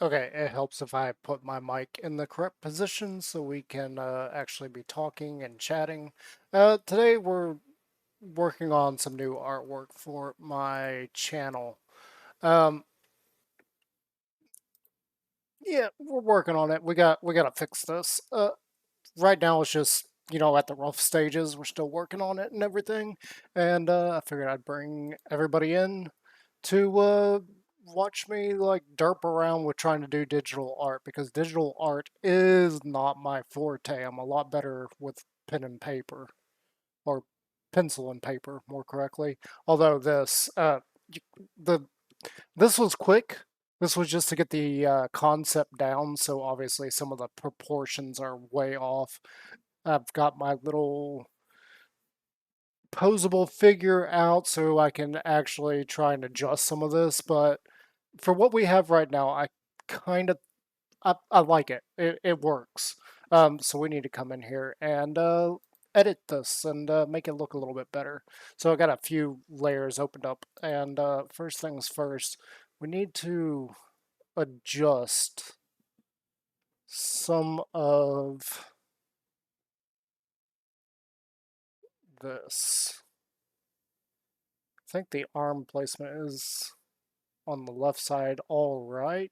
Okay, it helps if I put my mic in the correct position so we can actually be talking and chatting. Today we're working on some new artwork for my channel. Um, yeah, we're working on it. We gotta fix this. Right now it's just at the rough stages. We're still working on it and everything. And I figured I'd bring everybody in to watch me like derp around with trying to do digital art because digital art is not my forte. I'm a lot better with pen and paper or pencil and paper, more correctly. Although the this was quick. This was just to get the concept down, so obviously some of the proportions are way off. I've got my little posable figure out so I can actually try and adjust some of this, but for what we have right now, kind of I like it. It works. So we need to come in here and edit this and make it look a little bit better. So I got a few layers opened up, and first things first, we need to adjust some of this. I think the arm placement is on the left side all right.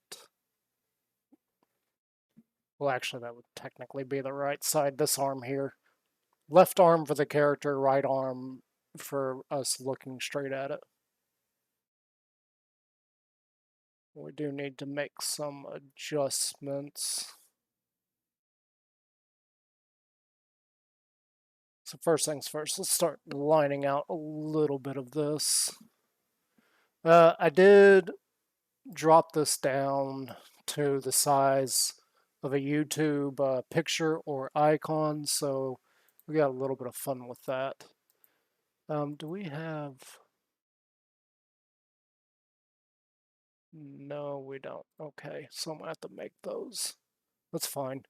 Well, actually, that would technically be the right side, this arm here. Left arm for the character, right arm for us looking straight at it. We do need to make some adjustments. So first things first, let's start lining out a little bit of this. I did drop this down to the size of a YouTube picture or icon, so we got a little bit of fun with that. Do we have... No, we don't. Okay, so I'm gonna have to make those. That's fine.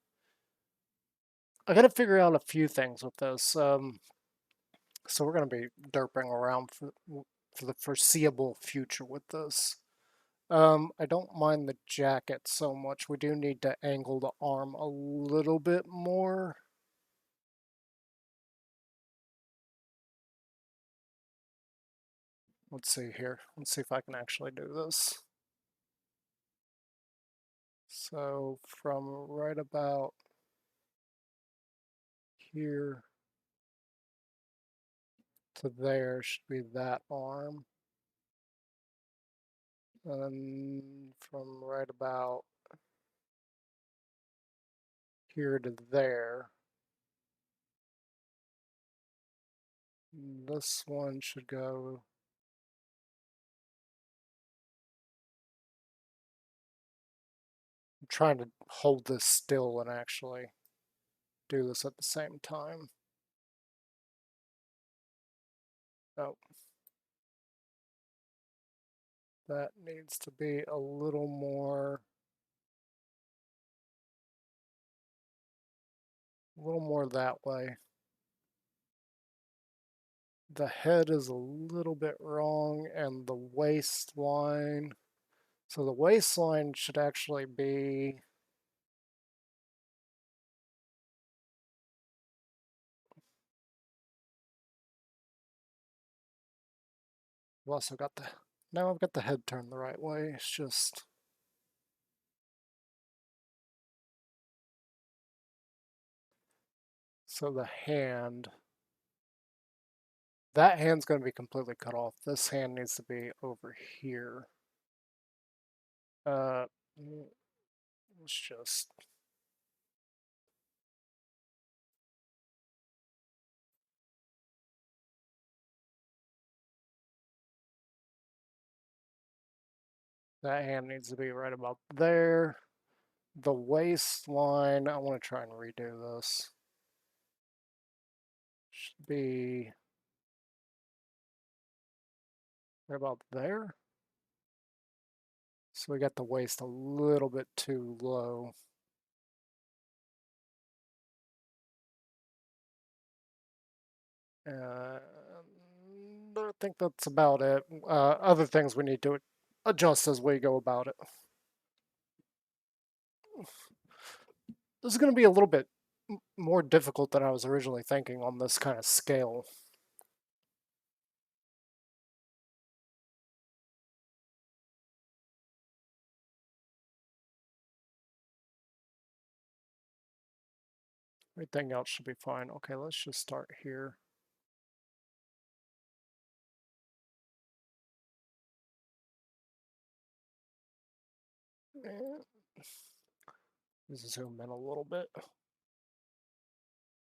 I gotta figure out a few things with this. So we're gonna be derping around for the foreseeable future with this. I don't mind the jacket so much. We do need to angle the arm a little bit more. Let's see here. Let's see if I can actually do this. So from right about here to there should be that arm. And from right about here to there, this one should go. I'm trying to hold this still and actually do this at the same time. Oh, that needs to be a little more that way. The head is a little bit wrong and the waistline. So the waistline should actually be... I've also got the... Now I've got the head turned the right way. It's just... So the hand... That hand's going to be completely cut off. This hand needs to be over here. Uh, let's just... That hand needs to be right about there. The waistline, I want to try and redo this. Should be right about there. So we got the waist a little bit too low. And I think that's about it. Other things we need to adjust as we go about it. this is going to be a little bit more difficult than I was originally thinking on this kind of scale. Everything else should be fine. Okay, let's just start here. And zoom in a little bit.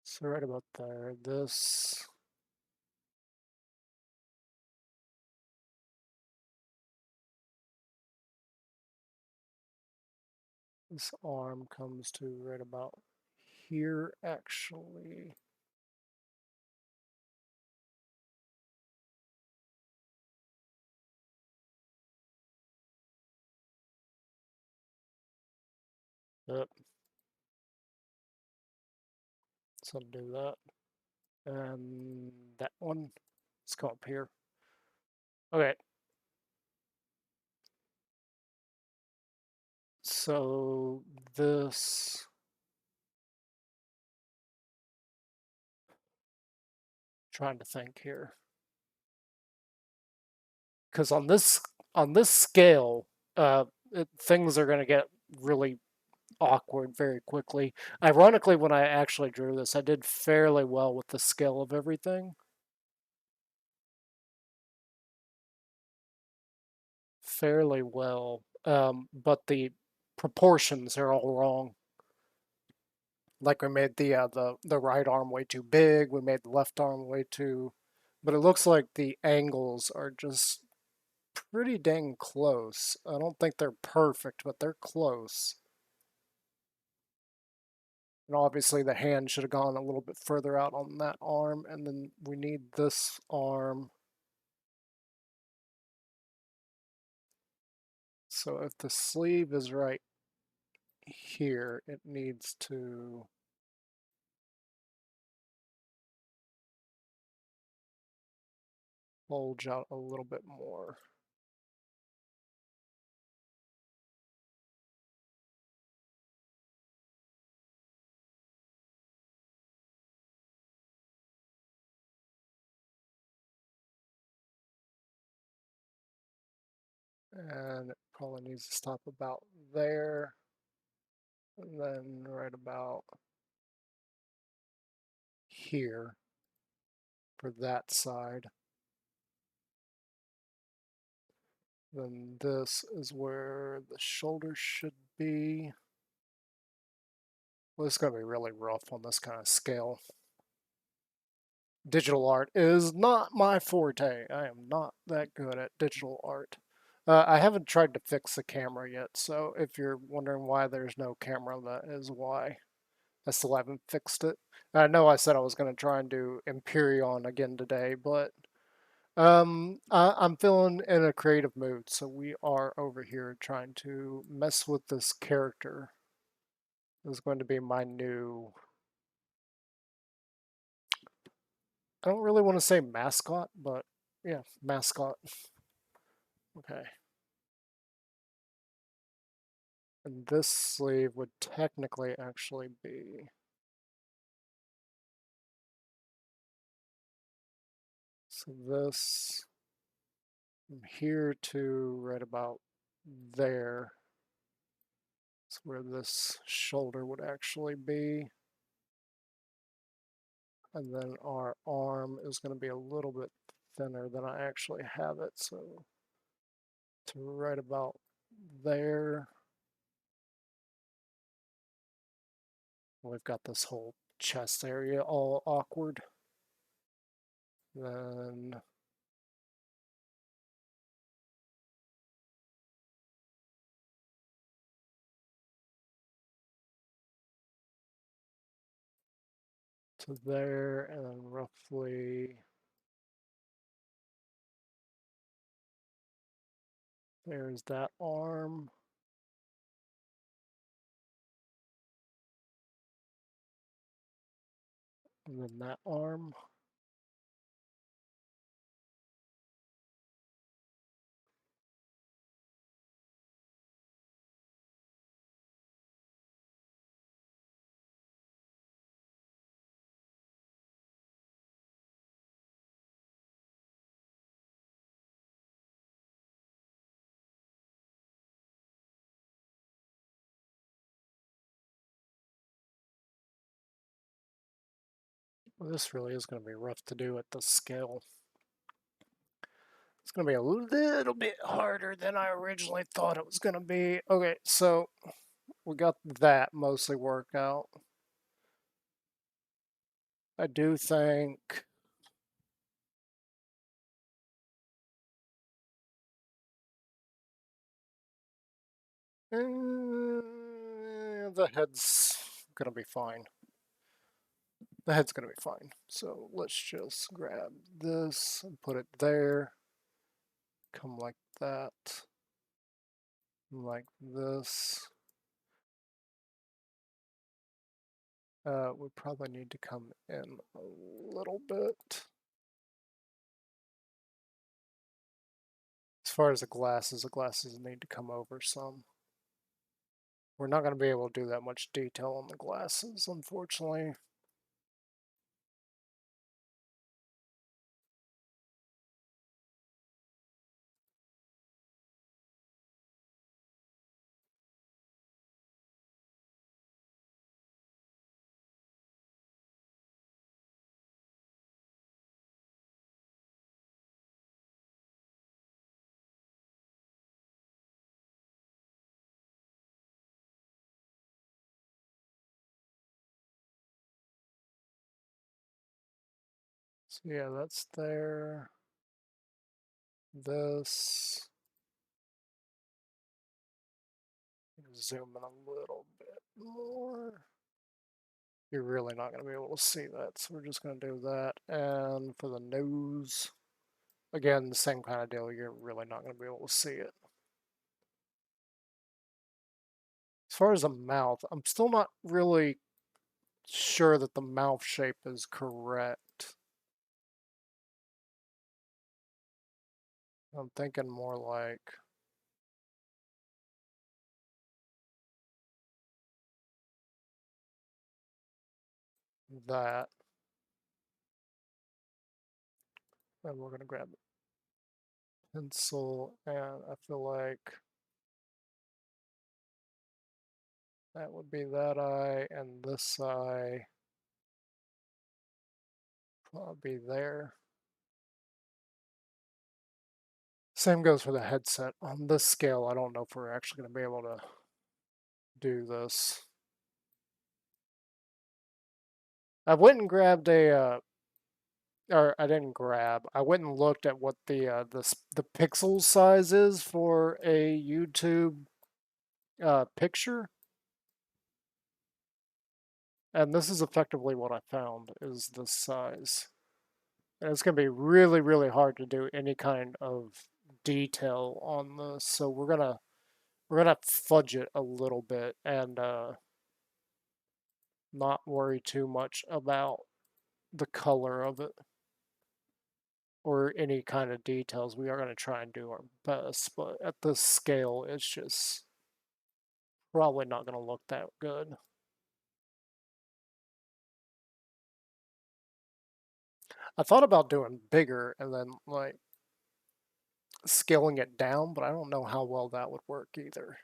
So right about there, this arm comes to right about here, actually. Yep. So do that. And that one, let's go up here. Okay. So this, trying to think here. Because on this scale, things are going to get really awkward very quickly. Ironically, when I actually drew this, I did fairly well with the scale of everything. Fairly well, but the proportions are all wrong. Like we made the right arm way too big, we made the left arm way too, but it looks like the angles are just pretty dang close. I don't think they're perfect, but they're close. And obviously the hand should have gone a little bit further out on that arm, and then we need this arm. So if the sleeve is right here, it needs to bulge out a little bit more. And it probably needs to stop about there, and then right about here for that side. Then this is where the shoulder should be. Well, it's going to be really rough on this kind of scale. Digital art is not my forte. I am not that good at digital art. I haven't tried to fix the camera yet, so if you're wondering why there's no camera, that is why. I still haven't fixed it. I know I said I was going to try and do Empyrean again today, but I'm feeling in a creative mood, so we are over here trying to mess with this character. This is going to be my new. I don't really want to say mascot, but yeah, mascot. Okay. And this sleeve would technically actually be. So this from here to right about there is where this shoulder would actually be. And then our arm is going to be a little bit thinner than I actually have it. So to right about there, we've got this whole chest area all awkward. Then to there, and then roughly there's that arm. And then that arm. Well, this really is going to be rough to do at this scale. It's going to be a little bit harder than I originally thought it was going to be. Okay, so we got that mostly worked out. I do think the head's going to be fine. The head's going to be fine. So let's just grab this and put it there. Come like that. Like this. We probably need to come in a little bit. As far as the glasses need to come over some. We're not going to be able to do that much detail on the glasses, unfortunately. So yeah, that's there. This. Zoom in a little bit more. You're really not going to be able to see that, so we're just going to do that. And for the nose, again, the same kind of deal. You're really not going to be able to see it. As far as the mouth, I'm still not really sure that the mouth shape is correct. I'm thinking more like that. And we're going to grab a pencil, and I feel like that would be that eye, and this eye probably there. Same goes for the headset. On this scale, I don't know if we're actually going to be able to do this. I went and grabbed or I didn't grab. I went and looked at what the pixel size is for a YouTube picture, and this is effectively what I found is this size. And it's going to be really, really hard to do any kind of detail on this. So we're gonna fudge it a little bit and not worry too much about the color of it or any kind of details. We are going to try and do our best, but at this scale, it's just probably not going to look that good. I thought about doing bigger and then like scaling it down, but I don't know how well that would work either.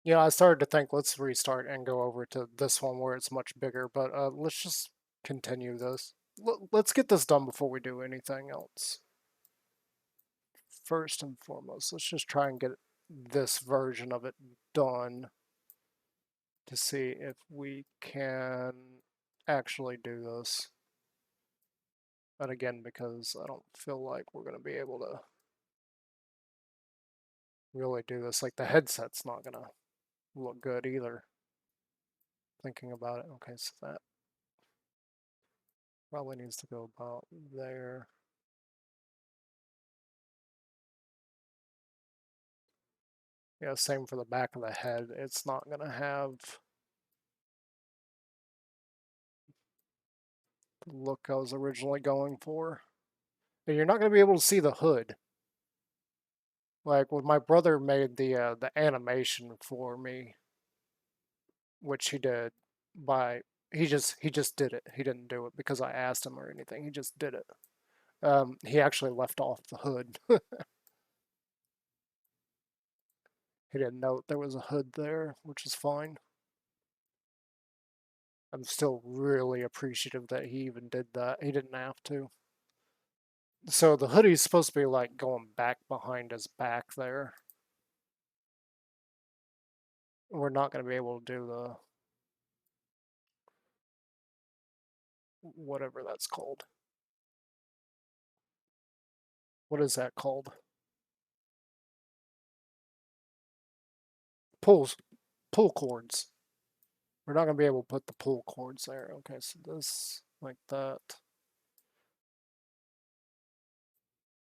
Yeah, I started to think let's restart and go over to this one where it's much bigger, but let's just continue this. Let's get this done before we do anything else. First and foremost, let's just try and get this version of it done to see if we can actually do this. And again, because I don't feel like we're going to be able to really do this. Like the headset's not going to look good either. Thinking about it. Okay, so that probably needs to go about there. Yeah, same for the back of the head. It's not going to have the look I was originally going for. And you're not going to be able to see the hood. Like when my brother made the animation for me, which he did by he just did it. He didn't do it because I asked him or anything. He just did it. He actually left off the hood. He didn't know there was a hood there, which is fine. I'm still really appreciative that he even did that. He didn't have to. So the hoodie's supposed to be like going back behind his back there. We're not going to be able to do the whatever that's called. What is that called? Pulls, pull cords. We're not going to be able to put the pull cords there. Okay, so this, like that.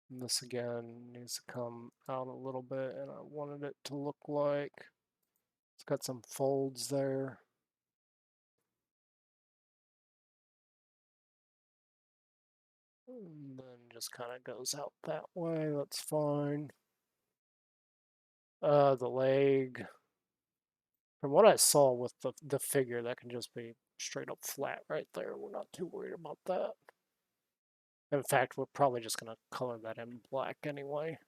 And this again needs to come out a little bit, and I wanted it to look like it's got some folds there. And then just kind of goes out that way. That's fine. The leg. From what I saw with the figure, that can just be straight up flat right there. We're not too worried about that. In fact, we're probably just going to color that in black anyway.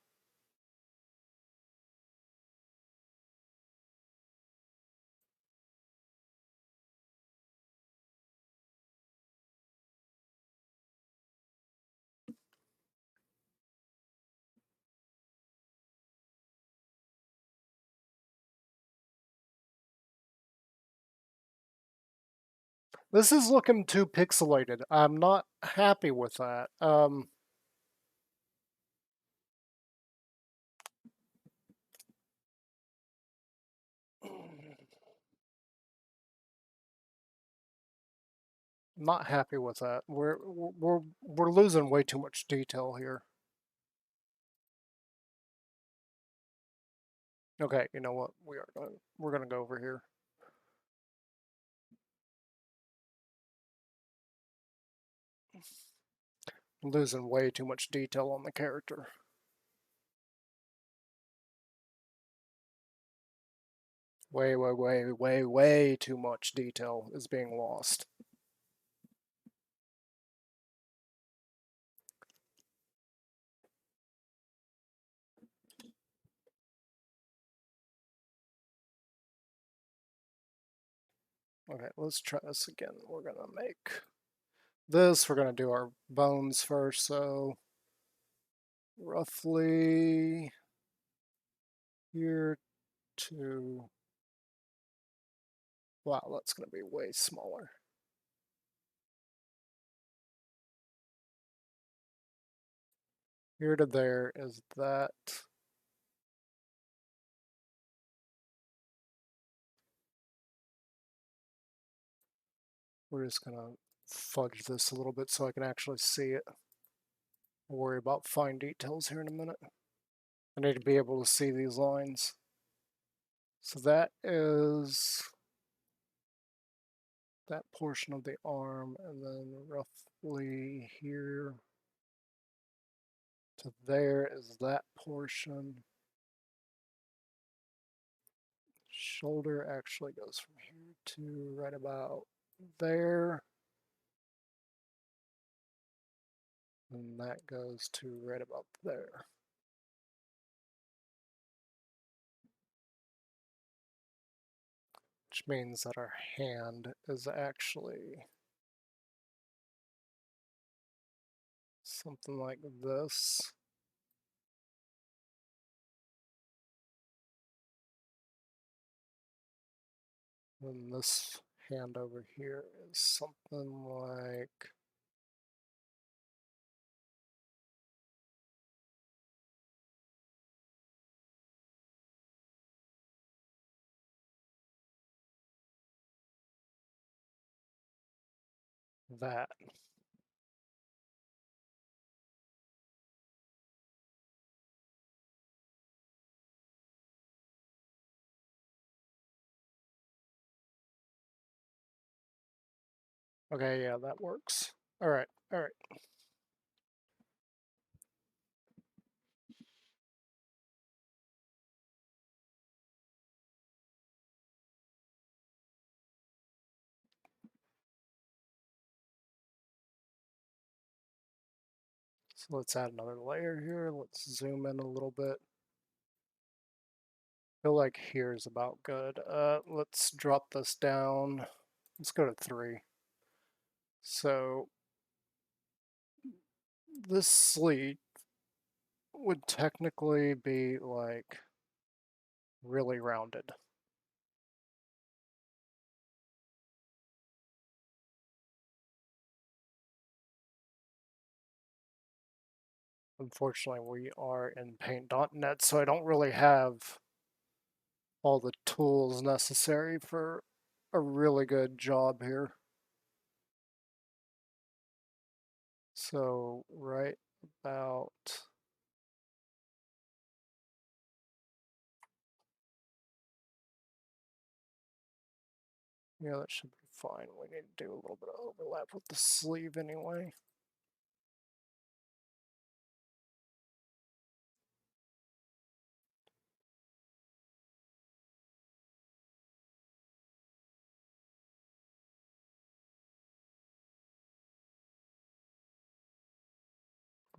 This is looking too pixelated. I'm not happy with that. Not happy with that. We're losing way too much detail here. Okay, you know what? We're gonna go over here. Losing way too much detail on the character. Way too much detail is being lost. Okay, let's try this again. We're gonna make this, we're gonna do our bones first, so roughly here to, wow, that's gonna be way smaller. Here to there is that. We're just gonna fudge this a little bit so I can actually see it. We'll worry about fine details here in a minute. I need to be able to see these lines. So that is that portion of the arm, and then roughly here to there is that portion. Shoulder actually goes from here to right about there. And that goes to right about there. Which means that our hand is actually something like this. And this hand over here is something like that. Okay, yeah, that works. All right, all right. So let's add another layer here. Let's zoom in a little bit. Feel like here is about good. Let's drop this down. Let's go to 3. So this sleeve would technically be like really rounded. Unfortunately, we are in paint.net, so I don't really have all the tools necessary for a really good job here. So right about yeah, that should be fine. We need to do a little bit of overlap with the sleeve anyway.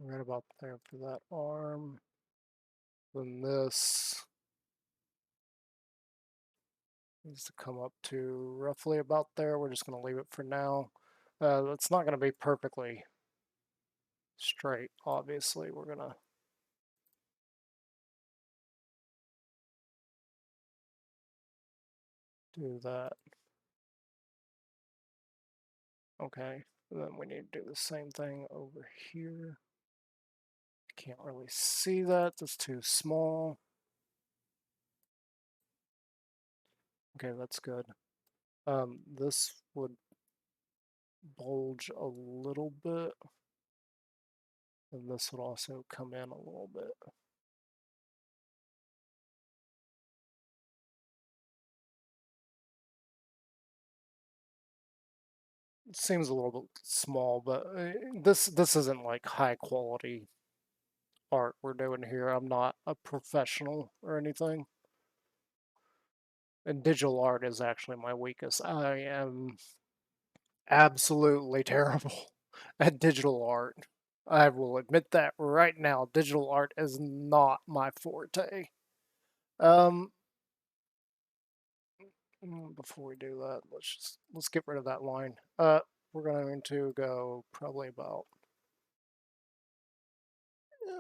Right about there for that arm. Then this needs to come up to roughly about there. We're just going to leave it for now. It's not going to be perfectly straight, obviously. We're going to do that. Okay, and then we need to do the same thing over here. Can't really see that, that's too small. Okay, that's good. This would bulge a little bit, and this would also come in a little bit. It seems a little bit small, but this isn't like high quality art we're doing here. I'm not a professional or anything. And digital art is actually my weakest. I am absolutely terrible at digital art. I will admit that right now. Digital art is not my forte. Um, Before we do that, let's get rid of that line. We're going to go probably about.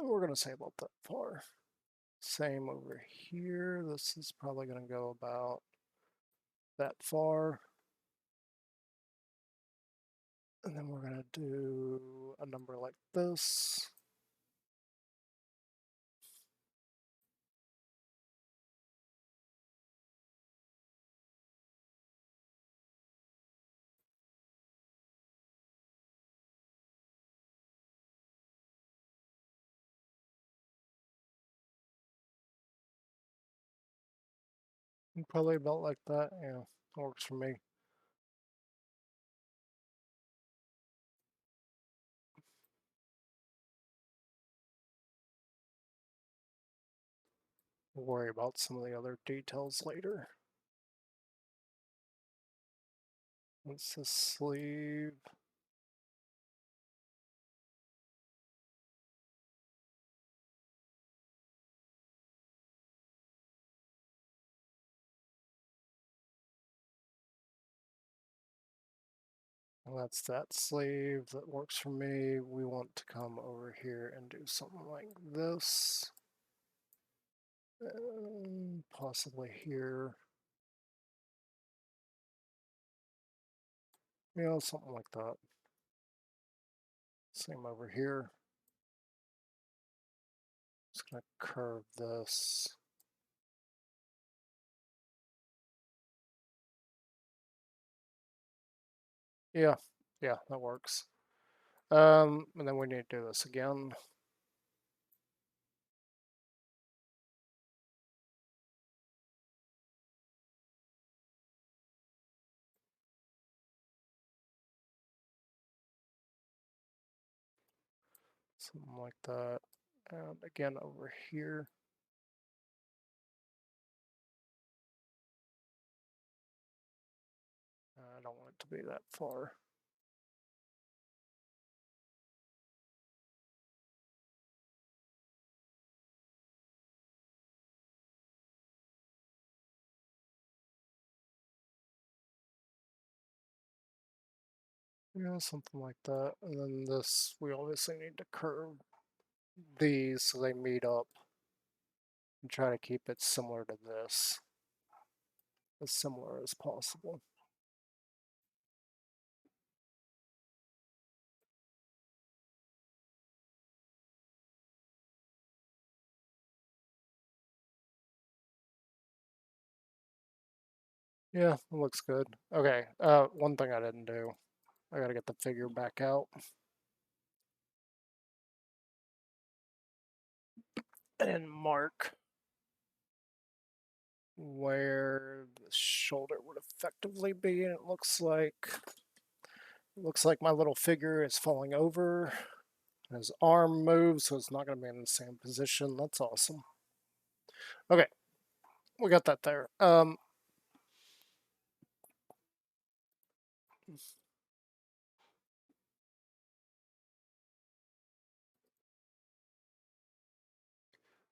We're going to say about that far. Same over here. This is probably going to go about that far. And then we're going to do a number like this. Probably about like that. Yeah, works for me. We'll worry about some of the other details later. What's the sleeve? Well, that's that sleeve. That works for me. We want to come over here and do something like this. Possibly here. You know, something like that. Same over here. Just gonna curve this. Yeah, yeah, that works. And then we need to do this again. Something like that. And again over here. I don't want it to be that far. Yeah, something like that. And then this, we obviously need to curve these so they meet up and try to keep it similar to this, as similar as possible. Yeah, it looks good. Okay, one thing I didn't do. I gotta get the figure back out and mark where the shoulder would effectively be, and it looks like my little figure is falling over. His arm moves, so it's not going to be in the same position. That's awesome. Okay, we got that there.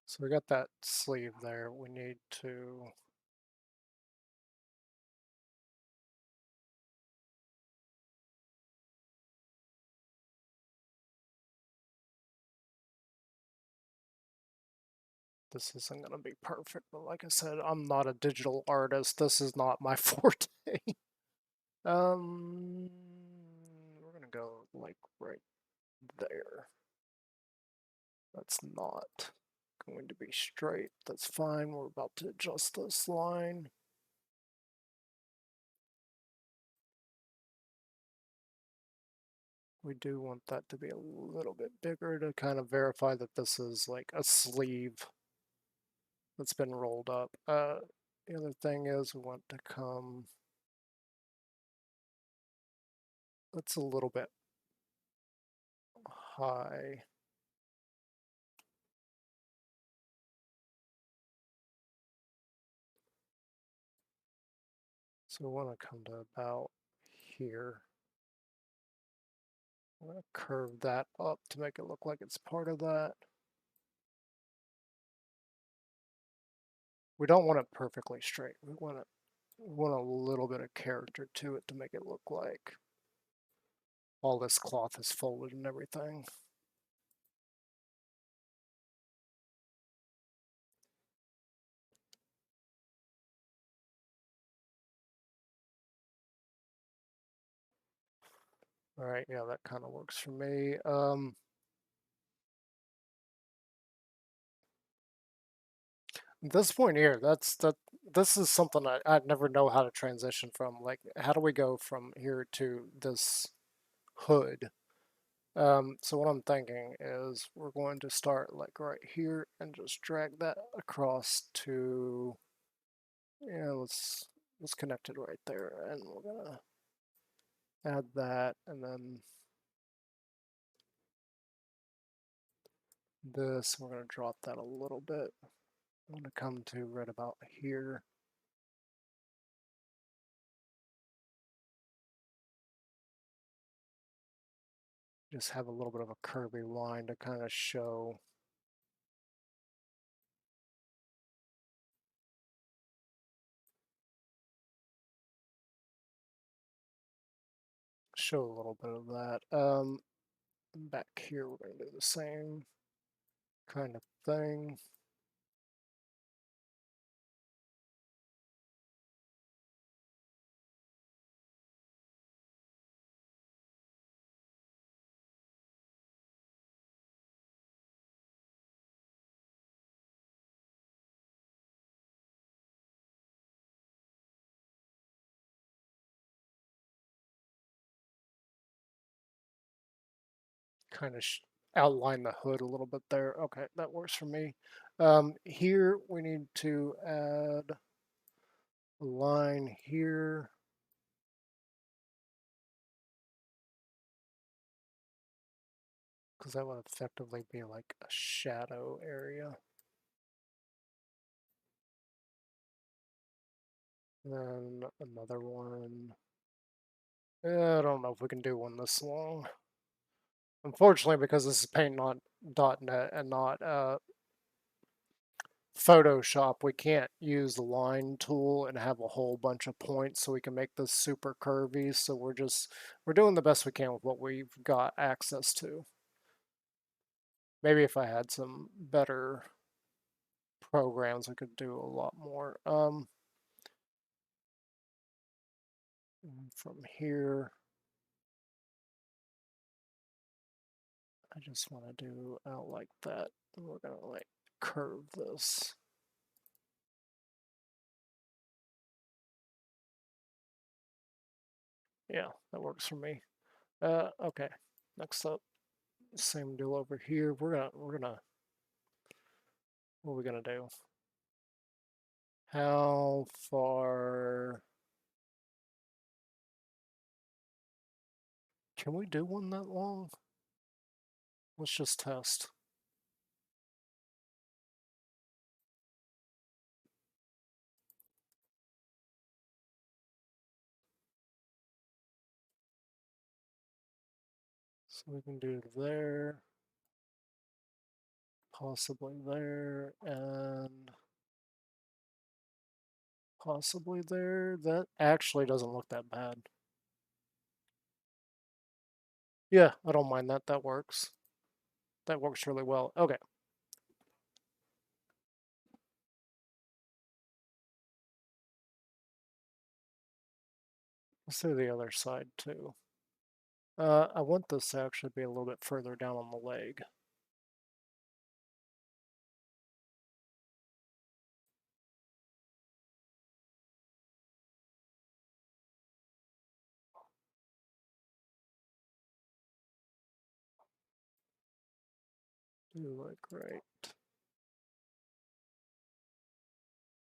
So we got that sleeve there. We need to this isn't going to be perfect, but like I said, I'm not a digital artist. This is not my forte. Um, we're gonna go like right there. That's not going to be straight. That's fine. We're about to adjust this line. We do want that to be a little bit bigger to kind of verify that this is like a sleeve that's been rolled up. The other thing is we want to come, that's a little bit high. So we want to come to about here. I'm going to curve that up to make it look like it's part of that. We don't want it perfectly straight. We want a little bit of character to it to make it look like all this cloth is folded and everything. All right, yeah, that kind of works for me. This point here, this is something I never know how to transition from. Like, how do we go from here to this hood? So what I'm thinking is we're going to start like right here and just drag that across to, yeah, let's connect it right there, and we're gonna add that, and then this, we're gonna drop that a little bit. I'm gonna come to right about here. Just have a little bit of a curvy line to kind of show a little bit of that. Back here, we're going to do the same kind of thing. Kind of outline the hood a little bit there. Okay, that works for me. Here, we need to add a line here. Because that would effectively be like a shadow area. Then another one. I don't know if we can do one this long. Unfortunately, because this is Paint.net and not Photoshop, we can't use the line tool and have a whole bunch of points so we can make this super curvy. So we're doing the best we can with what we've got access to. Maybe if I had some better programs, we could do a lot more. From here, I just want to do out like that. We're gonna like curve this. Yeah, that works for me. Okay. Next up, same deal over here. What are we gonna do? How far can we do one that long? Let's just test. So we can do there, possibly there, and possibly there. That actually doesn't look that bad. Yeah, I don't mind that. That works. That works really well. Okay. Let's do the other side too. I want this to actually be a little bit further down on the leg. Do like right.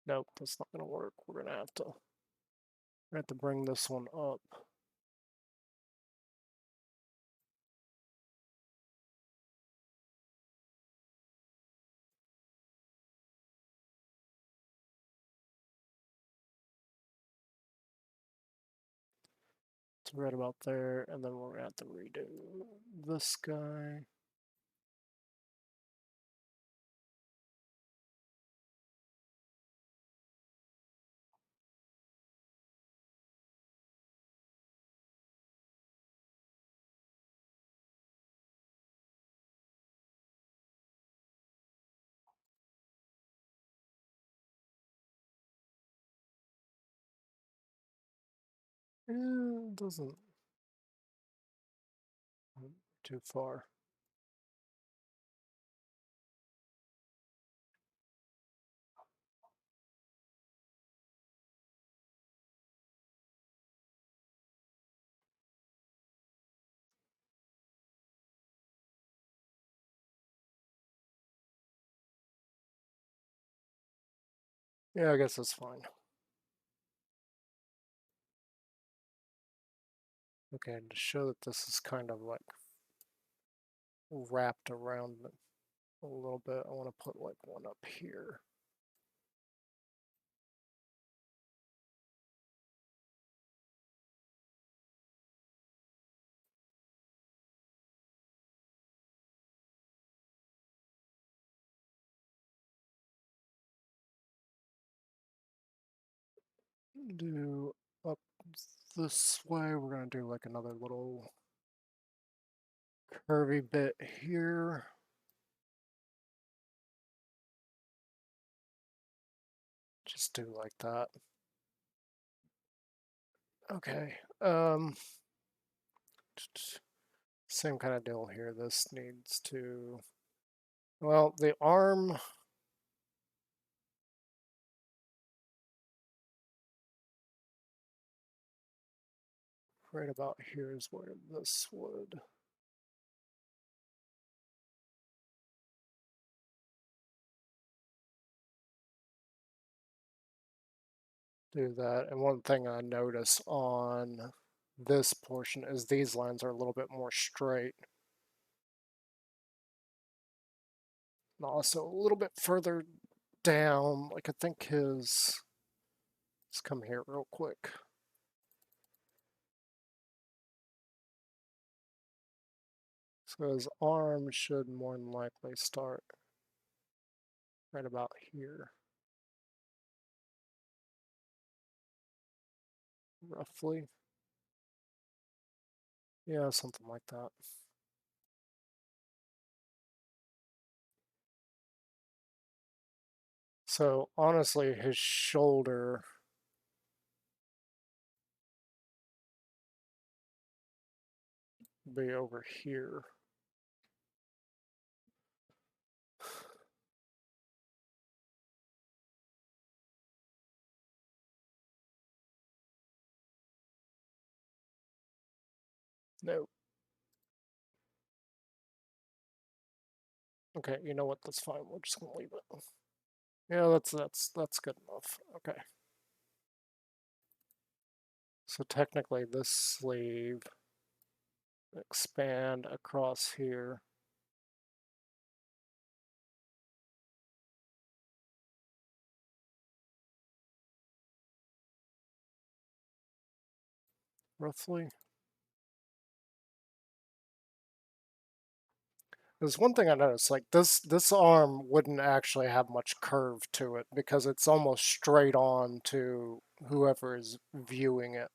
Nope, that's not gonna work. We're gonna have to bring this one up. It's right about there, and then we're gonna have to redo this guy. It doesn't too far. Yeah, I guess that's fine. Okay, to show that this is kind of like wrapped around it a little bit, I want to put like one up here. Do up this way, we're gonna do like another little curvy bit here. Just do like that. Okay. Same kind of deal here. This needs to, well, the arm, right about here is where this would do that. And one thing I notice on this portion is these lines are a little bit more straight. And also a little bit further down, like I think let's come here real quick. So his arm should more than likely start right about here, roughly. Yeah, something like that. So honestly, his shoulder be over here. No. Okay, you know what? That's fine. We're just gonna leave it. Yeah, that's good enough. Okay. So technically, this sleeve expand across here. Roughly. There's one thing I noticed, like this arm wouldn't actually have much curve to it because it's almost straight on to whoever is viewing it.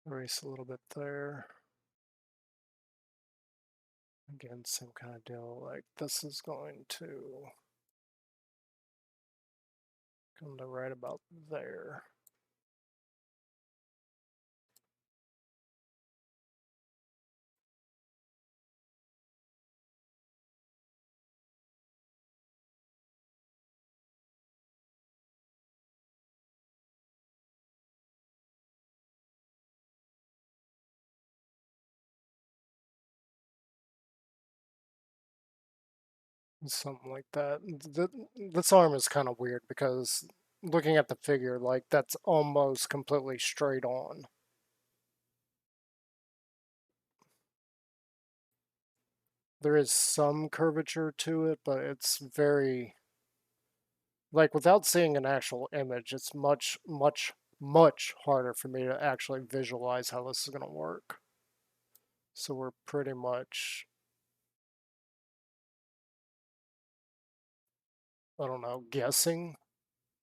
Erase a little bit there. Again, same kind of deal, like this is going to come to right about there. Something like that. This arm is kind of weird because looking at the figure, like that's almost completely straight on. There is some curvature to it, but it's very, like without seeing an actual image, it's much harder for me to actually visualize how this is going to work. So we're pretty much, I don't know, guessing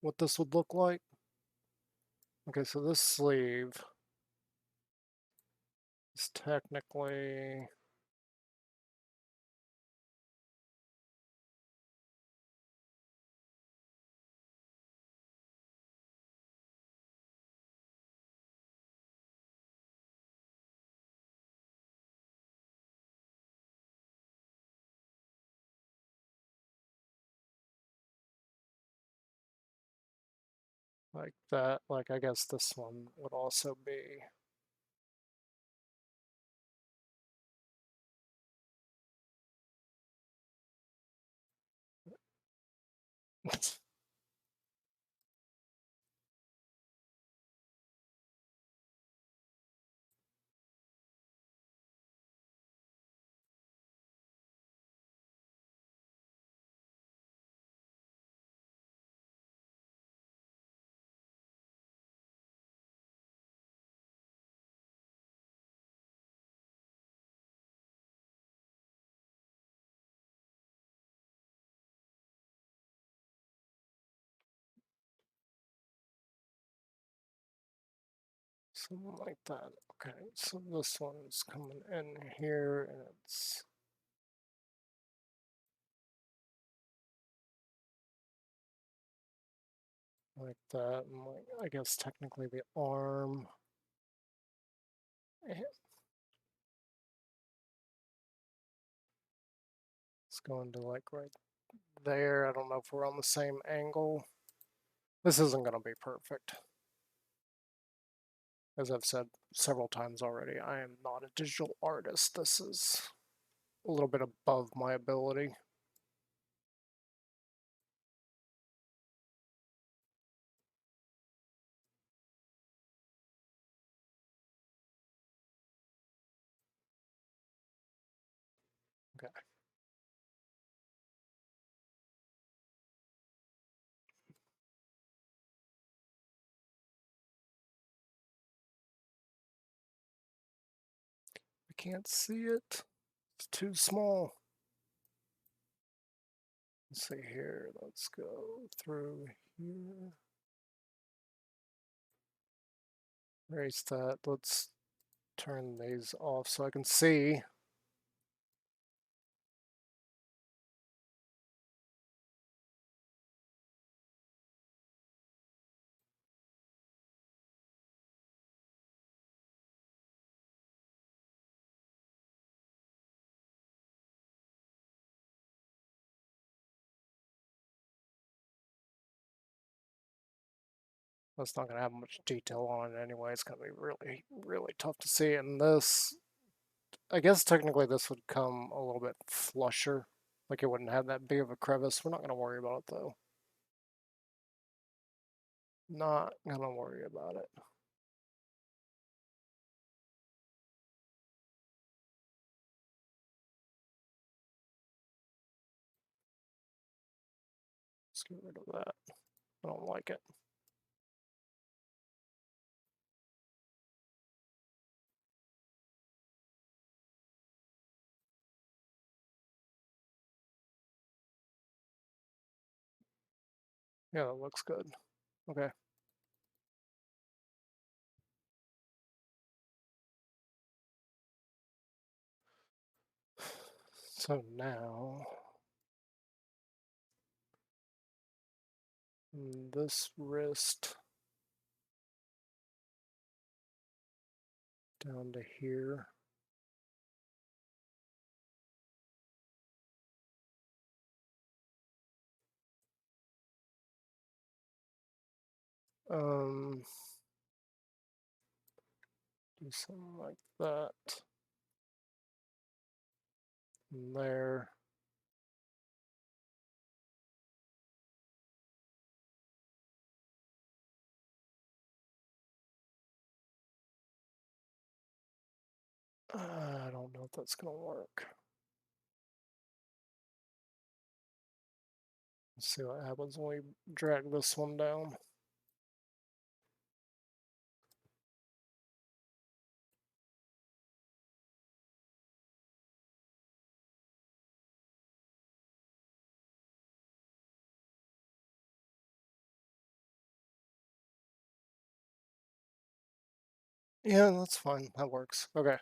what this would look like. Okay, so this sleeve is technically, like that. Like I guess this one would also be. Something like that. Okay, so this one is coming in here and it's like that. And like, I guess technically the arm. It's going to like right there. I don't know if we're on the same angle. This isn't going to be perfect. As I've said several times already, I am not a digital artist. This is a little bit above my ability. Okay. I can't see it. It's too small. Let's see here. Let's go through here. Erase that. Let's turn these off so I can see. That's not going to have much detail on it anyway. It's going to be really, really tough to see. And this, I guess technically this would come a little bit flusher. Like it wouldn't have that big of a crevice. We're not going to worry about it though. Not going to worry about it. Let's get rid of that. I don't like it. Yeah, that looks good. Okay. So now, this wrist down to here. Do something like that. And there. I don't know if that's going to work. Let's see what happens when we drag this one down. Yeah, that's fine. That works. Okay.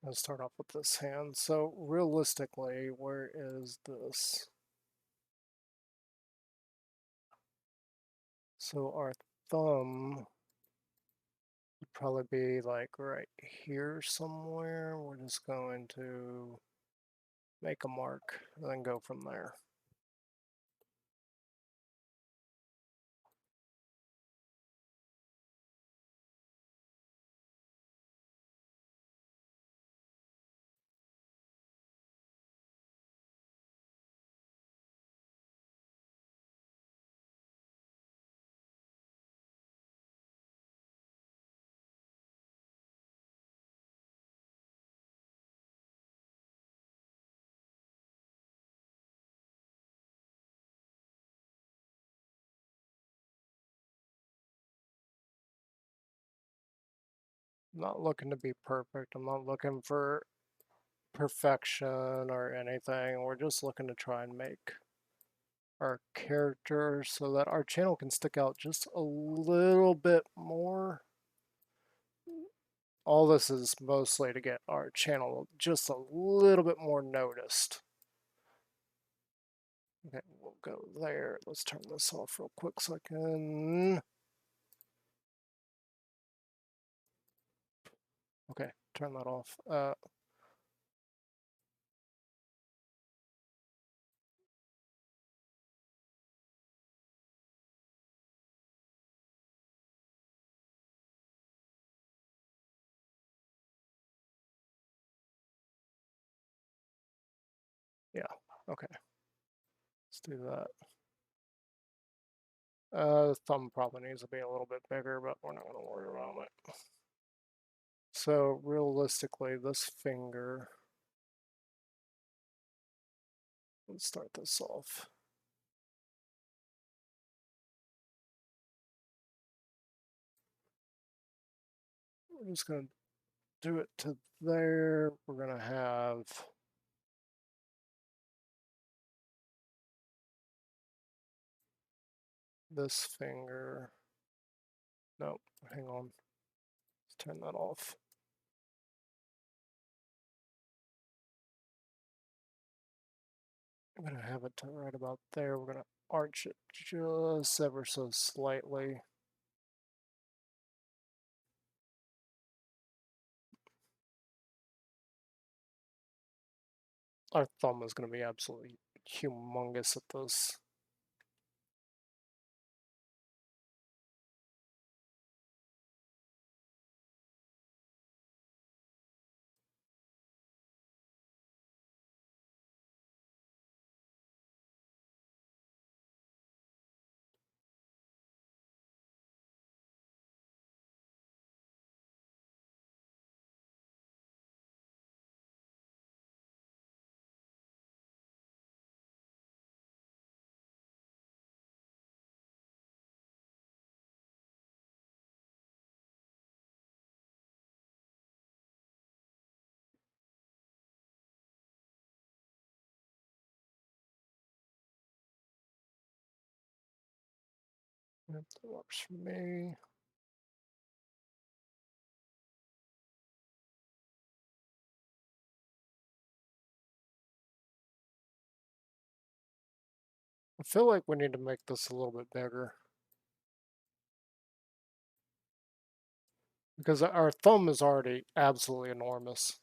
Let's start off with this hand. So realistically, where is this? So our thumb would probably be like right here somewhere. We're just going to make a mark and then go from there. I'm not looking to be perfect. I'm not looking for perfection or anything. We're just looking to try and make our character so that our channel can stick out just a little bit more. All this is mostly to get our channel just a little bit more noticed. Okay, we'll go there. Let's turn this off real quick so I can... Okay, turn that off. Yeah, okay. Let's do that. The thumb probably needs to be a little bit bigger, but we're not going to worry about it. So realistically, this finger, let's start this off. We're just going to do it to there. We're going to have this finger. Nope, hang on. Let's turn that off. I'm going to have it to right about there. We're going to arch it just ever so slightly. Our thumb is going to be absolutely humongous at this. Yep, that works for me. I feel like we need to make this a little bit bigger. Because our thumb is already absolutely enormous.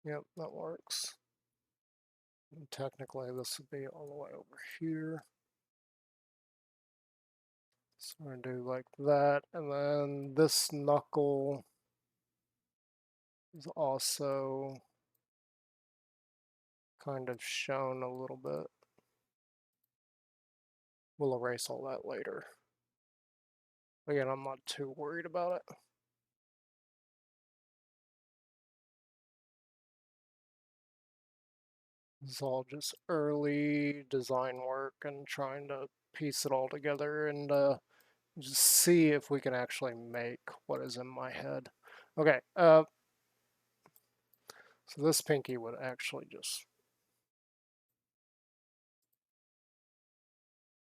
Yep, that works. And technically, this would be all the way over here. So we're going to do like that. And then this knuckle is also kind of shown a little bit. We'll erase all that later. Again, I'm not too worried about it. This is all just early design work and trying to piece it all together and just see if we can actually make what is in my head. Okay, so this pinky would actually just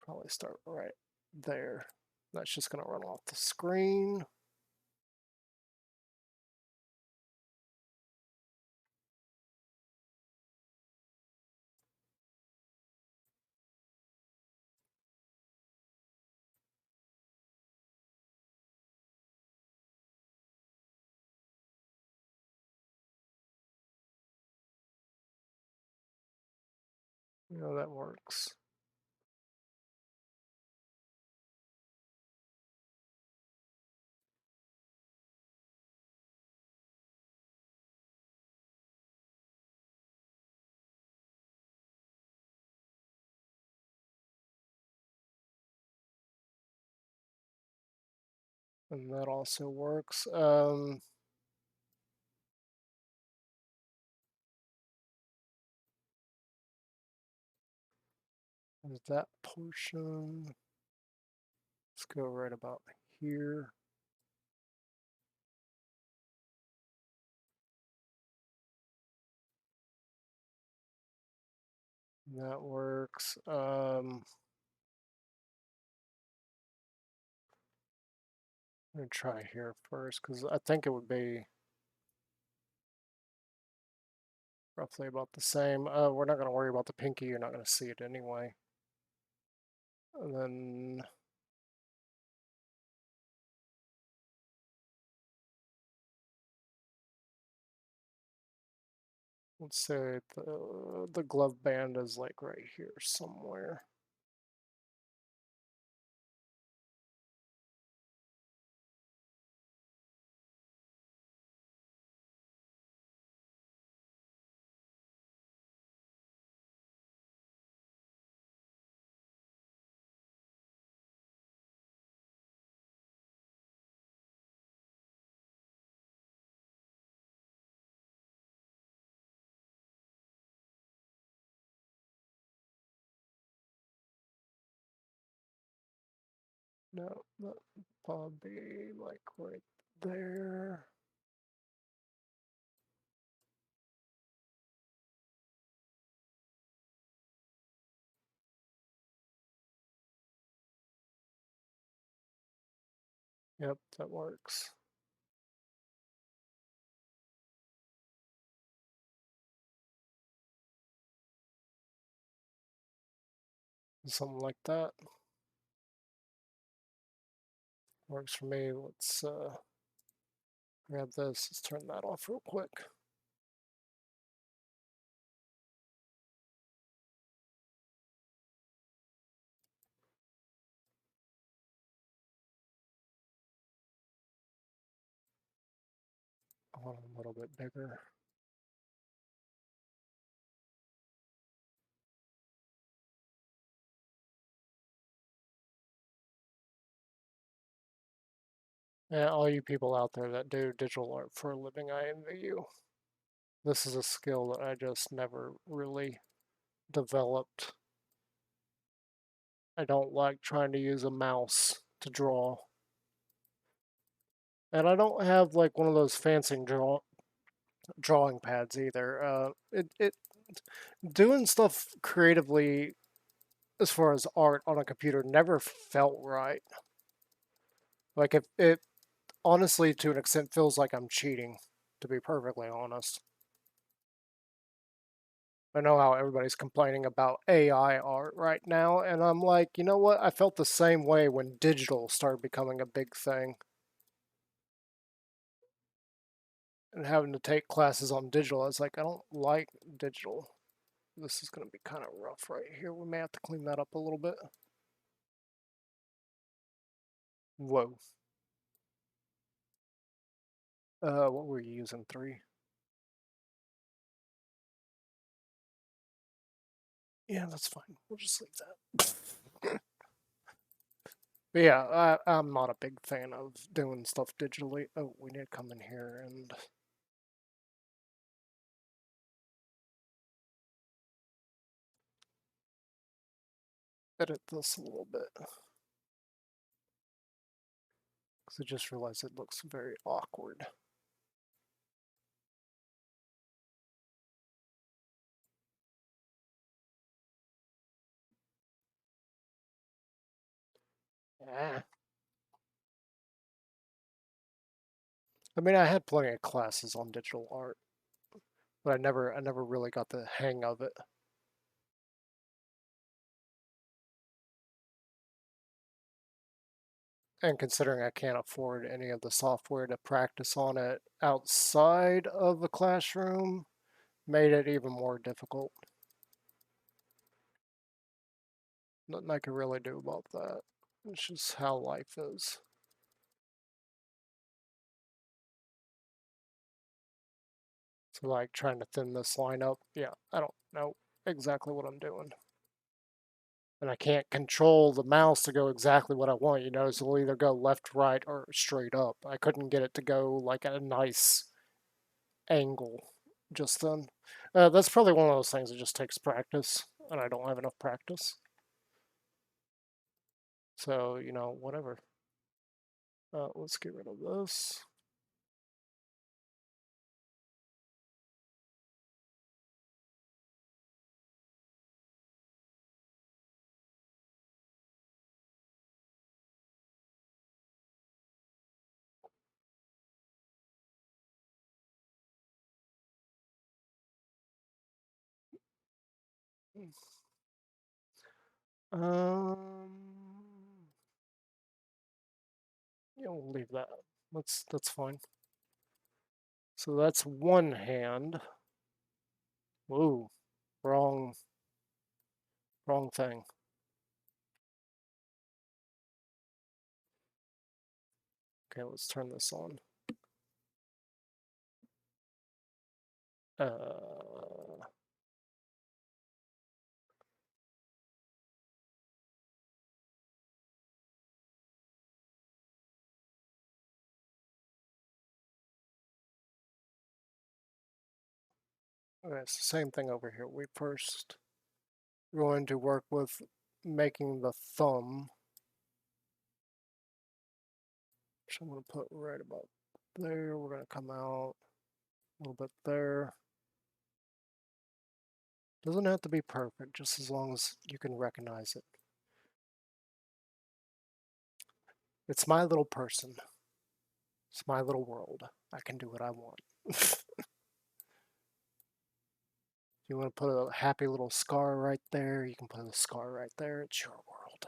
probably start right there. That's just going to run off the screen. You know, that works. And that also works. Is that portion? Let's go right about here. That works. I'm gonna try here first because I think it would be roughly about the same. We're not gonna worry about the pinky. You're not gonna see it anyway. And then let's say the glove band is like right here somewhere. No, that would probably be like right there. Yep, that works. Something like that works for me. Let's grab this. Let's turn that off real quick. I want it a little bit bigger. Yeah, all you people out there that do digital art for a living, I envy you. This is a skill that I just never really developed. I don't like trying to use a mouse to draw. And I don't have like one of those fancy drawing pads either. It doing stuff creatively as far as art on a computer never felt right. Like if it honestly to an extent feels like I'm cheating, to be perfectly honest. I know how everybody's complaining about AI art right now, and I'm like, you know what? I felt the same way when digital started becoming a big thing. And having to take classes on digital, I was like, I don't like digital. This is going to be kind of rough right here. We may have to clean that up a little bit. Whoa. What were you using? 3? Yeah, that's fine. We'll just leave that. But yeah, I'm not a big fan of doing stuff digitally. Oh, we need to come in here and edit this a little bit. Because I just realized it looks very awkward. Yeah. I mean, I had plenty of classes on digital art, but I never really got the hang of it. And considering I can't afford any of the software to practice on it outside of the classroom, made it even more difficult. Nothing I could really do about that. It's just how life is. So, like, trying to thin this line up, yeah, I don't know exactly what I'm doing. And I can't control the mouse to go exactly what I want. You know, so it'll either go left, right, or straight up. I couldn't get it to go like at a nice angle just then. That's probably one of those things that just takes practice, and I don't have enough practice. So, you know, whatever. Let's get rid of this. Um, yeah, we'll leave that. That's fine. So that's one hand. Ooh, wrong, wrong thing. Okay, let's turn this on. Okay, it's the same thing over here. We first going to work with making the thumb. So I'm going to put right about there. We're going to come out a little bit there. Doesn't have to be perfect, just as long as you can recognize it. It's my little person. It's my little world. I can do what I want. If you want to put a happy little scar right there, you can put a scar right there. It's your world.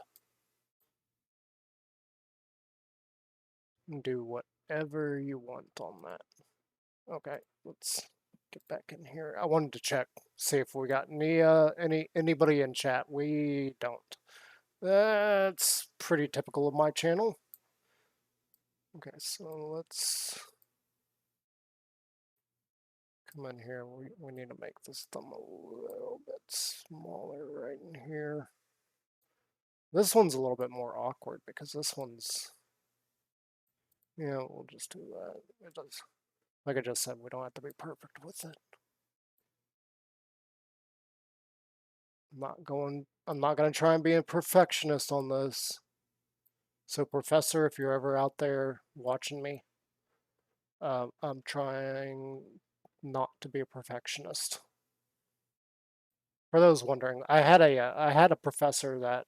And do whatever you want on that. Okay, let's get back in here. I wanted to check, see if we got anybody in chat. We don't. That's pretty typical of my channel. Okay, so let's come in here. We need to make this thumb a little bit smaller right in here. This one's a little bit more awkward because this one's, yeah, we'll just do that. It does, like I just said, we don't have to be perfect with it. I'm not going to try and be a perfectionist on this. So, Professor, if you're ever out there watching me, I'm trying not to be a perfectionist. For those wondering, I had a professor that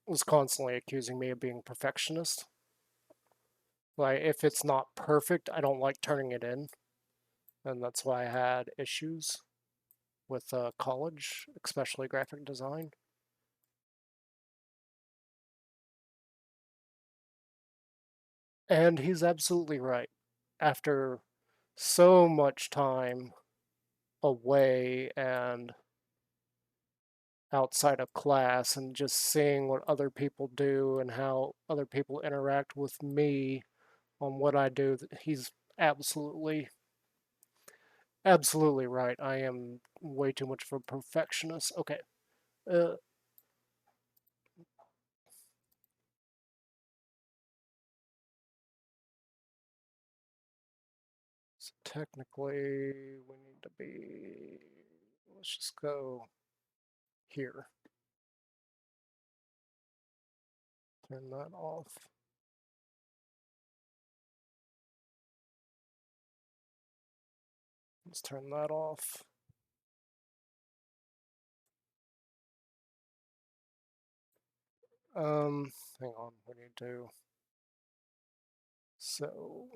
was constantly accusing me of being perfectionist. Like, if it's not perfect, I don't like turning it in, and that's why I had issues with college, especially graphic design. And he's absolutely right. After so much time away and outside of class and just seeing what other people do and how other people interact with me on what I do, he's absolutely, absolutely right. I am way too much of a perfectionist. Okay. Uh, so technically, we need to be, let's just go here. Turn that off. Let's turn that off. Hang on, we need to, so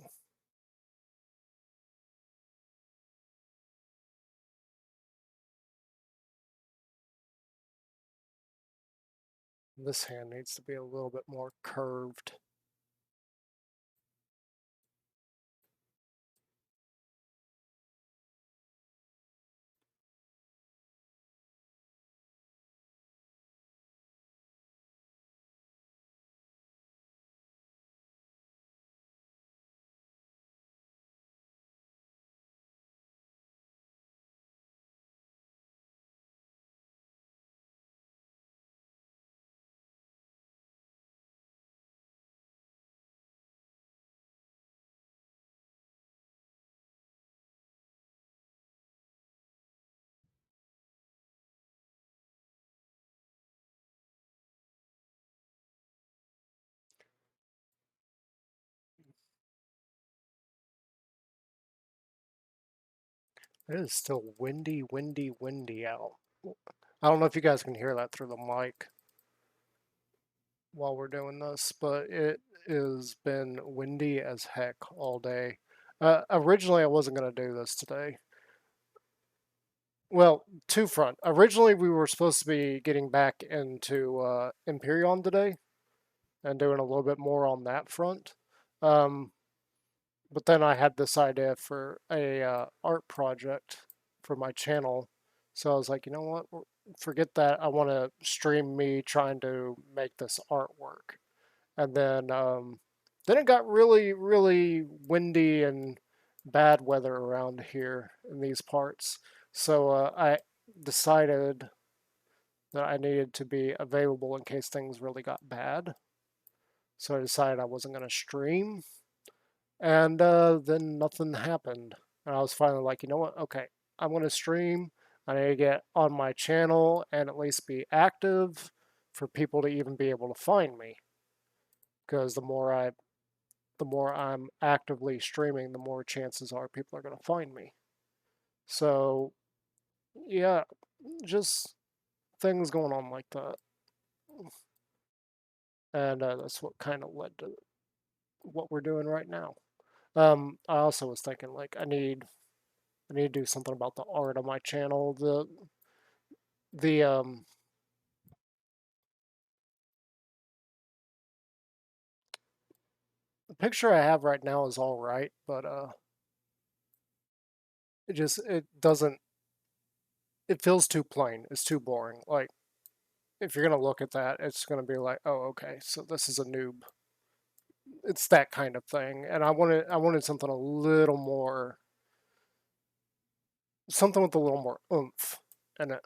this hand needs to be a little bit more curved. It is still windy, windy, windy out. I don't know if you guys can hear that through the mic while we're doing this, but it has been windy as heck all day. Originally, I wasn't going to do this today. Well, two front. Originally, we were supposed to be getting back into Imperion today and doing a little bit more on that front. Um, but then I had this idea for a art project for my channel, so I was like, you know what? Forget that. I want to stream me trying to make this artwork, and then it got really, really windy and bad weather around here in these parts. So I decided that I needed to be available in case things really got bad. So I decided I wasn't going to stream, and then nothing happened. And I was finally like, you know what? Okay, I'm going to stream. I need to get on my channel and at least be active for people to even be able to find me. Because the more I'm actively streaming, the more chances are people are going to find me. So, yeah, just things going on like that. And that's what kind of led to what we're doing right now. I also was thinking like I need to do something about the art on my channel. The the picture I have right now is all right, but it doesn't it feels too plain. It's too boring. Like if you're gonna look at that, it's gonna be like, oh, okay, so this is a noob. It's that kind of thing, and I wanted something a little more, something with a little more oomph in it.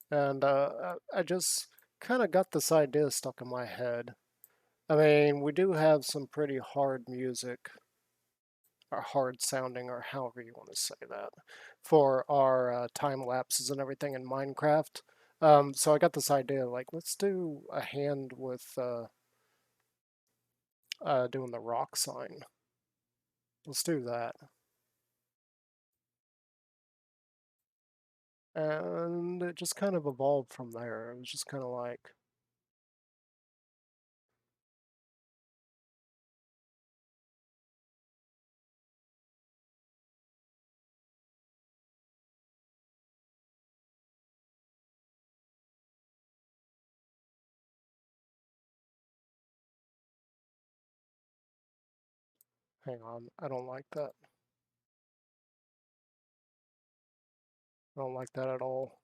And I just kind of got this idea stuck in my head. I mean, we do have some pretty hard music, or hard sounding, or however you want to say that, for our time lapses and everything in Minecraft. So I got this idea, like, let's do a hand with doing the rock sign. Let's do that. And it just kind of evolved from there. It was just kind of like, hang on, I don't like that. I don't like that at all.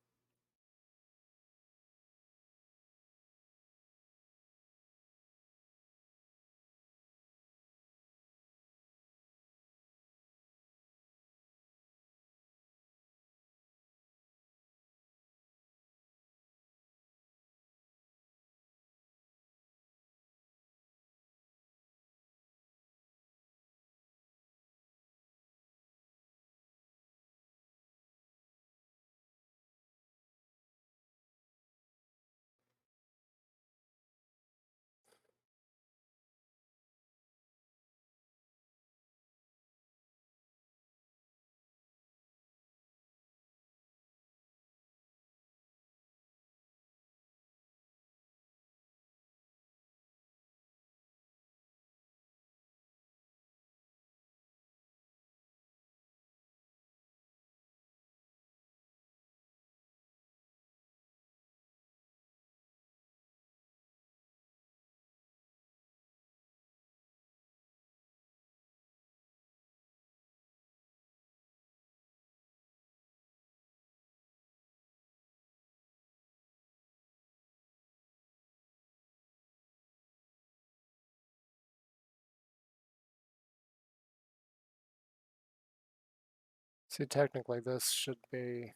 See, technically this should be,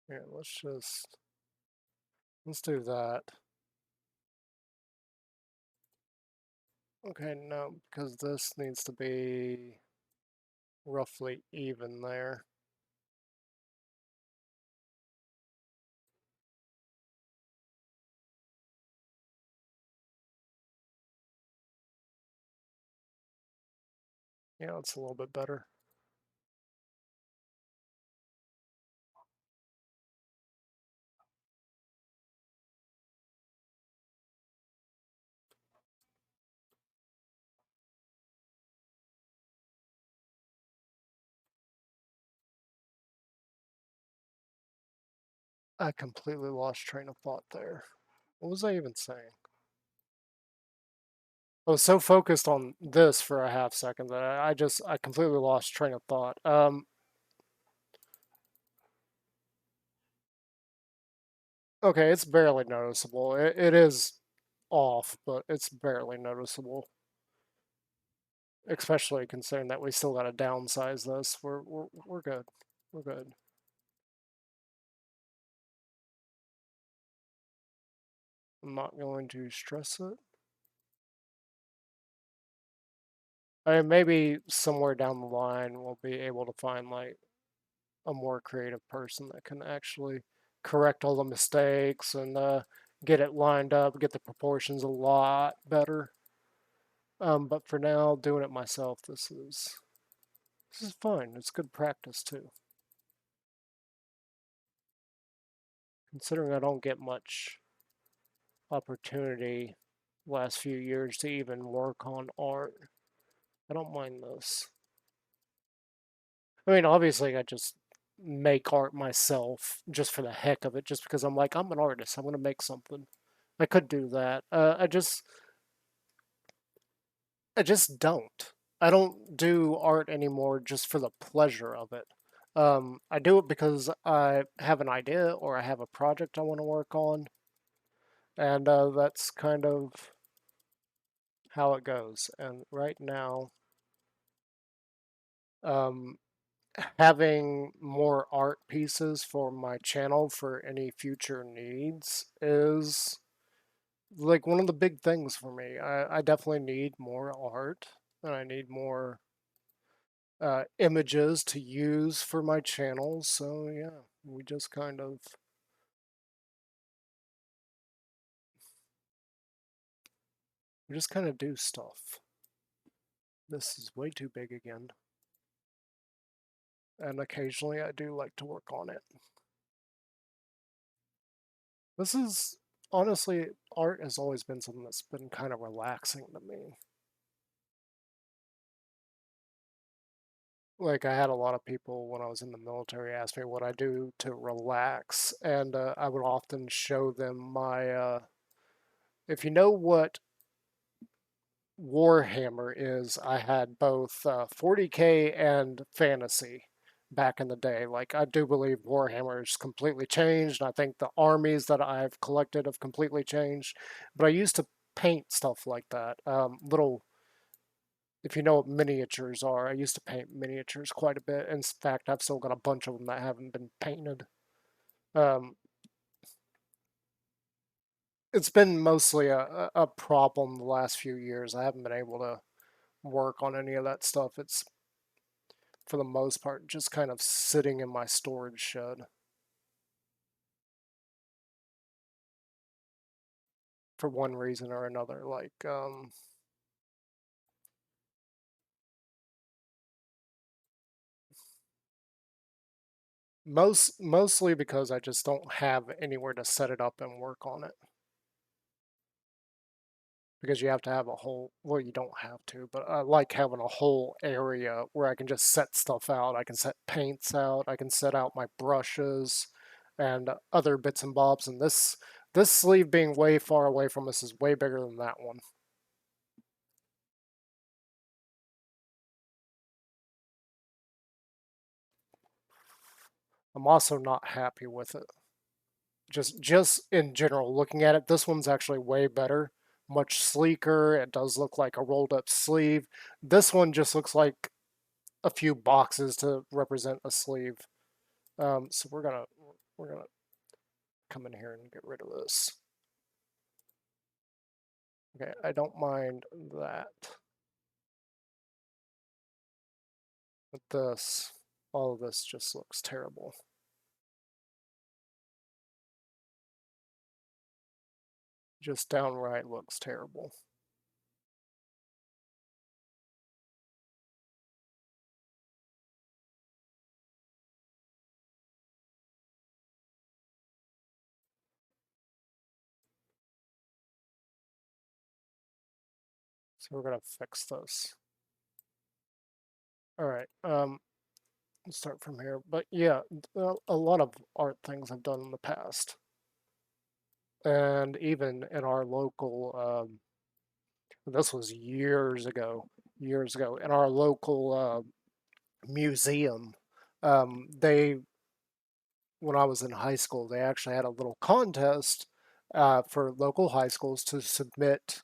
here, let's do that. Okay, no, because this needs to be roughly even there. Yeah, it's a little bit better. I completely lost train of thought there. What was I even saying? I was so focused on this for a half second that I completely lost train of thought. Okay, it's barely noticeable. It is off, but it's barely noticeable. Especially considering that we still got to downsize this. We're good. We're good. I'm not going to stress it. I mean, maybe somewhere down the line we'll be able to find like a more creative person that can actually correct all the mistakes and get it lined up, get the proportions a lot better. But for now, doing it myself, this is fine. It's good practice too. Considering I don't get much opportunity last few years to even work on art, I don't mind this. I mean, obviously, I just make art myself just for the heck of it, just because I'm like, I'm an artist. I'm going to make something. I could do that. I just don't. I don't do art anymore just for the pleasure of it. I do it because I have an idea or I have a project I want to work on, and that's kind of how it goes. And right now, um, having more art pieces for my channel for any future needs is like one of the big things for me. I definitely need more art and I need more images to use for my channel. So yeah, we just kind of we just kind of do stuff. This is way too big again, and occasionally I do like to work on it. This is honestly, art has always been something that's been kind of relaxing to me. Like I had a lot of people when I was in the military ask me what I do to relax, and I would often show them my. If you know what Warhammer is, I had both 40K and fantasy back in the day. Like, I do believe Warhammer has completely changed. I think the armies that I've collected have completely changed. But I used to paint stuff like that. Little, if you know what miniatures are, I used to paint miniatures quite a bit. In fact, I've still got a bunch of them that haven't been painted. Um, it's been mostly a problem the last few years. I haven't been able to work on any of that stuff. It's for the most part, just kind of sitting in my storage shed for one reason or another. Like, mostly because I just don't have anywhere to set it up and work on it. Because you have to have a whole, well, you don't have to, but I like having a whole area where I can just set stuff out. I can set paints out. I can set out my brushes and other bits and bobs. And this sleeve being way far away from us is way bigger than that one. I'm also not happy with it. Just in general, looking at it, this one's actually way better, much sleeker. It does look like a rolled up sleeve. This one just looks like a few boxes to represent a sleeve. So we're gonna come in here and get rid of this. Okay, I don't mind that. But this, all of this just looks terrible. Just downright looks terrible. So we're gonna fix this. All right. start from here. But yeah, a lot of art things I've done in the past, and even in our local. This was years ago in our local museum. They When I was in high school, they actually had a little contest for local high schools to submit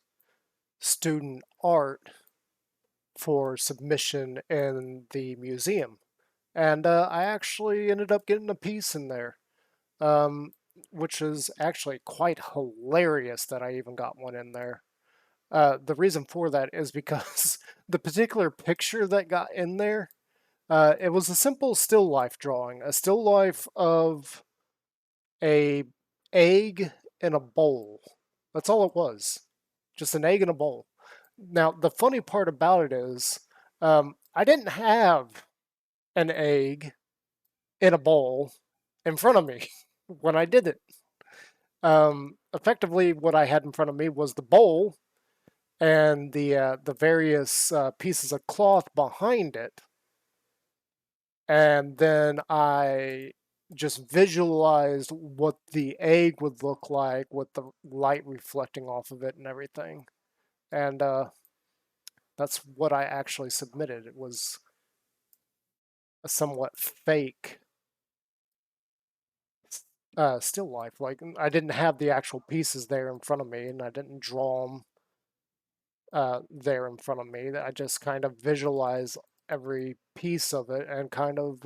student art for submission in the museum. And I actually ended up getting a piece in there, um, which is actually quite hilarious that I even got one in there. The reason for that is because the particular picture that got in there, it was a simple still life drawing, a still life of a egg in a bowl. That's all it was, just an egg in a bowl. Now, the funny part about it is, I didn't have an egg in a bowl in front of me when I did it. Effectively, what I had in front of me was the bowl and the various pieces of cloth behind it, and then I just visualized what the egg would look like with the light reflecting off of it and everything. And that's what I actually submitted. It was a somewhat fake still life. Like I didn't have the actual pieces there in front of me, and I didn't draw them there in front of me. I just kind of visualized every piece of it and kind of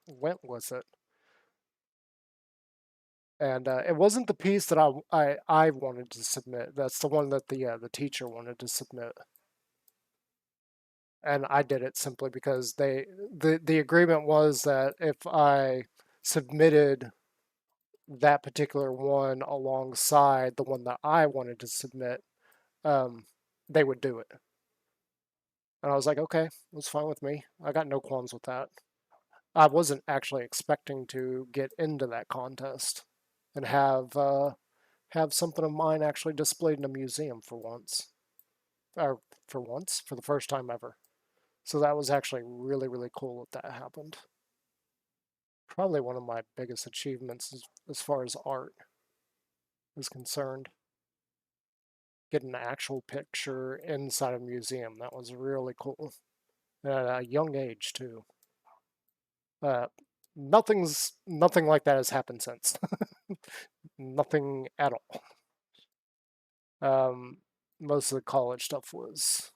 went with it. And it wasn't the piece that I wanted to submit. That's the one that the teacher wanted to submit, and I did it simply because the agreement was that if I submitted that particular one alongside the one that I wanted to submit, um, they would do it. And I was like, okay, that's fine with me. I got no qualms with that. I wasn't actually expecting to get into that contest and have something of mine actually displayed in a museum for once, or for the first time ever. So that was actually really, really cool that that happened. Probably one of my biggest achievements as far as art is concerned. Getting an actual picture inside a museum, that was really cool. At a young age, too. Uh, nothing like that has happened since. Nothing at all. Most of the college stuff was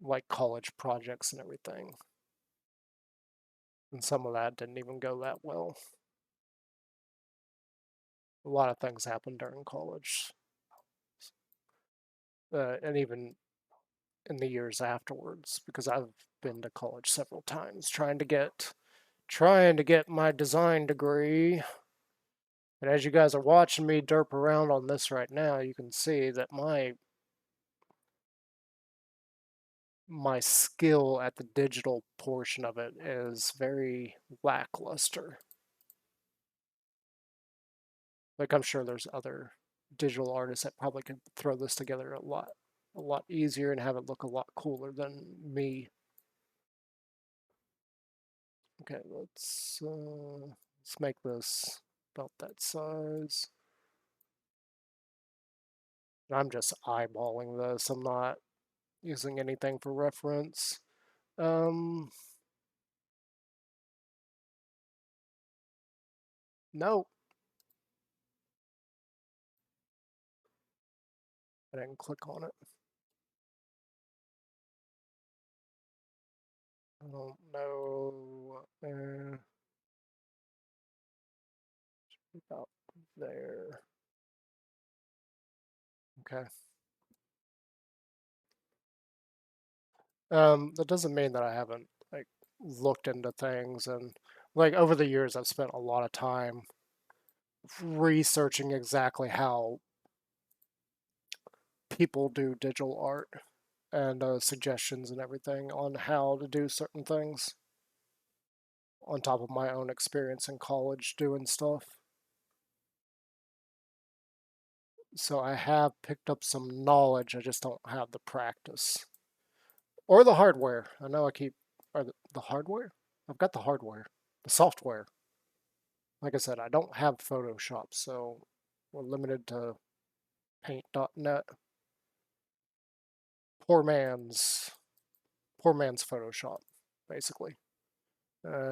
like college projects and everything. And some of that didn't even go that well. A lot of things happened during college, and even in the years afterwards, because I've been to college several times trying to get my design degree. And as you guys are watching me derp around on this right now, you can see that my skill at the digital portion of it is very lackluster. Like I'm sure there's other digital artists that probably could throw this together a lot easier and have it look a lot cooler than me. Okay, let's make this about that size. I'm just eyeballing this. I'm not using anything for reference. Um, no, I didn't click on it. I don't know. About there. Okay. That doesn't mean that I haven't like looked into things, and like over the years I've spent a lot of time researching exactly how people do digital art and suggestions and everything on how to do certain things on top of my own experience in college doing stuff. So I have picked up some knowledge, I just don't have the practice or the hardware. I know I keep or the hardware. I've got the hardware, the software. Like I said, I don't have Photoshop, so we're limited to Paint.net. Poor man's poor man's Photoshop, basically.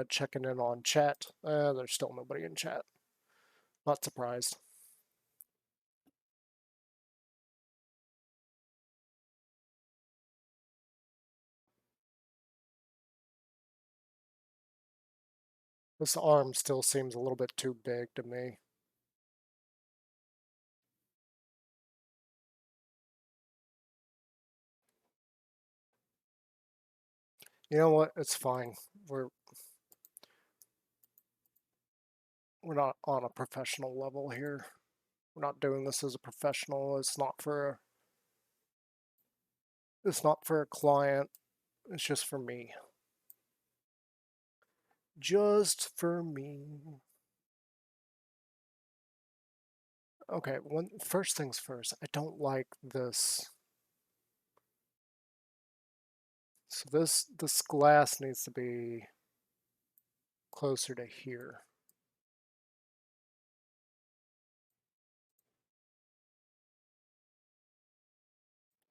Checking in on chat. There's still nobody in chat. Not surprised. This arm still seems a little bit too big to me. You know what? It's fine. We're not on a professional level here. We're not doing this as a professional. It's not for a client. It's just for me. Just for me. Okay, first things first. I don't like this. So this glass needs to be closer to here.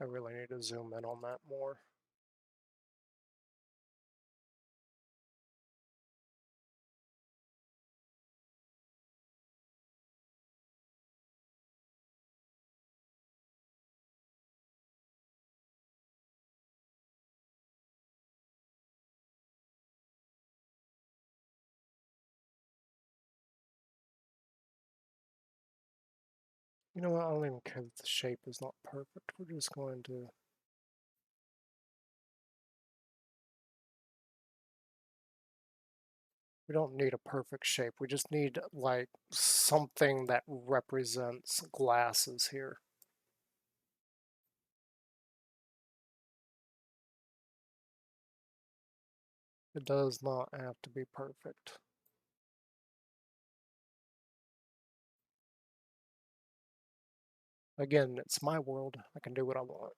I really need to zoom in on that more. You know what? I don't even care that the shape is not perfect. We're just going to... We don't need a perfect shape. We just need, like, something that represents glasses here. It does not have to be perfect. Again, it's my world. I can do what I want.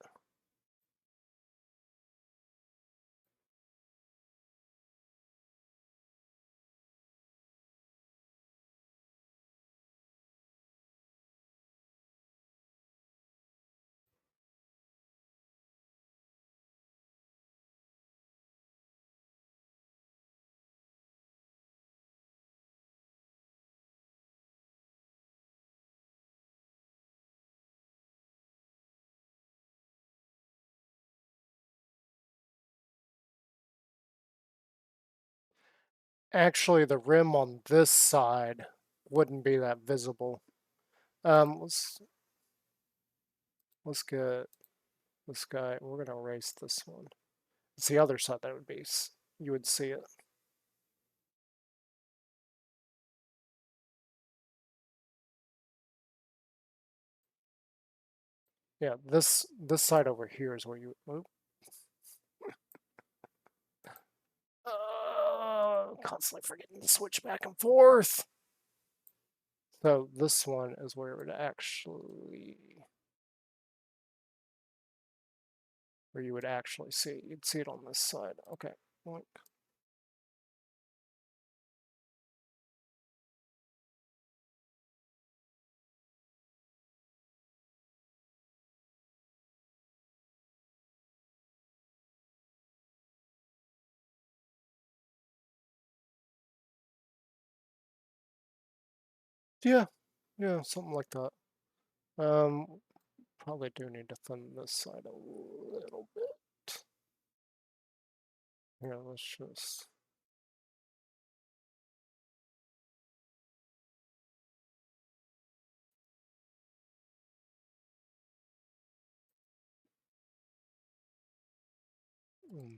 Actually, the rim on this side wouldn't be that visible. Let's get this guy. We're gonna erase this one. It's the other side that would be. You would see it. Yeah, this side over here is where you. Oh, constantly forgetting to switch back and forth. So this one is where it would actually, where you would actually see it. You'd see it on this side. Okay. Boink. Yeah, yeah, something like that. Um, Probably do need to thin this side a little bit. Here, let's just.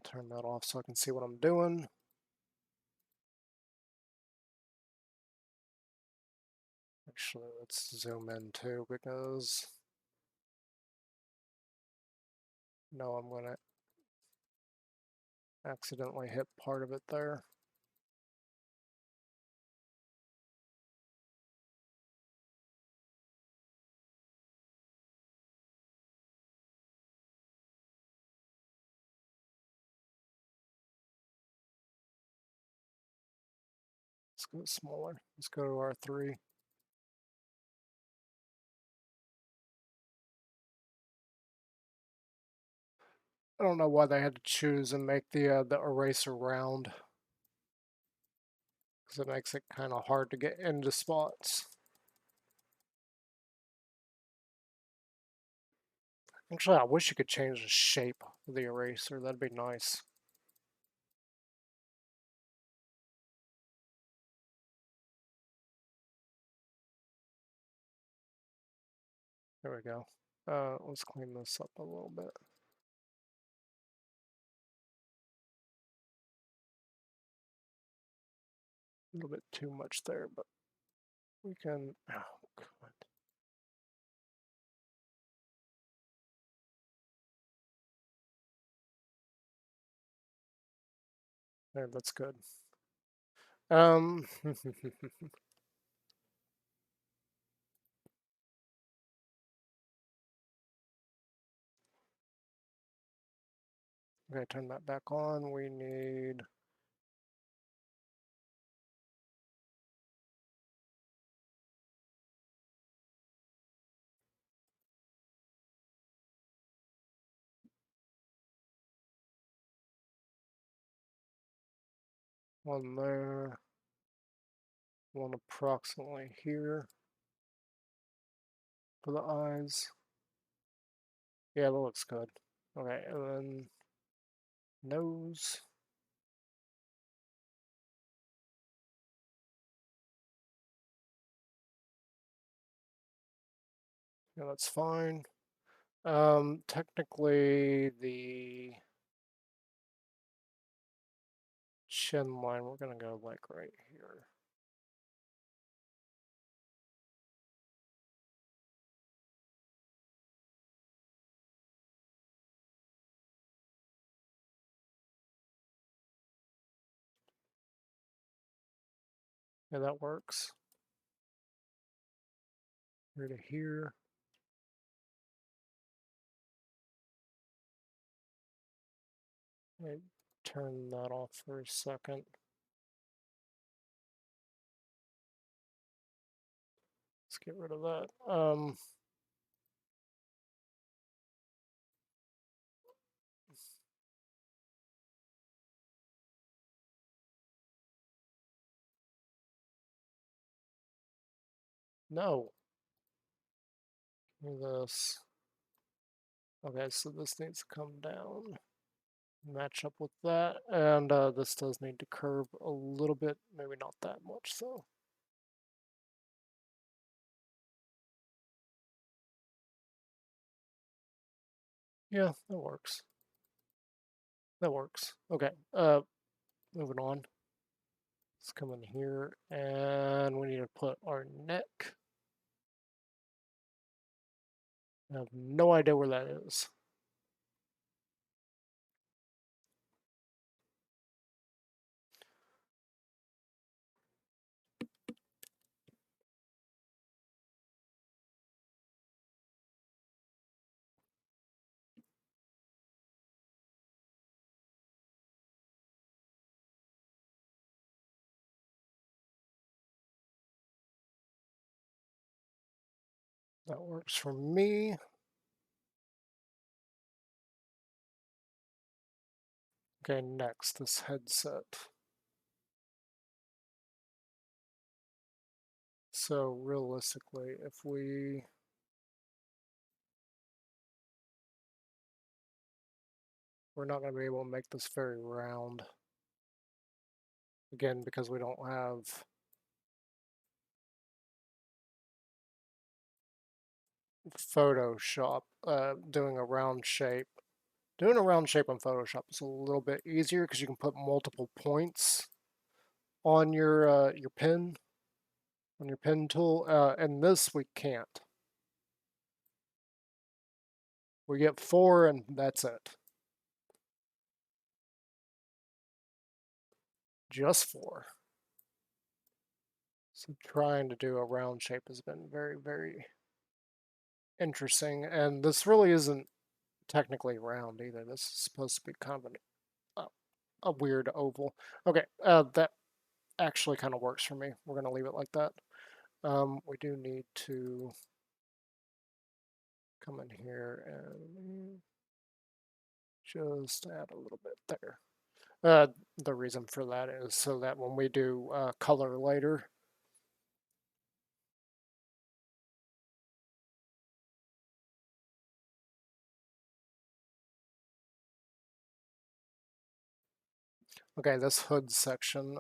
Turn that off so I can see what I'm doing. Actually, let's zoom in too because no, I'm going to accidentally hit part of it there. Let's go smaller. Let's go to R3. I don't know why they had to choose and make the eraser round, because it makes it kind of hard to get into spots. Actually, I wish you could change the shape of the eraser. That'd be nice. There we go. Let's clean this up a little bit. A little bit too much there, but we can. Oh, God. There, that's good. Okay, turn that back on. We need. One there. One approximately here for the eyes. Yeah, that looks good. Okay, and then nose. Yeah, that's fine. Technically the chin line, we're gonna go like right here. Yeah, that works. Here to here. Let me turn that off for a second. Let's get rid of that. No. Give me this. Okay, so this needs to come down. Match up with that. And this does need to curve a little bit. Maybe not that much, so. Yeah, that works. That works. Okay, moving on. Let's come in here, and we need to put our neck. I have no idea where that is. That works for me. Okay, next, this headset. So realistically, if we're not going to be able to make this very round. Again, because we don't have Photoshop doing a round shape. Doing a round shape on Photoshop is a little bit easier because you can put multiple points on your pen, on your pen tool, and this we can't. We get 4 and that's it. Just 4. So trying to do a round shape has been very, very interesting, and this really isn't technically round either. This is supposed to be kind of a weird oval. Okay, that actually kind of works for me. We're going to leave it like that. We do need to come in here and just add a little bit there. The reason for that is so that when we do color later, okay, this hood section,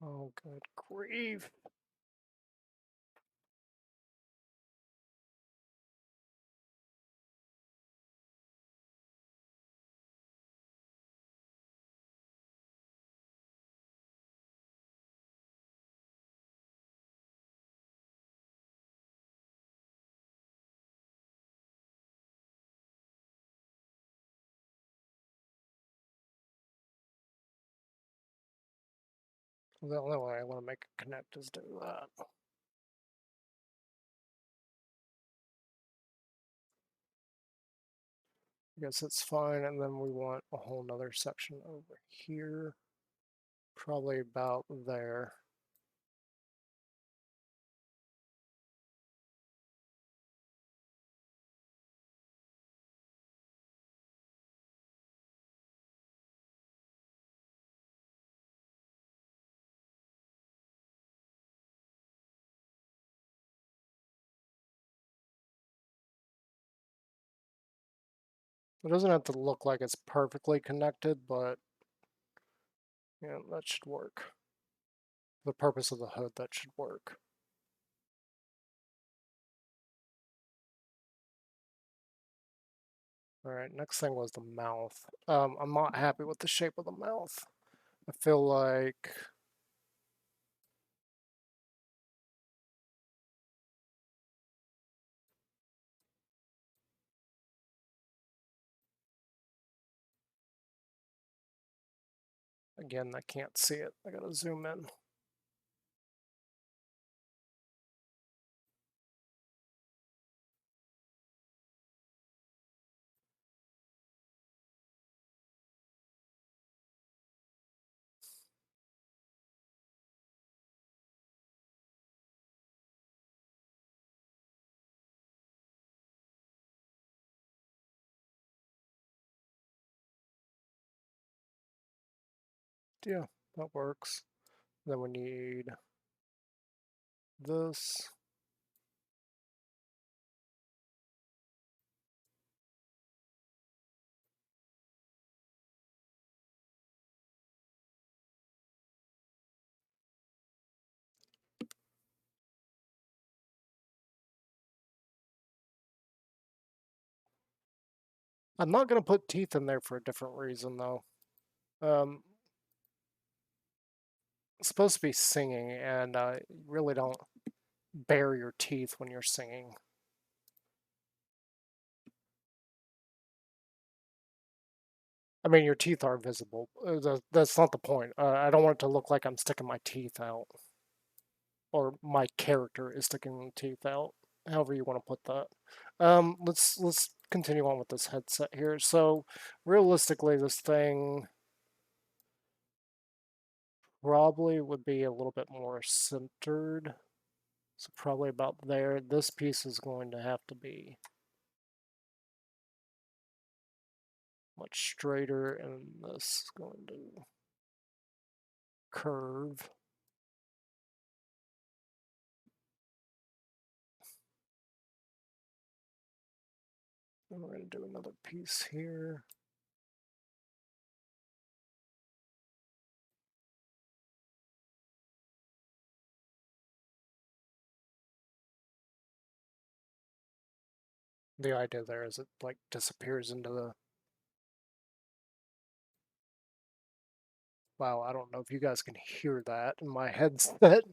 oh good grief. The only way I want to make it connect is do that. I guess it's fine, and then we want a whole nother section over here, probably about there. It doesn't have to look like it's perfectly connected, but yeah, that should work. For the purpose of the hood, that should work. All right, next thing was the mouth. I'm not happy with the shape of the mouth. I feel like again, I can't see it. I gotta zoom in. Yeah, that works. Then we need this. I'm not gonna put teeth in there for a different reason though. Um, it's supposed to be singing, and you really don't bare your teeth when you're singing. I mean, your teeth are visible. That's not the point. I don't want it to look like I'm sticking my teeth out, or my character is sticking teeth out. However you want to put that. Let's continue on with this headset here. So, realistically, this thing probably would be a little bit more centered. So probably about there. This piece is going to have to be much straighter, and this is going to curve. And we're going to do another piece here. The idea there is it like disappears into the... Wow, I don't know if you guys can hear that in my headset.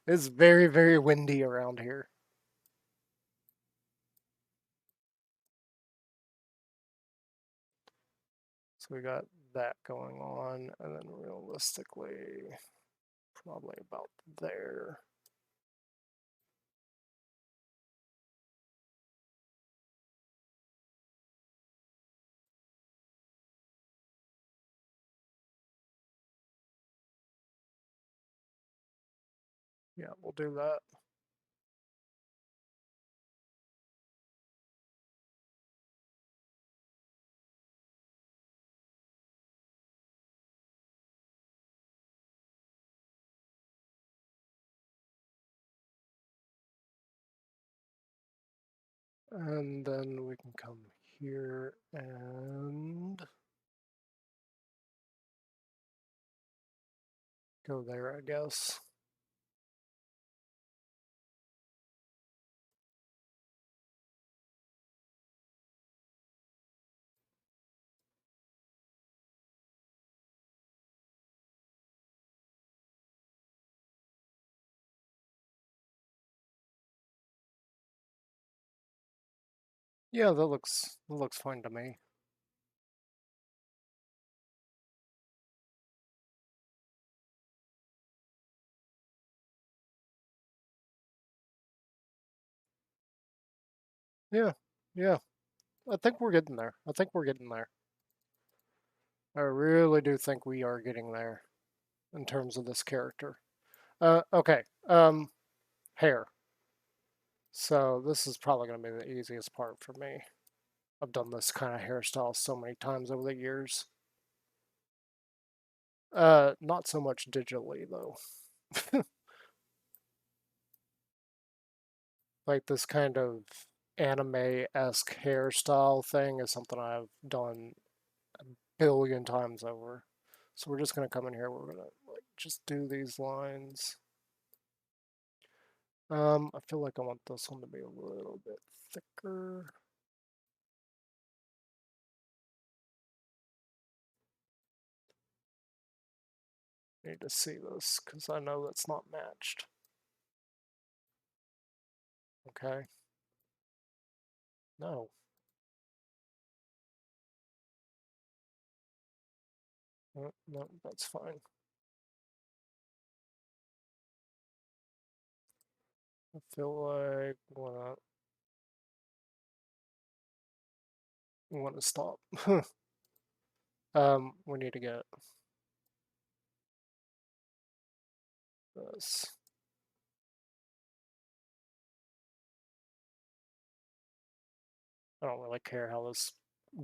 It's very, very windy around here. we got that going on, and then realistically, probably about there. Yeah, we'll do that. And then we can come here and go there, I guess. Yeah, that looks fine to me. Yeah, yeah. I think we're getting there. I think we're getting there. I really do think we are getting there in terms of this character. Okay. Hair. So this is probably going to be the easiest part for me. I've done this kind of hairstyle so many times over the years. Not so much digitally though. Like this kind of anime-esque hairstyle thing is something I've done a billion times over. So we're just gonna come in here. We're gonna like just do these lines. I feel like I want this one to be a little bit thicker. I need to see this because I know that's not matched. Okay. No. No, that's fine. I feel like we want to stop. We need to get this. I don't really care how this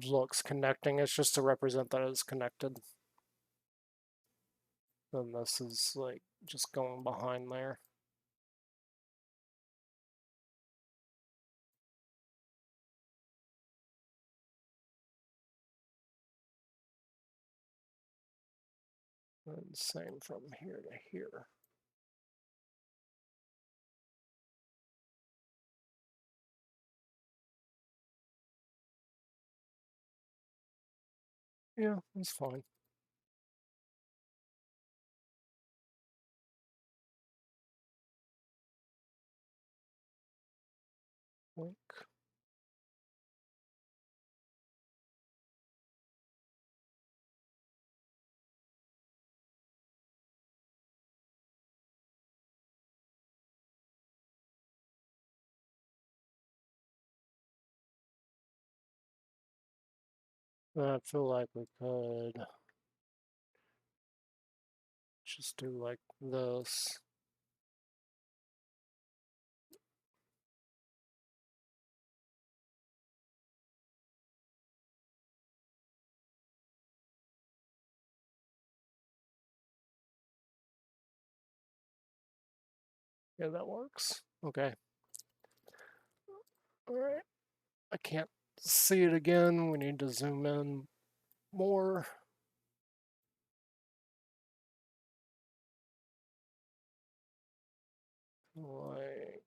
looks connecting. It's just to represent that it's connected. Then this is like just going behind there. And same from here to here. Yeah, that's fine. Link. I feel like we could just do like this. Yeah, that works. Okay. All right. I can't see it again. We need to zoom in more. Like,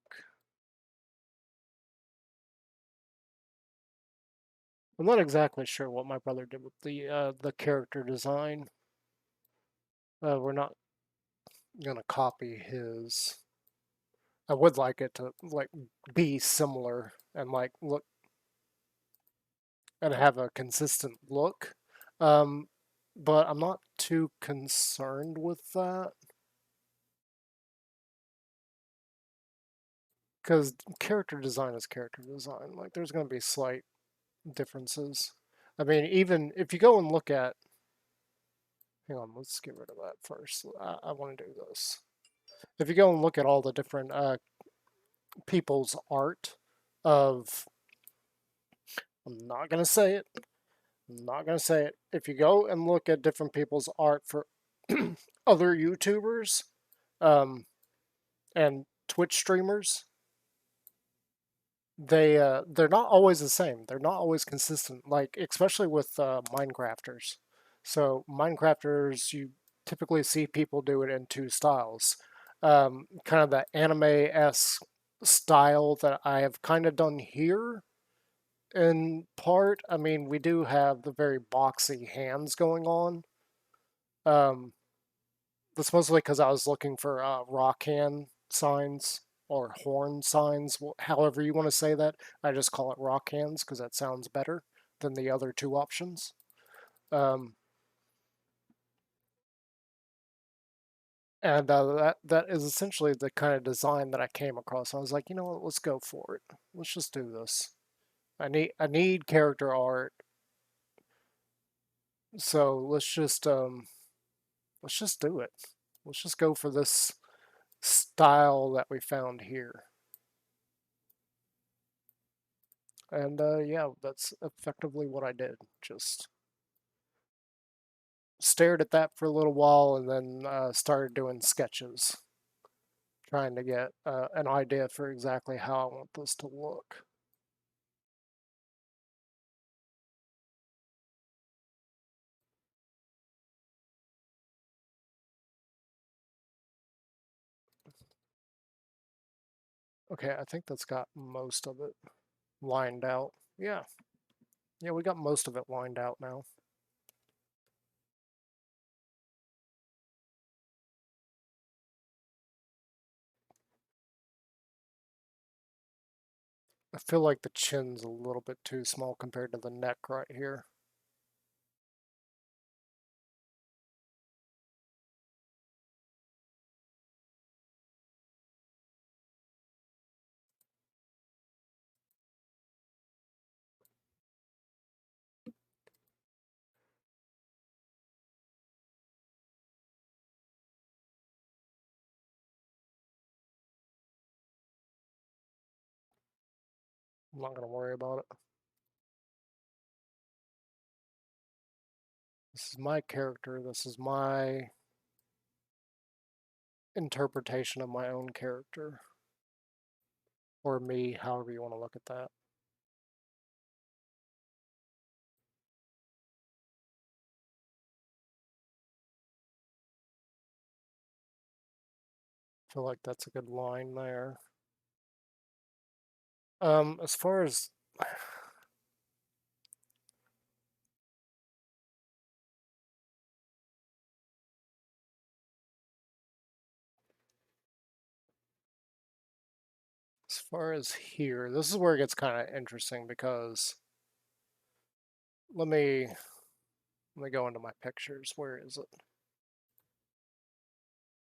I'm not exactly sure what my brother did with the character design. We're not gonna copy his. I would like it to like be similar and like look and have a consistent look. Um, but I'm not too concerned with that because character design is character design. Like, there's going to be slight differences. I mean, even if you go and look at, hang on, let's get rid of that first. I want to do this. If you go and look at all the different people's art of, I'm not going to say it. I'm not going to say it. If you go and look at different people's art for other YouTubers um, and Twitch streamers, they're not always the same. They're not always consistent. Like especially with Minecrafters. So Minecrafters, you typically see people do it in two styles. Kind of the anime-esque style that I have kind of done here in part. I mean, we do have the very boxy hands going on. Um, that's mostly because I was looking for rock hand signs or horn signs, however you want to say that. I just call it rock hands because that sounds better than the other two options. Um, and that is essentially the kind of design that I came across. I was like, you know what, let's go for it. Let's just do this. I need character art, so let's just do it. Let's just go for this style that we found here. And yeah, that's effectively what I did. Just stared at that for a little while and then started doing sketches, trying to get an idea for exactly how I want this to look. Okay, I think that's got most of it lined out. Yeah, yeah, we got most of it lined out now. I feel like the chin's a little bit too small compared to the neck right here. I'm not going to worry about it. This is my character. This is my interpretation of my own character. Or me, however you want to look at that. I feel like that's a good line there. As far as here, this is where it gets kind of interesting because let me go into my pictures. Where is it?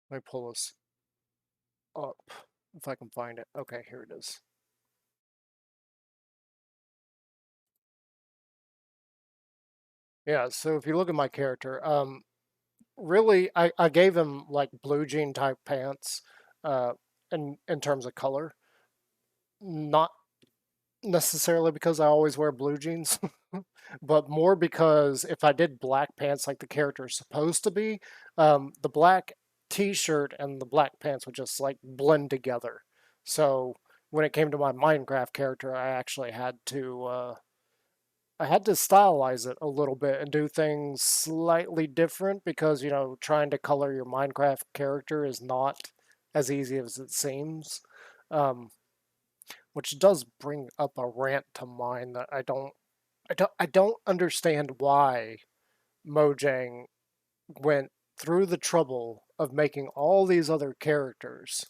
Let me pull this up if I can find it. Okay, here it is. Yeah, so if you look at my character, really, I gave him like blue jean type pants, uh, in terms of color. Not necessarily because I always wear blue jeans, but more because if I did black pants like the character is supposed to be, the black t-shirt and the black pants would just like blend together. So when it came to my Minecraft character, I had to stylize it a little bit and do things slightly different because, you know, trying to color your Minecraft character is not as easy as it seems. Um, which does bring up a rant to mind that I don't understand why Mojang went through the trouble of making all these other characters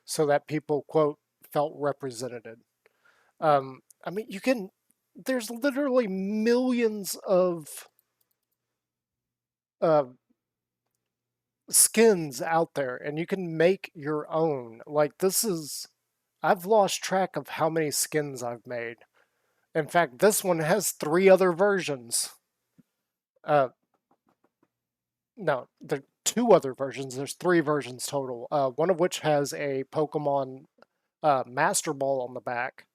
so that people quote felt represented. I mean, you can. There's literally millions of uh, skins out there, and you can make your own. Like this is, I've lost track of how many skins I've made. In fact, this one has three other versions. Uh, no, there are two other versions. There's three versions total. One of which has a Pokemon Master Ball on the back.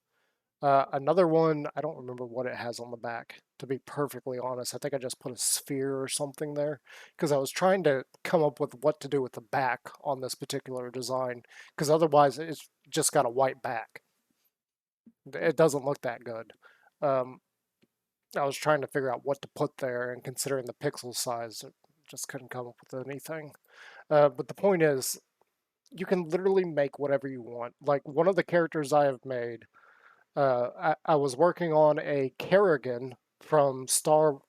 Another one, I don't remember what it has on the back, to be perfectly honest. I think I just put a sphere or something there because I was trying to come up with what to do with the back on this particular design because otherwise it's just got a white back. It doesn't look that good. Um, I was trying to figure out what to put there, and considering the pixel size, it just couldn't come up with anything. But the point is, you can literally make whatever you want. Like one of the characters I have made, I was working on a Kerrigan from StarCraft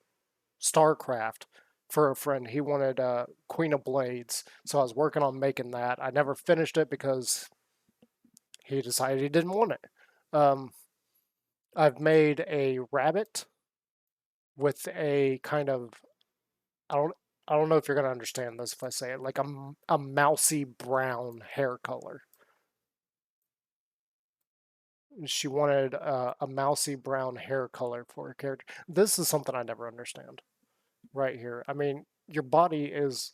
for a friend. He wanted Queen of Blades, so I was working on making that. I never finished it because he decided he didn't want it. Um, I've made a rabbit with a kind of I don't I don't know if you're gonna understand this if I say it like a mousy brown hair color. She wanted a mousy brown hair color for her character. This is something I never understand. Right here. I mean, your body is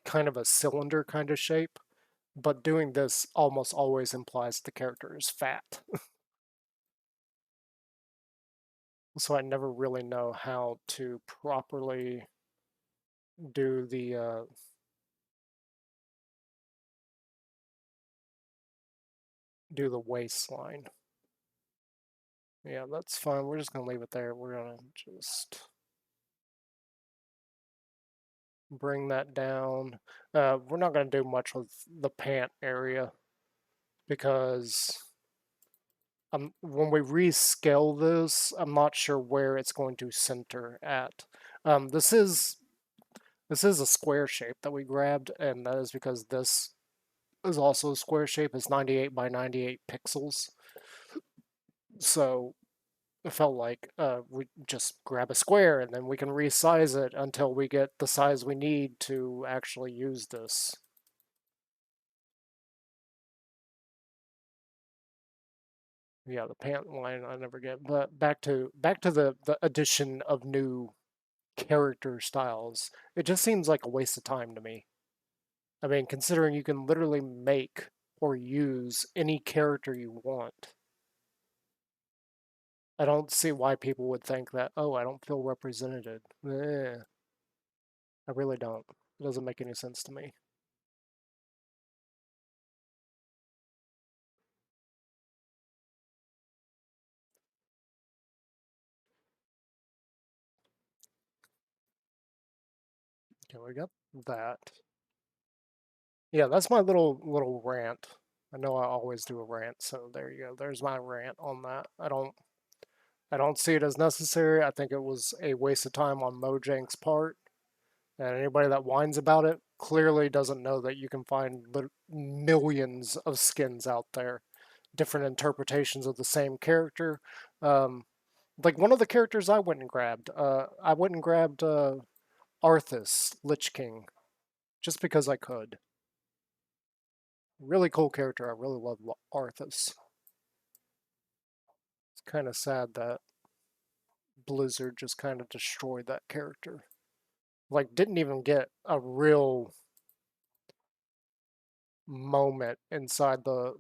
kind of a cylinder kind of shape, but doing this almost always implies the character is fat. So I never really know how to properly do the waistline. Yeah, that's fine. We're just gonna leave it there. We're gonna just bring that down. We're not gonna do much with the pant area because when we rescale this, I'm not sure where it's going to center at. This is a square shape that we grabbed, and that is because this is also a square shape. It's 98 by 98 pixels. So it felt like we just grab a square and then we can resize it until we get the size we need to actually use this. Yeah, the pant line I never get. But back to the addition of new character styles. It just seems like a waste of time to me. I mean, considering you can literally make or use any character you want. I don't see why people would think that, oh, I don't feel represented. I really don't. It doesn't make any sense to me. Okay, we got that. Yeah, that's my little rant. I know I always do a rant, so there you go. There's my rant on that. I don't see it as necessary. I think it was a waste of time on Mojank's part. And anybody that whines about it clearly doesn't know that you can find millions of skins out there, different interpretations of the same character. Um, like one of the characters I went and grabbed Arthas, Lich King, just because I could. Really cool character. I really love Arthas. It's kind of sad that Blizzard just kind of destroyed that character. Like, didn't even get a real moment inside the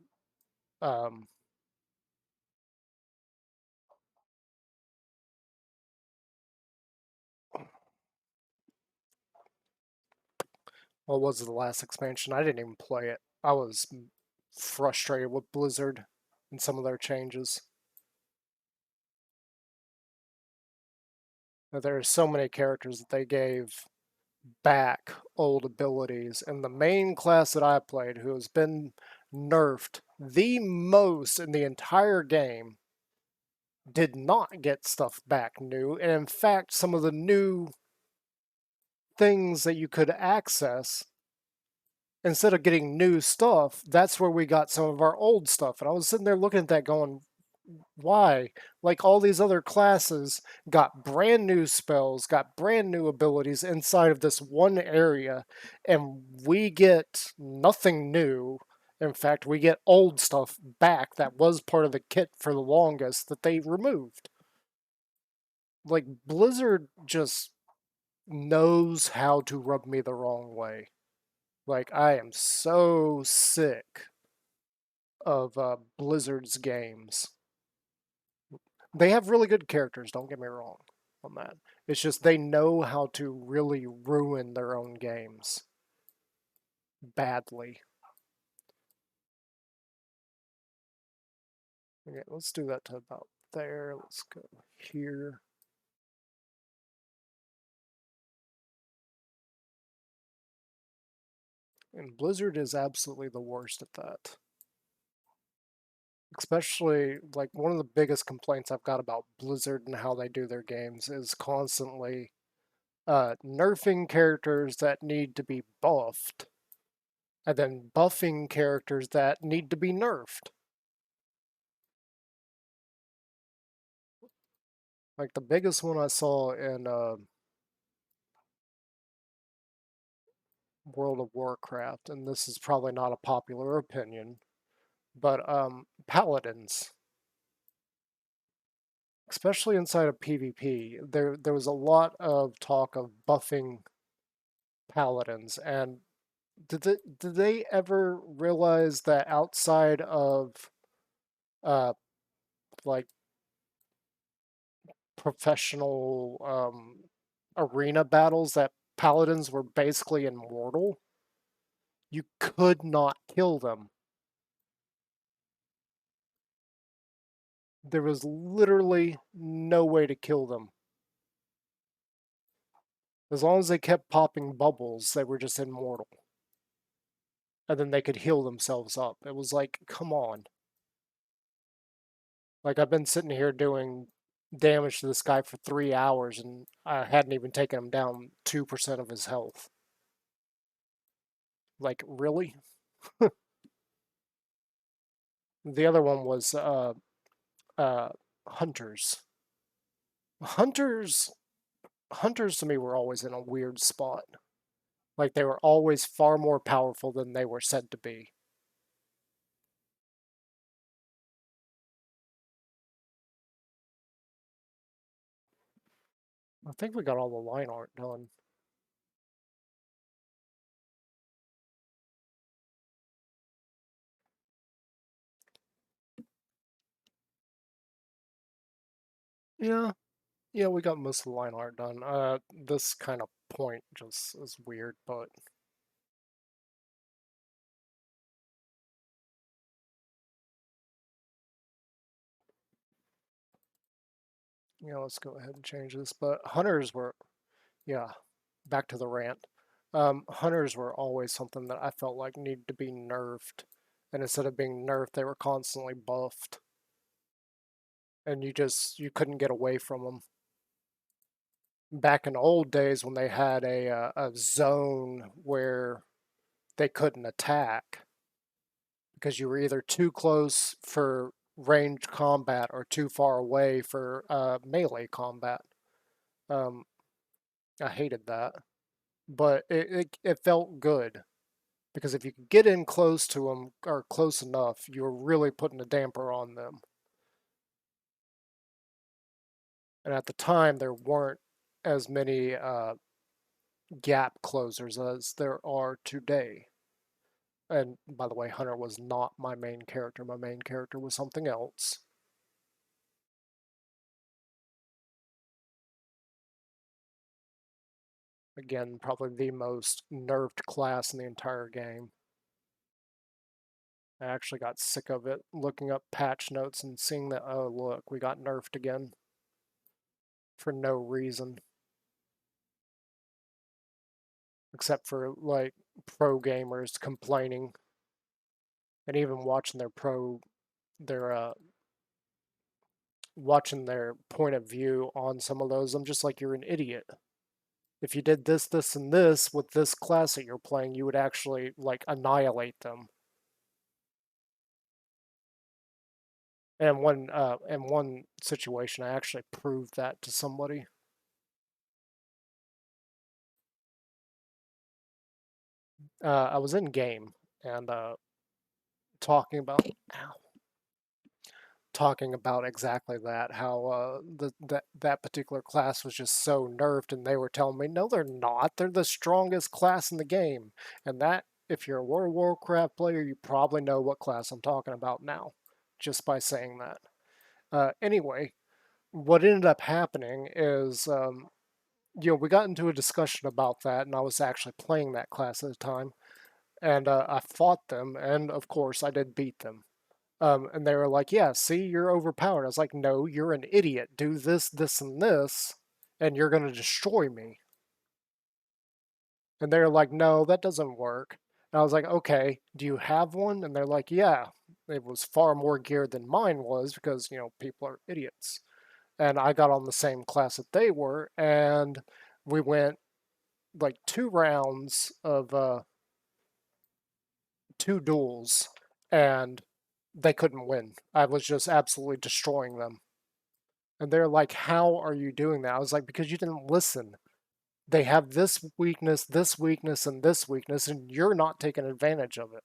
um, what was the last expansion? I didn't even play it. I was frustrated with Blizzard and some of their changes. There are so many characters that they gave back old abilities, and the main class that I played, who has been nerfed the most in the entire game, did not get stuff back new. And in fact, some of the new things that you could access, instead of getting new stuff, that's where we got some of our old stuff. And I was sitting there looking at that going, why? Like all these other classes got brand new spells, got brand new abilities inside of this one area, and we get nothing new. In fact, we get old stuff back that was part of the kit for the longest that they removed. Like, Blizzard just knows how to rub me the wrong way. Like, I am so sick of Blizzard's games. They have really good characters, don't get me wrong on that. It's just they know how to really ruin their own games badly. Okay, let's do that to about there. Let's go here. And Blizzard is absolutely the worst at that. Especially, like, one of the biggest complaints I've got about Blizzard and how they do their games is constantly nerfing characters that need to be buffed, and then buffing characters that need to be nerfed. Like, the biggest one I saw in World of Warcraft, and this is probably not a popular opinion, but paladins, especially inside of PvP, there was a lot of talk of buffing paladins, and did they ever realize that outside of uh like professional arena battles that paladins were basically immortal? You could not kill them. There was literally no way to kill them. As long as they kept popping bubbles, they were just immortal. And then they could heal themselves up. It was like, come on. Like, I've been sitting here doing damage to this guy for 3 hours, and I hadn't even taken him down 2% of his health. Like, really? The other one was uh, hunters. Hunters, hunters to me were always in a weird spot. Like, they were always far more powerful than they were said to be. I think we got all the line art done. Yeah, yeah, we got most of the line art done. This kind of point just is weird, but yeah, let's go ahead and change this. But hunters were, yeah, back to the rant. Hunters were always something that I felt like needed to be nerfed, and instead of being nerfed, they were constantly buffed, and you couldn't get away from them. Back in old days when they had a zone where they couldn't attack because you were either too close for ranged combat or too far away for melee combat. Um, I hated that, but it felt good because if you could get in close to them or close enough, you were really putting a damper on them. And at the time, there weren't as many gap closers as there are today. And by the way, Hunter was not my main character. My main character was something else. Again, probably the most nerfed class in the entire game. I actually got sick of it looking up patch notes and seeing that, oh, look, we got nerfed again for no reason. Except for, like, pro gamers complaining and even watching their watching their point of view on some of those. I'm just like, you're an idiot. If you did this, this, and this with this class that you're playing, you would actually, like, annihilate them. And in one situation, I actually proved that to somebody. I was in game and talking about ow, talking about exactly that, how that particular class was just so nerfed, and they were telling me, no, they're not. They're the strongest class in the game, and that if you're a World of Warcraft player, you probably know what class I'm talking about now, just by saying that. Anyway, what ended up happening is, we got into a discussion about that, and I was actually playing that class at the time, and I fought them, and of course I did beat them. And they were like, "Yeah, see, you're overpowered." I was like, "No, you're an idiot. Do this, this, and this, and you're going to destroy me." And they're like, "No, that doesn't work." And I was like, "Okay, do you have one?" And they're like, "Yeah." It was far more geared than mine was because, people are idiots. And I got on the same class that they were, and we went like 2 rounds of two duels, and they couldn't win. I was just absolutely destroying them. And they're like, "How are you doing that?" I was like, "Because you didn't listen. They have this weakness, and this weakness, and you're not taking advantage of it."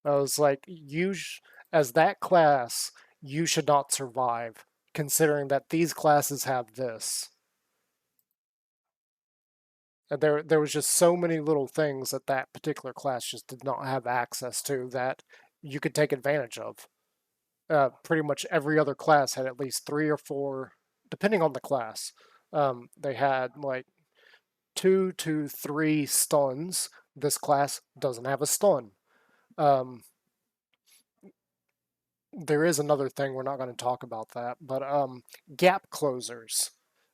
I was like, as that class, you should not survive, considering that these classes have this." And there was just so many little things that that particular class just did not have access to that you could take advantage of. Pretty much every other class had at least 3 or 4, depending on the class. They had like 2 to 3 stuns. This class doesn't have a stun. Um, there is another thing, we're not going to talk about that, but gap closers.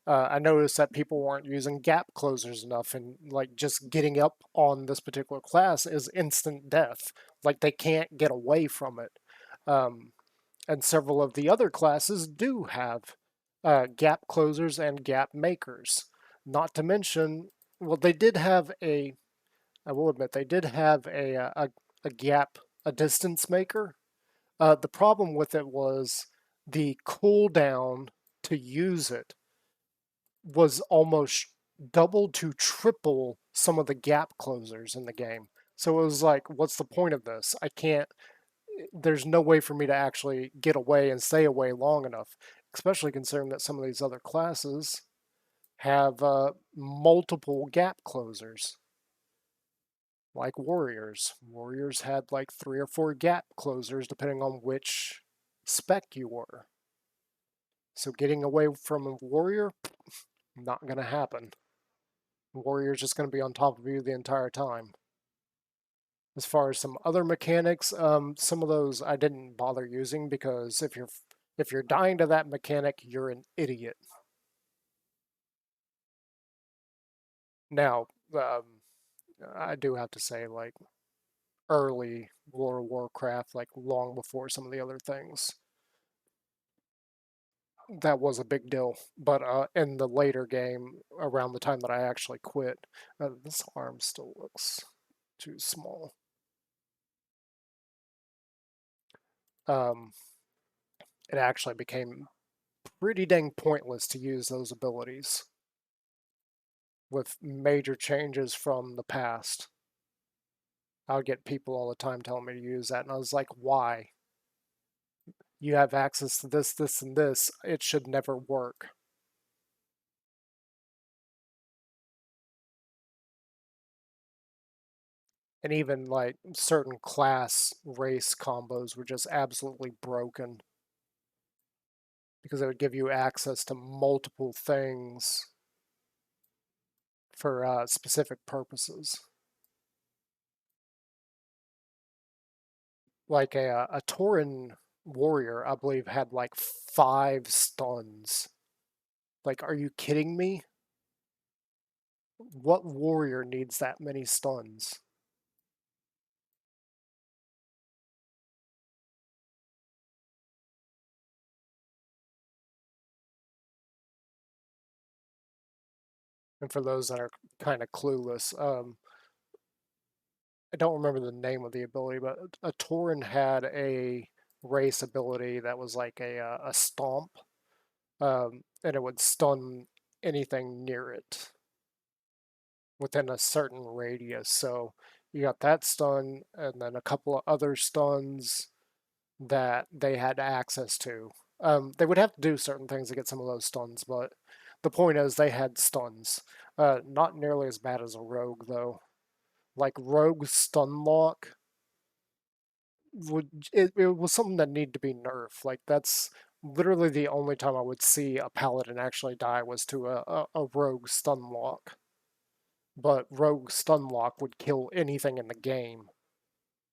I noticed that people weren't using gap closers enough, and like just getting up on this particular class is instant death. Like they can't get away from it. Um, and several of the other classes do have gap closers and gap makers. Not to mention, well, they did have a. I will admit they did have a gap, a distance maker. The problem with it was the cooldown to use it was almost double to triple some of the gap closers in the game. So it was like, what's the point of this? I can't. There's no way for me to actually get away and stay away long enough, especially considering that some of these other classes have multiple gap closers, like warriors. Warriors had like 3 or 4 gap closers depending on which spec you were. So getting away from a warrior, not going to happen. Warrior's just going to be on top of you the entire time. As far as some other mechanics, some of those I didn't bother using because if you're dying to that mechanic, you're an idiot. Now, I do have to say, like early World of Warcraft, like long before some of the other things, that was a big deal. But in the later game, around the time that I actually quit, this arm still looks too small. Um, it actually became pretty dang pointless to use those abilities with major changes from the past. I would get people all the time telling me to use that, and I was like, why? You have access to this, this, and this. It should never work. And even like certain class race combos were just absolutely broken because it would give you access to multiple things for specific purposes. Like a Tauren warrior, I believe, had like 5 stuns. Like, are you kidding me? What warrior needs that many stuns? And for those that are kind of clueless, I don't remember the name of the ability, but a Tauren had a race ability that was like a stomp, and it would stun anything near it within a certain radius. So you got that stun, and then a couple of other stuns that they had access to. They would have to do certain things to get some of those stuns, but the point is they had stuns. Not nearly as bad as a rogue, though. Like rogue stun lock it was something that needed to be nerfed. Like that's literally the only time I would see a paladin actually die was to a rogue stun lock. But rogue stun lock would kill anything in the game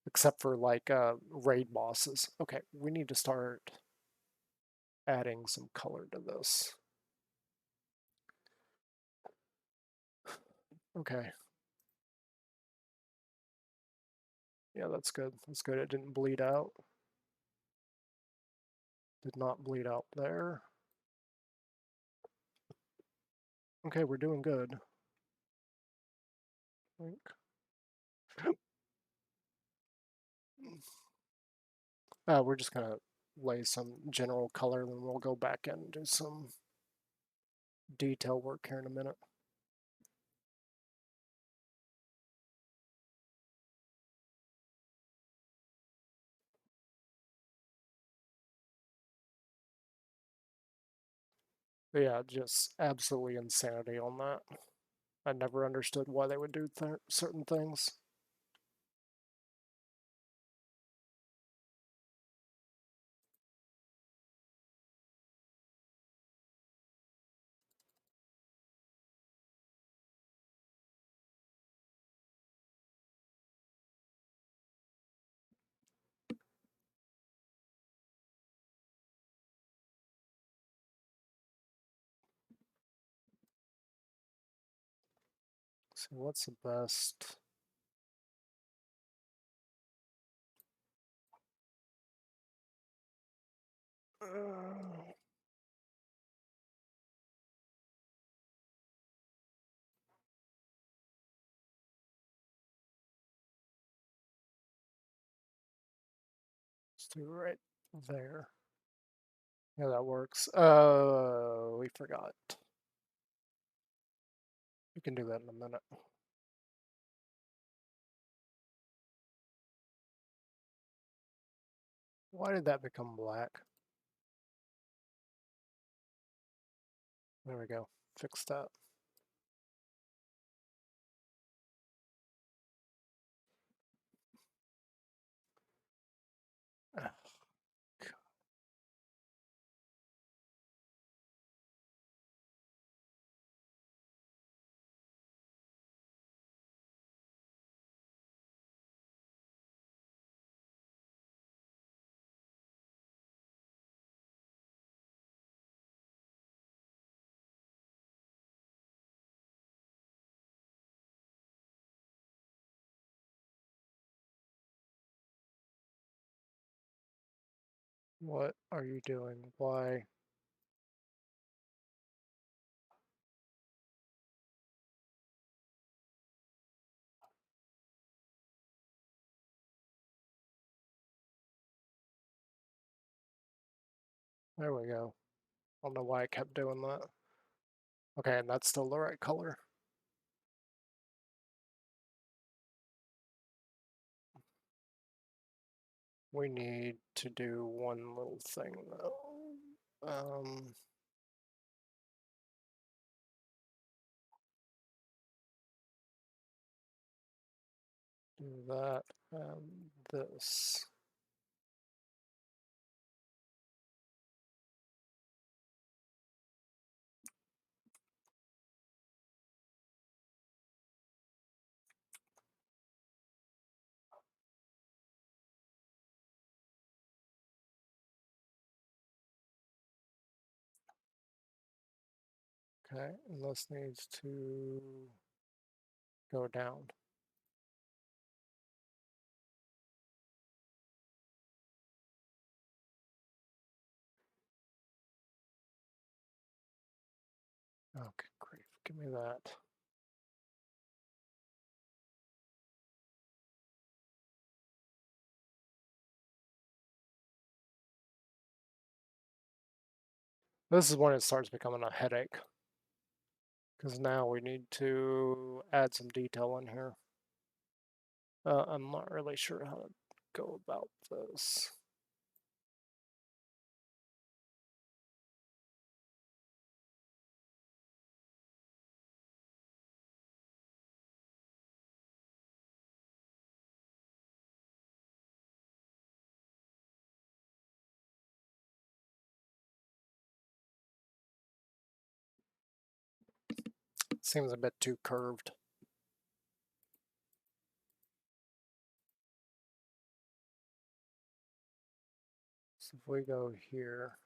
except for like raid bosses. Okay, we need to start adding some color to this. Okay. Yeah, that's good. That's good. It didn't bleed out. Did not bleed out there. Okay, we're doing good. I think. We're just gonna lay some general color, then we'll go back and do some detail work here in a minute. But yeah, just absolutely insanity on that. I never understood why they would do certain things. So what's the best? Let's do right there. Yeah, that works. We forgot. We can do that in a minute. Why did that become black? There we go. Fix that. What are you doing? Why? There we go. I don't know why I kept doing that. Okay, and that's still the right color. We need to do one little thing though. Do that and this. Okay, and this needs to go down. Okay, great. Give me that. This is when it starts becoming a headache, because now we need to add some detail in here. I'm not really sure how to go about this. Seems a bit too curved. So if we go here,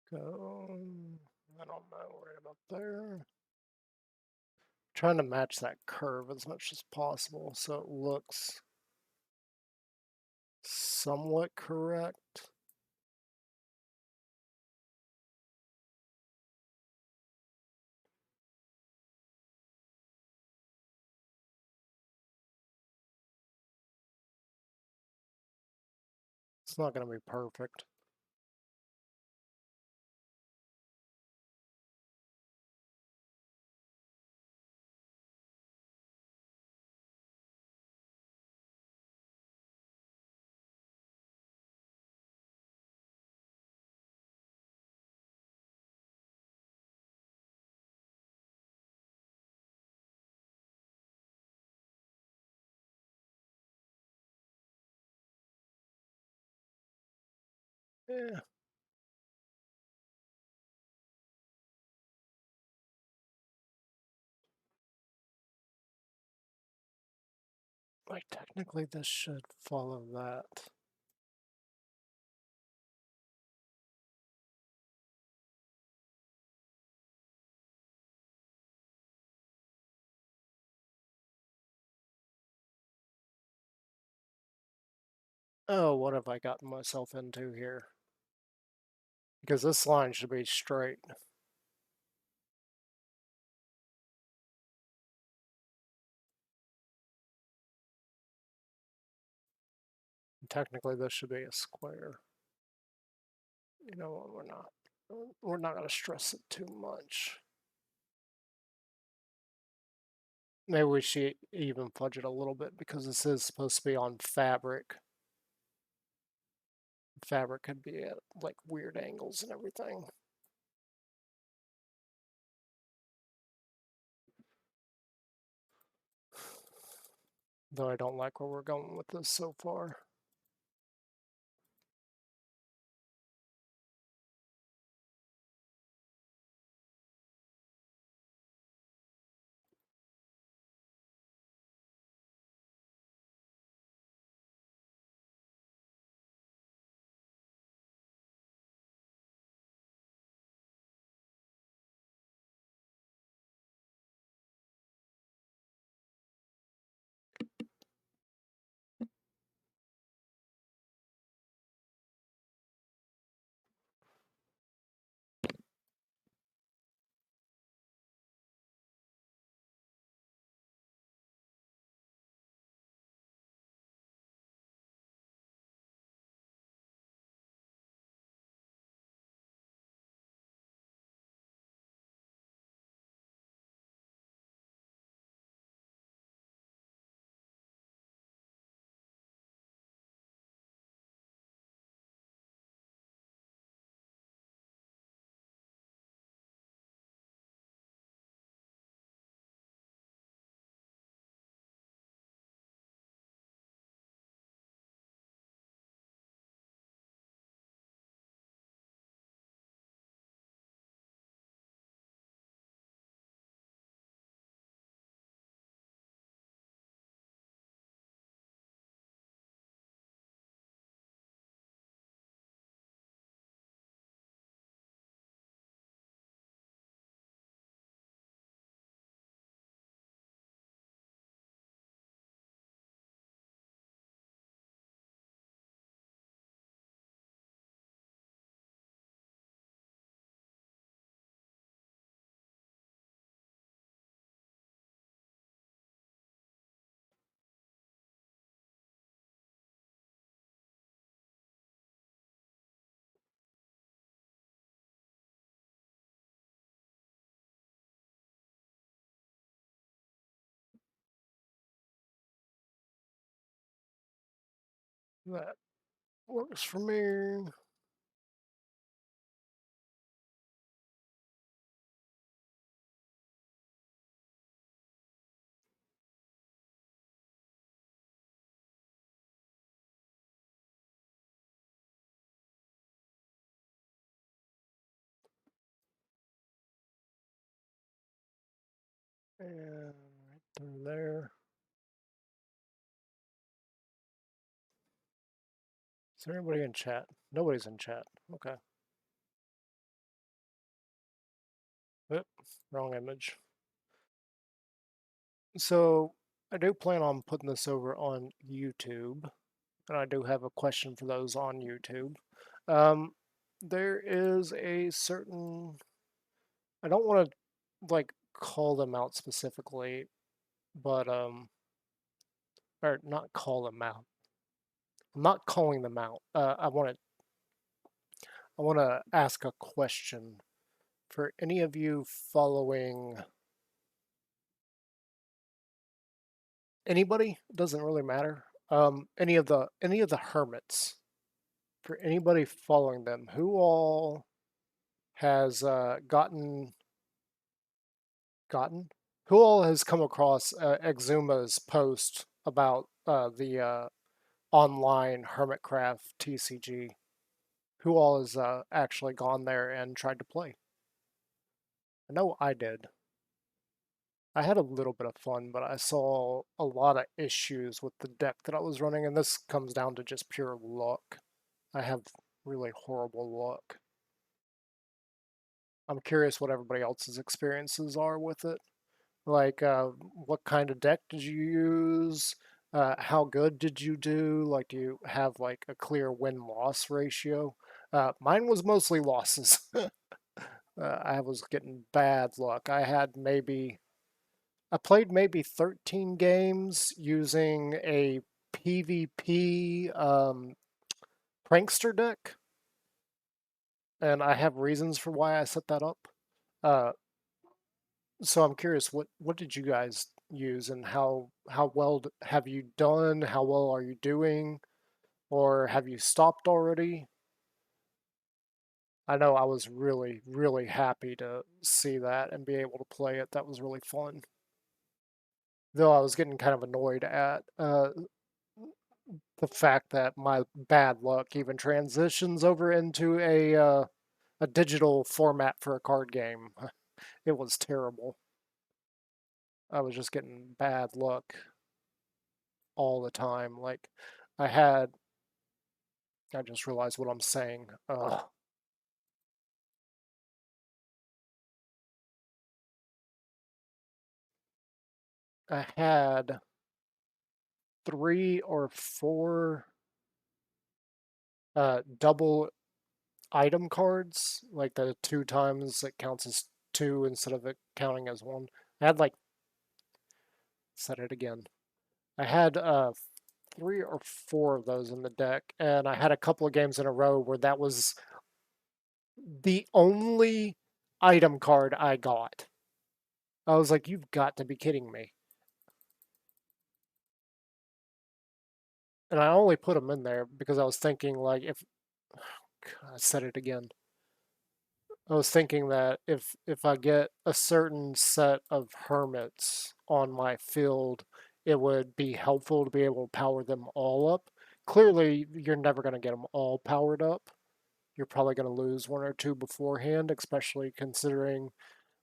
go, I don't know, right about there. Trying to match that curve as much as possible so it looks somewhat correct. It's not going to be perfect. Yeah, like technically this should follow that. Oh, what have I gotten myself into here? Because this line should be straight. Technically this should be a square. You know what, we're not going to stress it too much. Maybe we should even fudge it a little bit because this is supposed to be on fabric. Fabric could be at like weird angles and everything. Though I don't like where we're going with this so far. That works for me. And right through there. Is there anybody in chat? Nobody's in chat. Okay. Oop, wrong image. So I do plan on putting this over on YouTube, and I do have a question for those on YouTube. Um, there is a certain, I don't want to like call them out specifically, but or not call them out. I'm not calling them out. I want to ask a question for any of you following anybody. It doesn't really matter. Any of the hermits. For anybody following them, who all has gotten? Who all has come across Exuma's post about the online Hermitcraft TCG? Who all has actually gone there and tried to play? I know I did. I had a little bit of fun, but I saw a lot of issues with the deck that I was running, and this comes down to just pure luck. I have really horrible luck. I'm curious what everybody else's experiences are with it. Like, what kind of deck did you use? How good did you do? Like, do you have like a clear win-loss ratio? Mine was mostly losses. I was getting bad luck. I played maybe 13 games using a PvP prankster deck, and I have reasons for why I set that up. Uh, so I'm curious, what did you guys use, and how well have you done? How well are you doing, or have you stopped already? I know I was really happy to see that and be able to play it. That was really fun. Though I was getting kind of annoyed at the fact that my bad luck even transitions over into a digital format for a card game. It was terrible. I was just getting bad luck all the time. Like I had, I just realized what I'm saying. I had 3 or 4 double item cards, like the 2 times it counts as two instead of it counting as one. I had like, said it again. I had 3 or 4 of those in the deck, and I had a couple of games in a row where that was the only item card I got. I was like, you've got to be kidding me. And I only put them in there because I was thinking, like, if I said it again, I was thinking that if I get a certain set of hermits on my field, it would be helpful to be able to power them all up. Clearly, you're never going to get them all powered up. You're probably going to lose 1 or 2 beforehand, especially considering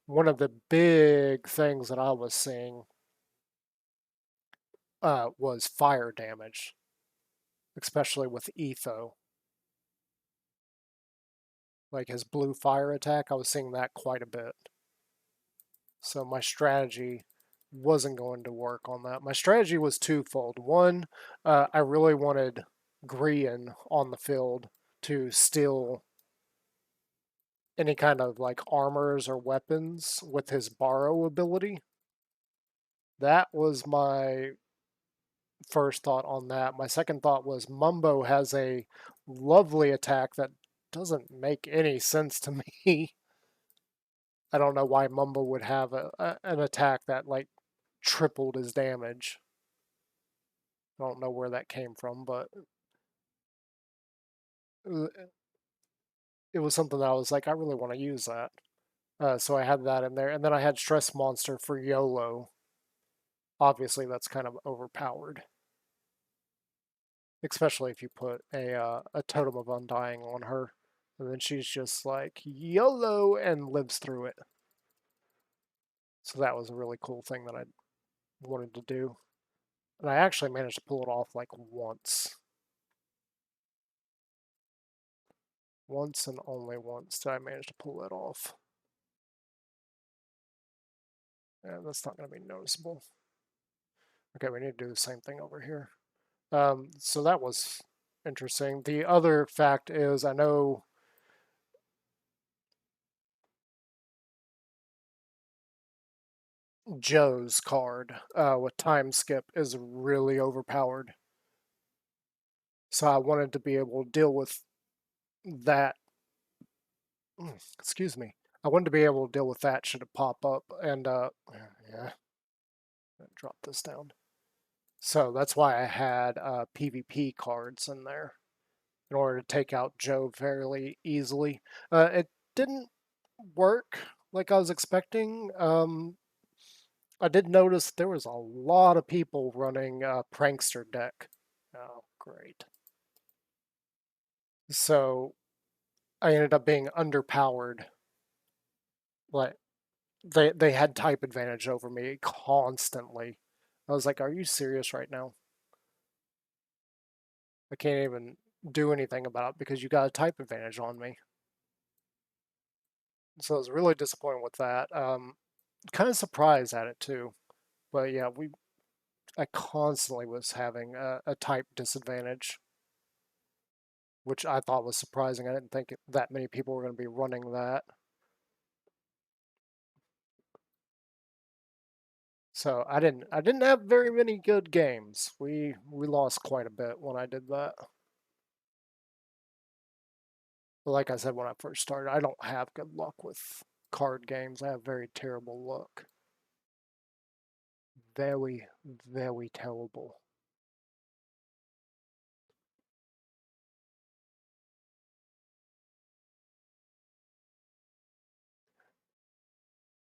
one of the big things that I was seeing was fire damage, especially with Etho. Like his blue fire attack, I was seeing that quite a bit. So my strategy wasn't going to work on that. My strategy was twofold. One, I really wanted Grian on the field to steal any kind of like armors or weapons with his borrow ability. That was my first thought on that. My second thought was Mumbo has a lovely attack that doesn't make any sense to me. I don't know why Mumbo would have an attack that like tripled his damage. I don't know where that came from, but uh, it was something that I was like, I really want to use that. So I had that in there, and then I had Stress Monster for YOLO. Obviously, that's kind of overpowered, especially if you put a Totem of Undying on her, and then she's just like YOLO and lives through it. So that was a really cool thing that I wanted to do, and I actually managed to pull it off like once. Once and only once did I manage to pull it off. And that's not going to be noticeable. Okay, we need to do the same thing over here. So that was interesting. The other fact is I know Joe's card with time skip is really overpowered. So I wanted to be able to deal with that. Excuse me. I wanted to be able to deal with that should it pop up. And yeah, drop this down. So that's why I had PvP cards in there in order to take out Joe fairly easily. It didn't work like I was expecting. I did notice there was a lot of people running Prankster deck. Oh, great. So I ended up being underpowered. Like they had type advantage over me constantly. I was like, "Are you serious right now? I can't even do anything about it because you got a type advantage on me." So I was really disappointed with that. Kind of surprised at it too. But yeah, I constantly was having a type disadvantage, which I thought was surprising. I didn't think that many people were going to be running that. So I didn't have very many good games. We lost quite a bit when I did that. But like I said when I first started, I don't have good luck with card games. I have very terrible luck. Very, very terrible.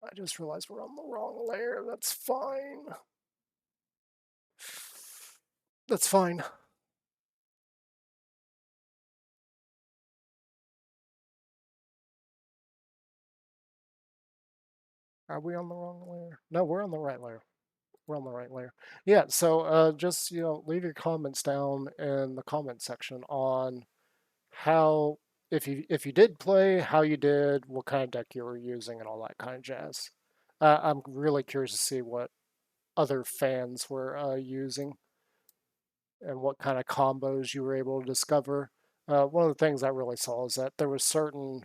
I just realized we're on the wrong layer. That's fine. That's fine. Are we on the wrong layer? No, we're on the right layer. We're on the right layer. Yeah, so just leave your comments down in the comment section on how if you did play, how you did, what kind of deck you were using, and all that kind of jazz. I'm really curious to see what other fans were using and what kind of combos you were able to discover. One of the things I really saw is that there was certain,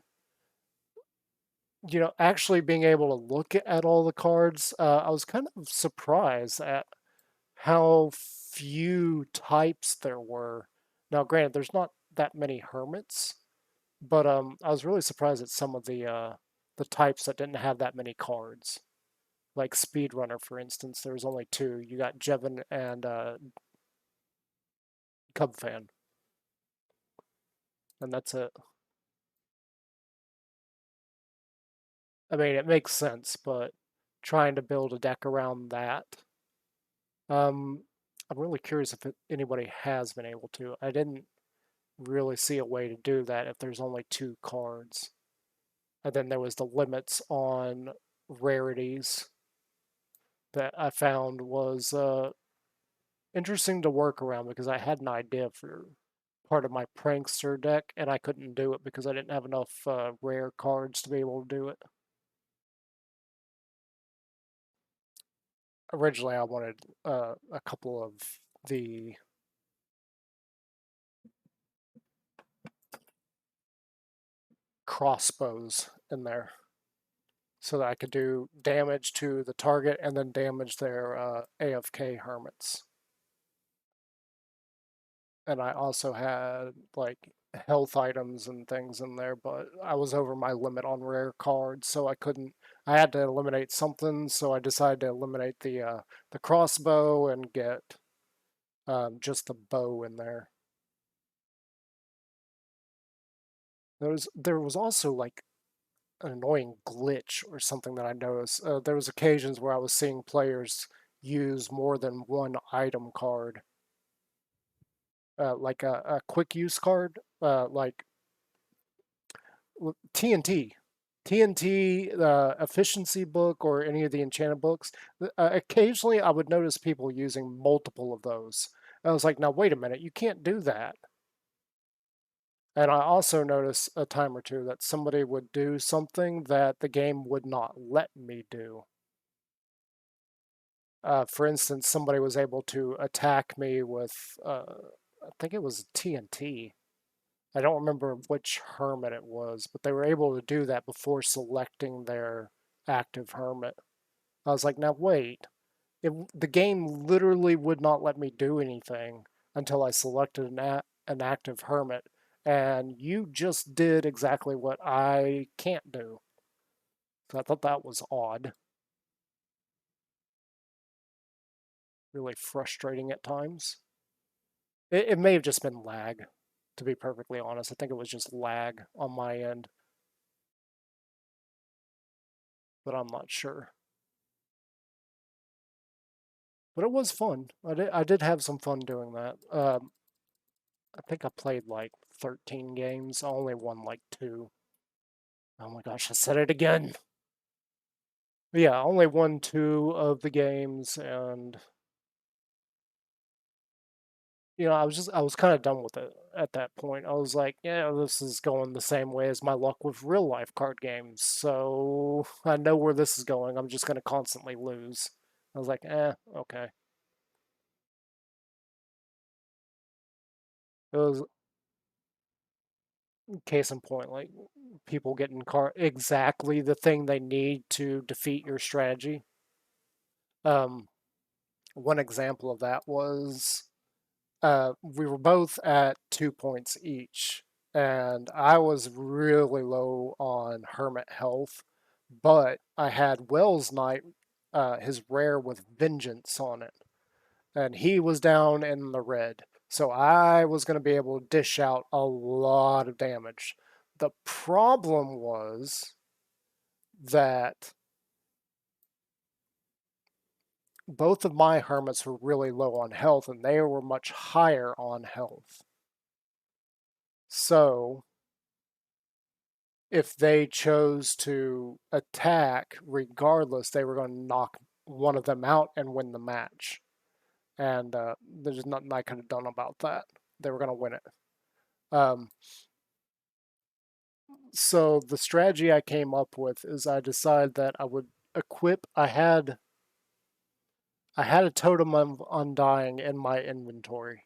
actually being able to look at all the cards. I was kind of surprised at how few types there were. Now, granted, there's not that many hermits, but I was really surprised at some of the types that didn't have that many cards. Like Speedrunner, for instance, there was only two. You got Jevin and Cubfan, and that's it. I mean, it makes sense, but trying to build a deck around that, um, I'm really curious if anybody has been able to. I didn't really see a way to do that if there's only two cards. And then there was the limits on rarities that I found was interesting to work around because I had an idea for part of my prankster deck and I couldn't do it because I didn't have enough rare cards to be able to do it. Originally, I wanted a couple of the crossbows in there so that I could do damage to the target and then damage their AFK hermits. And I also had like health items and things in there, but I was over my limit on rare cards, so I couldn't. I had to eliminate something, so I decided to eliminate the crossbow and get just the bow in there. There was also like an annoying glitch or something that I noticed. There was occasions where I was seeing players use more than one item card, like a quick use card, like TNT. TNT, the efficiency book, or any of the enchanted books. Occasionally, I would notice people using multiple of those. I was like, now wait a minute, you can't do that. And I also noticed a time or two that somebody would do something that the game would not let me do. For instance, somebody was able to attack me with, I think it was TNT. I don't remember which hermit it was, but they were able to do that before selecting their active hermit. I was like, now wait, the game literally would not let me do anything until I selected an active hermit, and you just did exactly what I can't do. So I thought that was odd, really frustrating at times. It may have just been lag, to be perfectly honest. I think it was just lag on my end, but I'm not sure. But it was fun. I did have some fun doing that. I think I played like 13 games. I only won like two. Oh my gosh, I said it again. But yeah, I only won two of the games, and I was kind of done with it at that point. I was like, yeah, this is going the same way as my luck with real life card games. So I know where this is going. I'm just gonna constantly lose. I was like, okay. It was case in point, like people getting exactly the thing they need to defeat your strategy. Um, One example of that was we were both at 2 points each, and I was really low on Hermit health, but I had Wells Knight, his rare with Vengeance on it, and he was down in the red. So I was going to be able to dish out a lot of damage. The problem was that both of my hermits were really low on health and they were much higher on health. So if they chose to attack regardless, they were going to knock one of them out and win the match. And there's nothing I could have done about that. They were going to win it. Um, so the strategy I came up with is I decided that I would equip. I had a totem of undying in my inventory,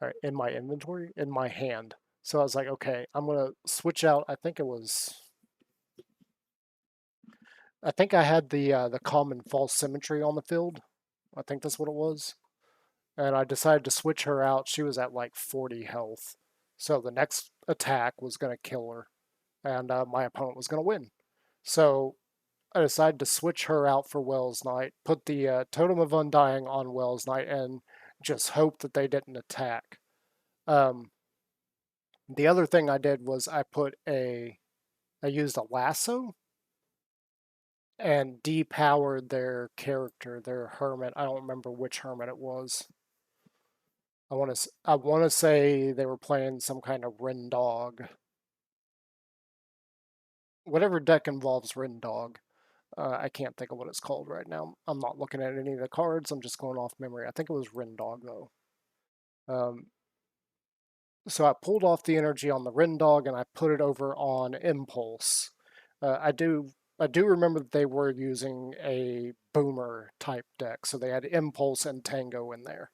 or in my hand. So I was like, okay, I'm gonna switch out. I think I had the common false symmetry on the field. I think that's what it was, and I decided to switch her out. She was at like 40 health, so the next attack was gonna kill her, and my opponent was gonna win. So I decided to switch her out for Wells Knight, put the Totem of Undying on Wells Knight, and just hope that they didn't attack. Um, the other thing I did was I used a lasso and depowered their character, their hermit. I don't remember which hermit it was. I want to say they were playing some kind of Rendog. Whatever deck involves Rendog. I can't think of what it's called right now. I'm not looking at any of the cards. I'm just going off memory. I think it was Rendog though. Um, so I pulled off the energy on the Rendog and I put it over on Impulse. I do remember that they were using a Boomer type deck, so they had Impulse and Tango in there.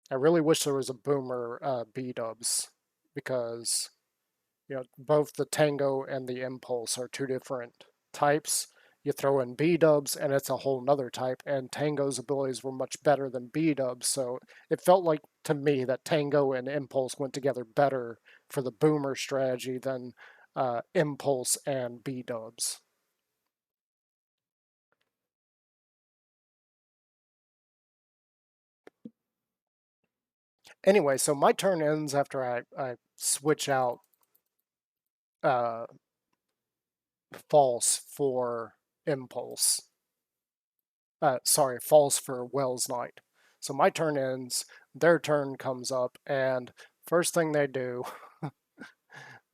I really wish there was a Boomer B Dubs because both the Tango and the Impulse are two different types. You throw in B Dubs and it's a whole nother type, and Tango's abilities were much better than B Dubs, so it felt like to me that Tango and Impulse went together better for the Boomer strategy than Impulse and B Dubs. Anyway, so my turn ends after I switch out uh, false for impulse. Sorry, false for Wells Knight. So my turn ends, their turn comes up, and first thing they do,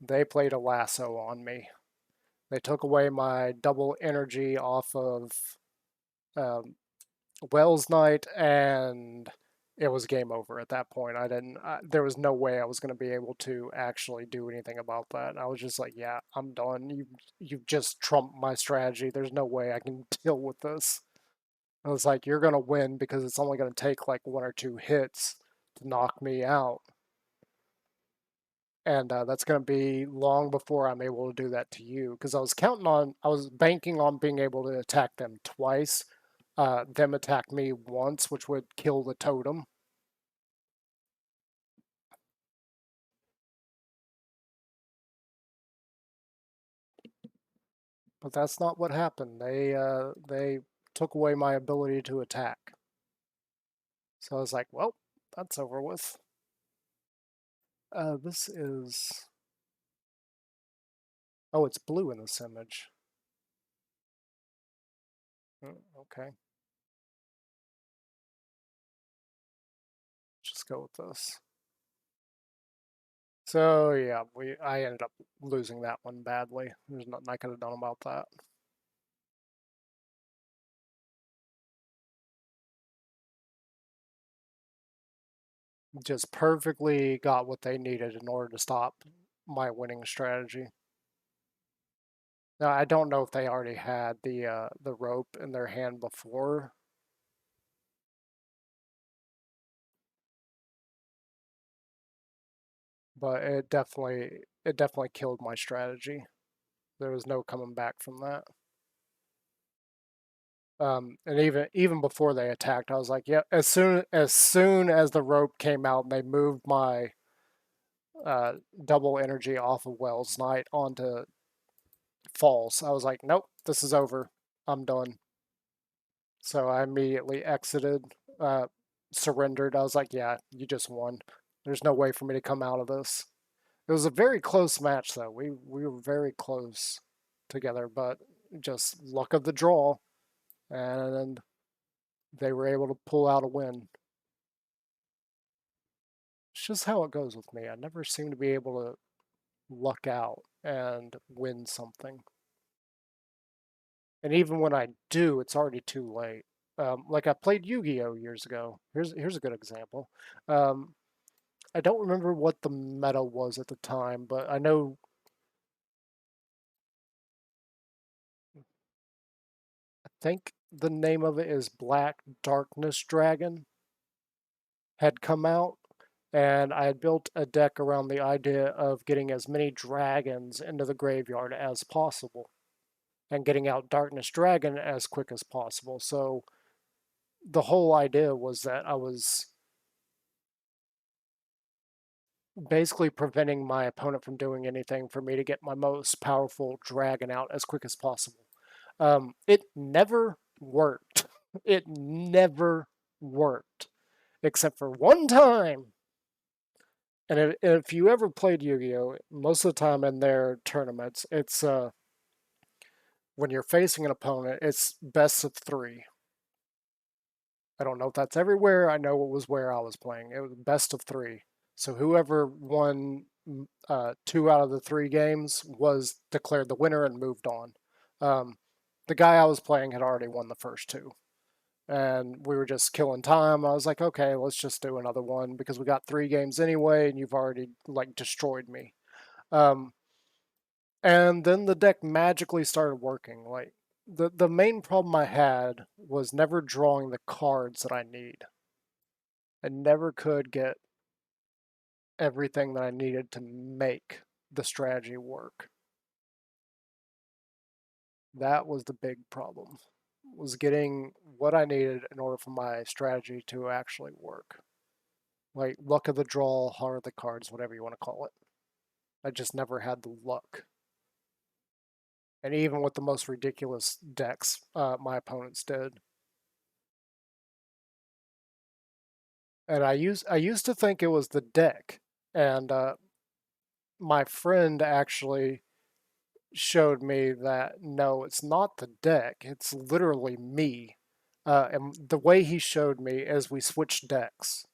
they played a lasso on me. They took away my double energy off of um, Wells Knight, and it was game over at that point. There was no way I was going to be able to actually do anything about that. I was just like, yeah, I'm done. You've just trumped my strategy. There's no way I can deal with this. I was like, you're going to win because it's only going to take like one or two hits to knock me out. And that's going to be long before I'm able to do that to you. Because I was banking on being able to attack them twice, them attack me once, which would kill the totem. But that's not what happened. They took away my ability to attack. So I was like, well, that's over with. This is... Oh, it's blue in this image. Okay. Just go with this. So yeah, I ended up losing that one badly. There's nothing I could have done about that. Just perfectly got what they needed in order to stop my winning strategy. Now I don't know if they already had the rope in their hand before. But it definitely killed my strategy. There was no coming back from that. And even before they attacked, I was like, yeah. As soon as the rope came out and they moved my double energy off of Wells Knight onto false, I was like, nope, this is over. I'm done. So I immediately exited, surrendered. I was like, yeah, you just won. There's no way for me to come out of this. It was a very close match, though. We were very close together, but just luck of the draw, and they were able to pull out a win. It's just how it goes with me. I never seem to be able to luck out and win something. And even when I do, it's already too late. Like I played Yu-Gi-Oh years ago. Here's a good example. Um, I don't remember what the meta was at the time, but I know I think the name of it is Black Darkness Dragon had come out, and I had built a deck around the idea of getting as many dragons into the graveyard as possible and getting out Darkness Dragon as quick as possible. So the whole idea was that I was basically preventing my opponent from doing anything for me to get my most powerful dragon out as quick as possible. It never worked. It never worked, except for one time. And if you ever played Yu-Gi-Oh, most of the time in their tournaments, it's when you're facing an opponent, it's best of three. I don't know if that's everywhere. I know it was where I was playing. It was best of three. So whoever won two out of the three games was declared the winner and moved on. Um, the guy I was playing had already won the first two, and we were just killing time. I was like, okay, let's just do another one because we got three games anyway, and you've already like destroyed me. Um, and then the deck magically started working. Like the main problem I had was never drawing the cards that I need. I never could get everything that I needed to make the strategy work. That was the big problem. Was getting what I needed in order for my strategy to actually work. Like luck of the draw, heart of the cards, whatever you want to call it. I just never had the luck. And even with the most ridiculous decks, my opponents did. And I used to think it was the deck, and my friend actually showed me that no, it's not the deck, it's literally me. And the way he showed me is we switched decks.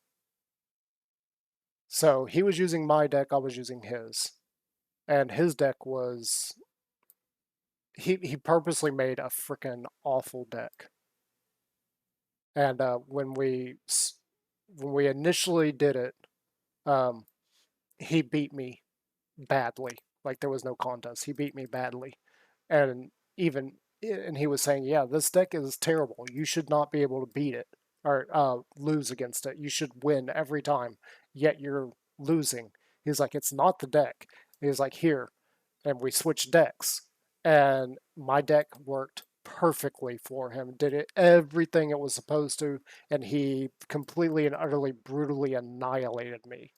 So he was using my deck, I was using his. And his deck was he purposely made a freaking awful deck. And when we initially did it, um, he beat me badly. Like there was no contest. He beat me badly, and even and he was saying, "Yeah, this deck is terrible. You should not be able to beat it or lose against it. You should win every time. Yet you're losing." He's like, "It's not the deck." He's like, "Here," and we switched decks, and my deck worked perfectly for him. Did it everything it was supposed to, and he completely and utterly brutally annihilated me.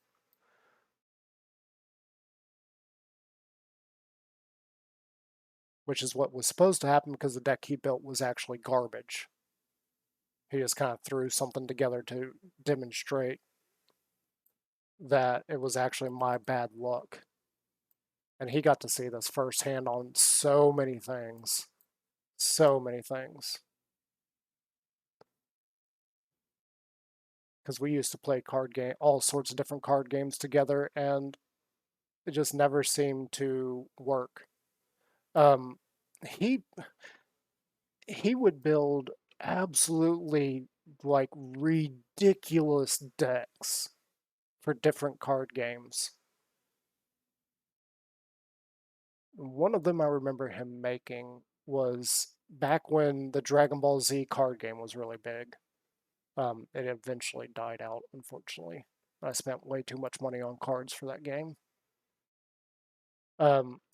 Which is what was supposed to happen because the deck he built was actually garbage. He just kind of threw something together to demonstrate that it was actually my bad luck. And he got to see this firsthand on so many things. So many things. Because we used to play card game, all sorts of different card games together, and it just never seemed to work. Um, he he would build absolutely like ridiculous decks for different card games. One of them I remember him making was back when the Dragon Ball Z card game was really big. It eventually died out, unfortunately. I spent way too much money on cards for that game.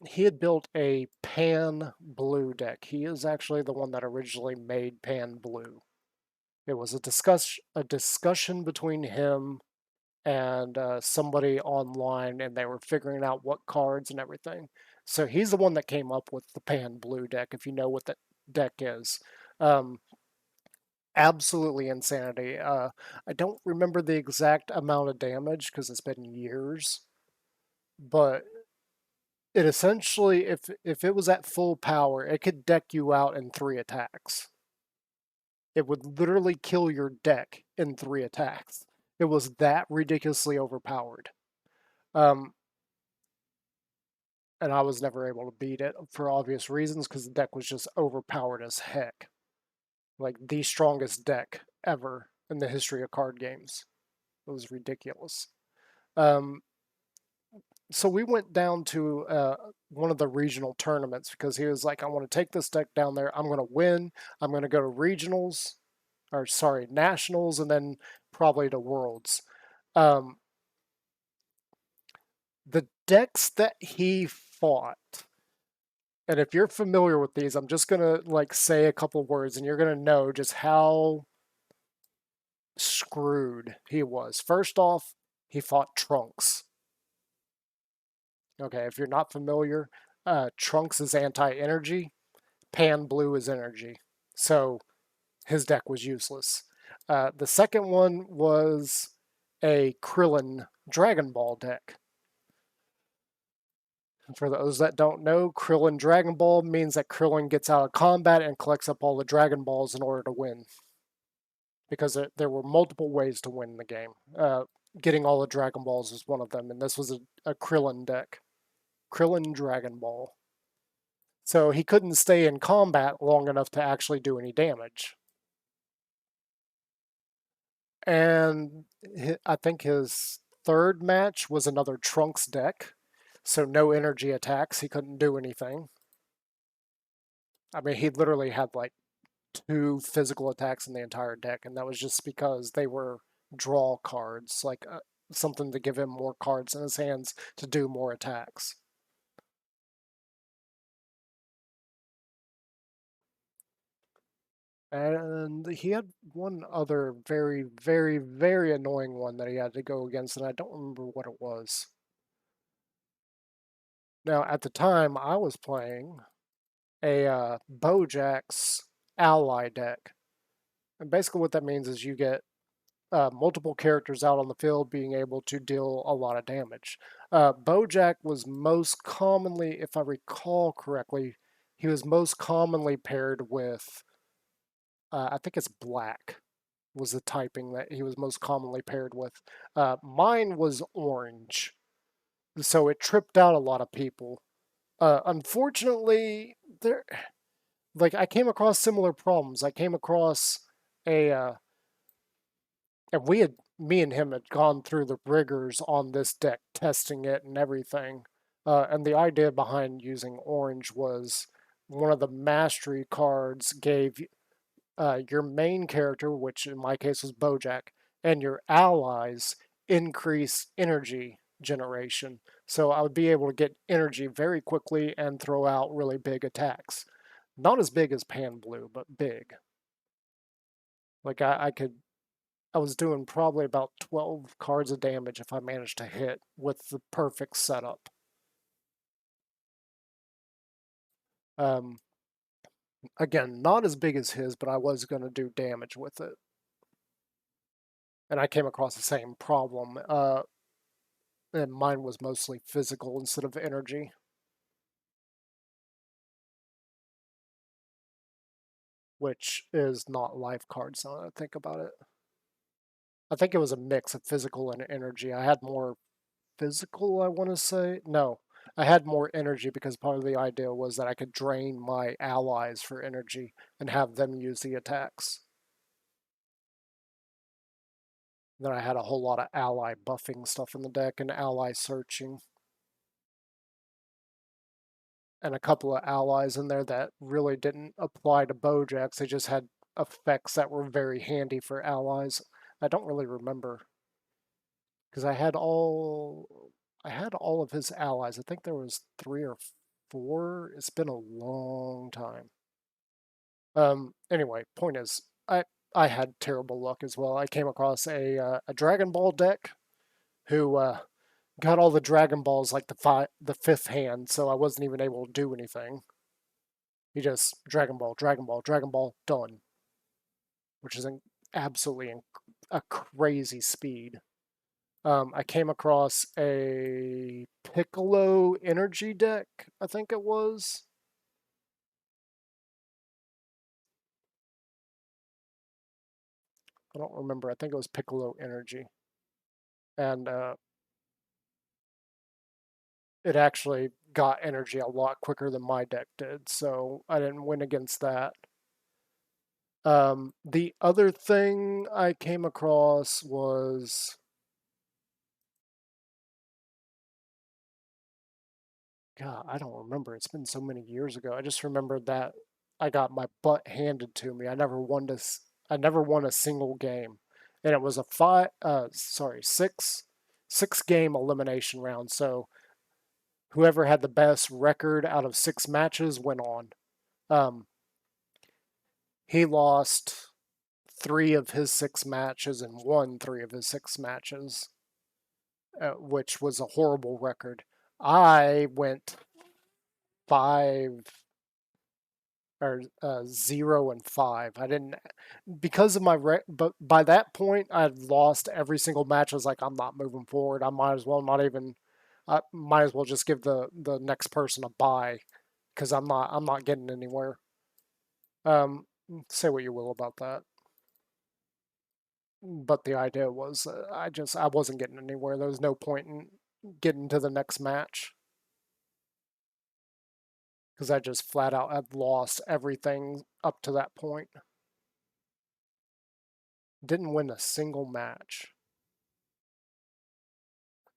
He had built a Pan Blue deck. He is actually the one that originally made Pan Blue. It was a discussion between him and somebody online, and they were figuring out what cards and everything. So he's the one that came up with the Pan Blue deck, if you know what that deck is. Um, Absolutely insanity. I don't remember the exact amount of damage because it's been years, but it essentially, if it was at full power, it could deck you out in 3 attacks. It would literally kill your deck in 3 attacks. It was that ridiculously overpowered. Um, and I was never able to beat it for obvious reasons because the deck was just overpowered as heck. Like the strongest deck ever in the history of card games. It was ridiculous. Um, so we went down to one of the regional tournaments because he was like, I want to take this deck down there. I'm going to win. I'm going to go to regionals, or sorry, nationals, and then probably to worlds. Um, the decks that he fought, and if you're familiar with these, I'm just gonna like say a couple words, and you're gonna know just how screwed he was. First off, he fought Trunks. Okay, if you're not familiar, Trunks is anti-energy. Pan Blue is energy, so his deck was useless. The second one was a Krillin Dragon Ball deck. For those that don't know, Krillin Dragon Ball means that Krillin gets out of combat and collects up all the Dragon Balls in order to win. Because there were multiple ways to win the game. Getting all the Dragon Balls was one of them, and this was a Krillin deck. Krillin Dragon Ball. So he couldn't stay in combat long enough to actually do any damage. And I think his third match was another Trunks deck. So no energy attacks. He couldn't do anything. I mean, he literally had like 2 physical attacks in the entire deck, and that was just because they were draw cards, like something to give him more cards in his hands to do more attacks. And he had one other very, very, very annoying one that he had to go against, and I don't remember what it was. Now, at the time, I was playing a Bojack's ally deck. And basically, what that means is you get multiple characters out on the field being able to deal a lot of damage. Bojack was most commonly, if I recall correctly, he was most commonly paired with, I think it's black was the typing that he was most commonly paired with. Mine was orange, so it tripped out a lot of people. Unfortunately, there, like I came across similar problems. I came across and me and him had gone through the rigors on this deck, testing it and everything. And the idea behind using orange was one of the mastery cards gave your main character, which in my case was Bojack, and your allies increase energy generation. So I would be able to get energy very quickly and throw out really big attacks. Not as big as Pan Blue, but big. Like I was doing probably about 12 cards of damage if I managed to hit with the perfect setup. Um, Again, not as big as his, but I was going to do damage with it. And I came across the same problem. And mine was mostly physical instead of energy. Which is not life cards now that I think about it. I think it was a mix of physical and energy. I had more physical, I want to say. No, I had more energy because part of the idea was that I could drain my allies for energy and have them use the attacks. Then I had a whole lot of ally buffing stuff in the deck and ally searching. And a couple of allies in there that really didn't apply to Bojax. They just had effects that were very handy for allies. I don't really remember because I had all of his allies. I think there was 3 or 4. It's been a long time. Anyway, point is, I had terrible luck as well. I came across a Dragon Ball deck who got all the Dragon Balls like the fifth hand, so I wasn't even able to do anything. He just Dragon Ball, Dragon Ball, Dragon Ball, done, which is absolutely a crazy speed. I came across a Piccolo energy deck, I think it was. I don't remember. I think it was Piccolo energy. And it actually got energy a lot quicker than my deck did, so I didn't win against that. The other thing I came across was God, I don't remember. It's been so many years ago. I just remember that I got my butt handed to me. I never won a single game. And it was a six game elimination round. So whoever had the best record out of 6 matches went on. Um, he lost 3 of his 6 matches and won 3 of his 6 matches, which was a horrible record. I went 5 or 0 and 5. I didn't because of but by that point I'd lost every single match. I was like, I'm not moving forward. I might as well not even. I might as well just give the next person a bye because I'm not getting anywhere. Say what you will about that, but the idea was I wasn't getting anywhere. There was no point in getting to the next match because I just flat out had lost everything up to that point. Didn't win a single match.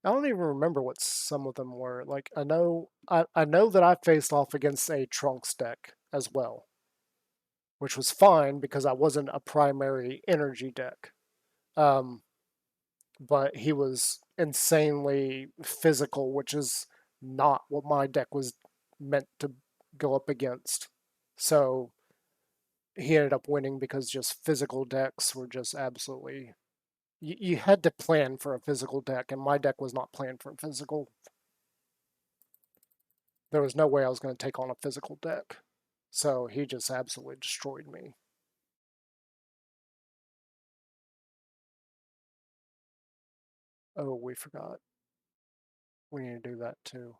I don't even remember what some of them were. Like I know that I faced off against a Trunks deck as well, which was fine because I wasn't a primary energy deck. Um, but he was insanely physical, which is not what my deck was meant to go up against. So he ended up winning because just physical decks were just absolutely. You had to plan for a physical deck, and my deck was not planned for physical. There was no way I was going to take on a physical deck. So he just absolutely destroyed me. Oh, we forgot. We need to do that too.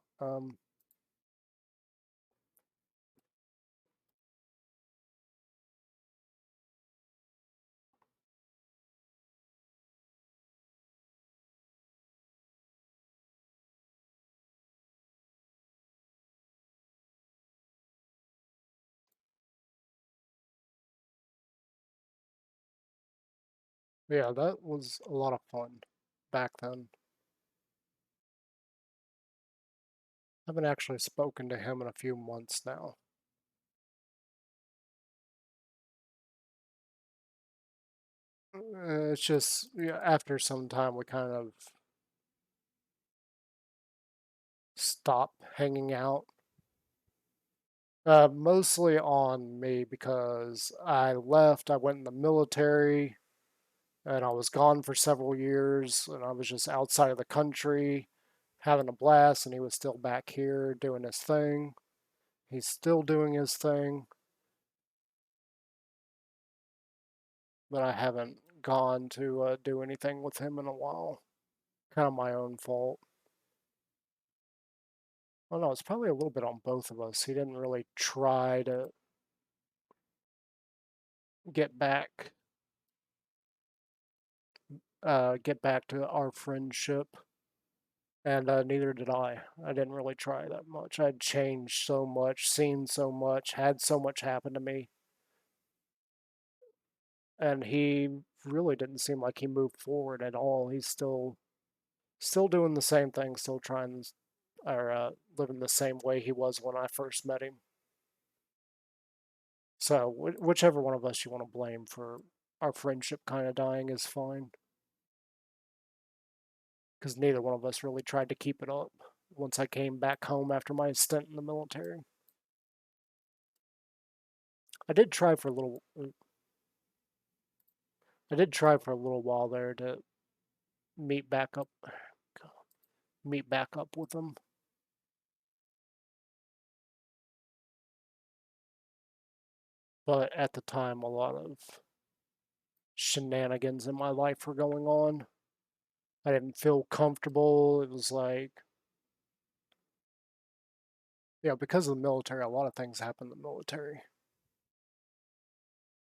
Yeah, that was a lot of fun back then. I haven't actually spoken to him in a few months now. It's just yeah, after some time we kind of stopped hanging out. Mostly on me because I left, I went in the military, and I was gone for several years, and I was just outside of the country having a blast, and he was still back here doing his thing. He's still doing his thing, but I haven't gone to do anything with him in a while. Kind of my own fault. Well, no, it's probably a little bit on both of us. He didn't really try to get back, get back to our friendship, and neither did I. I didn't really try that much. I'd changed so much, seen so much, had so much happen to me, and he really didn't seem like he moved forward at all. He's still doing the same thing, still trying or living the same way he was when I first met him. So whichever one of us you want to blame for our friendship kind of dying is fine, because neither one of us really tried to keep it up. Once I came back home after my stint in the military, I did try for a little. I did try for a little while there to meet back up, meet back up with them, but at the time, a lot of shenanigans in my life were going on. I didn't feel comfortable. It was like, because of the military, a lot of things happened in the military.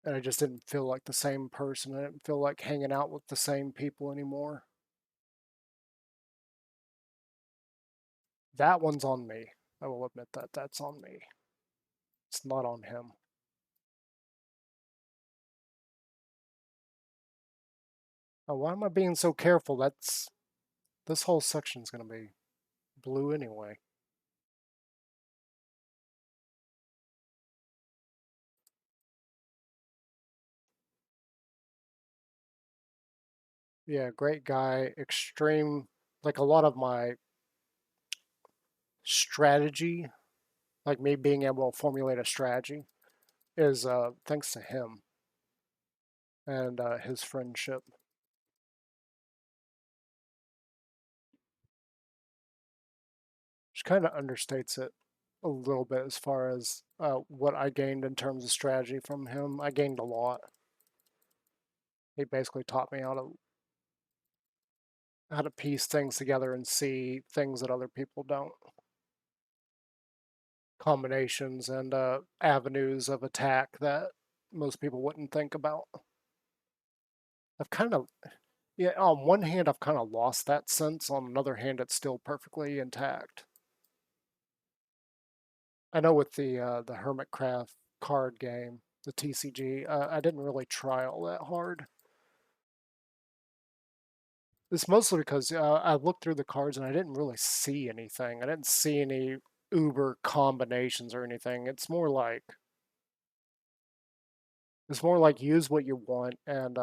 And I just didn't feel like the same person. I didn't feel like hanging out with the same people anymore. That one's on me. I will admit that. That's on me. It's not on him. Oh, why am I being so careful? This whole section's going to be blue anyway. Yeah, great guy. Extreme. Like a lot of my strategy, like me being able to formulate a strategy, is thanks to him and his friendship. Which kind of understates it a little bit as far as what I gained in terms of strategy from him. I gained a lot. He basically taught me how to piece things together and see things that other people don't. Combinations and avenues of attack that most people wouldn't think about. I've kind of, yeah, on one hand, I've kind of lost that sense. On another hand, it's still perfectly intact. I know with the Hermitcraft card game, the TCG, I didn't really try all that hard. It's mostly because I looked through the cards and I didn't really see anything. I didn't see any uber combinations or anything. It's more like use what you want, and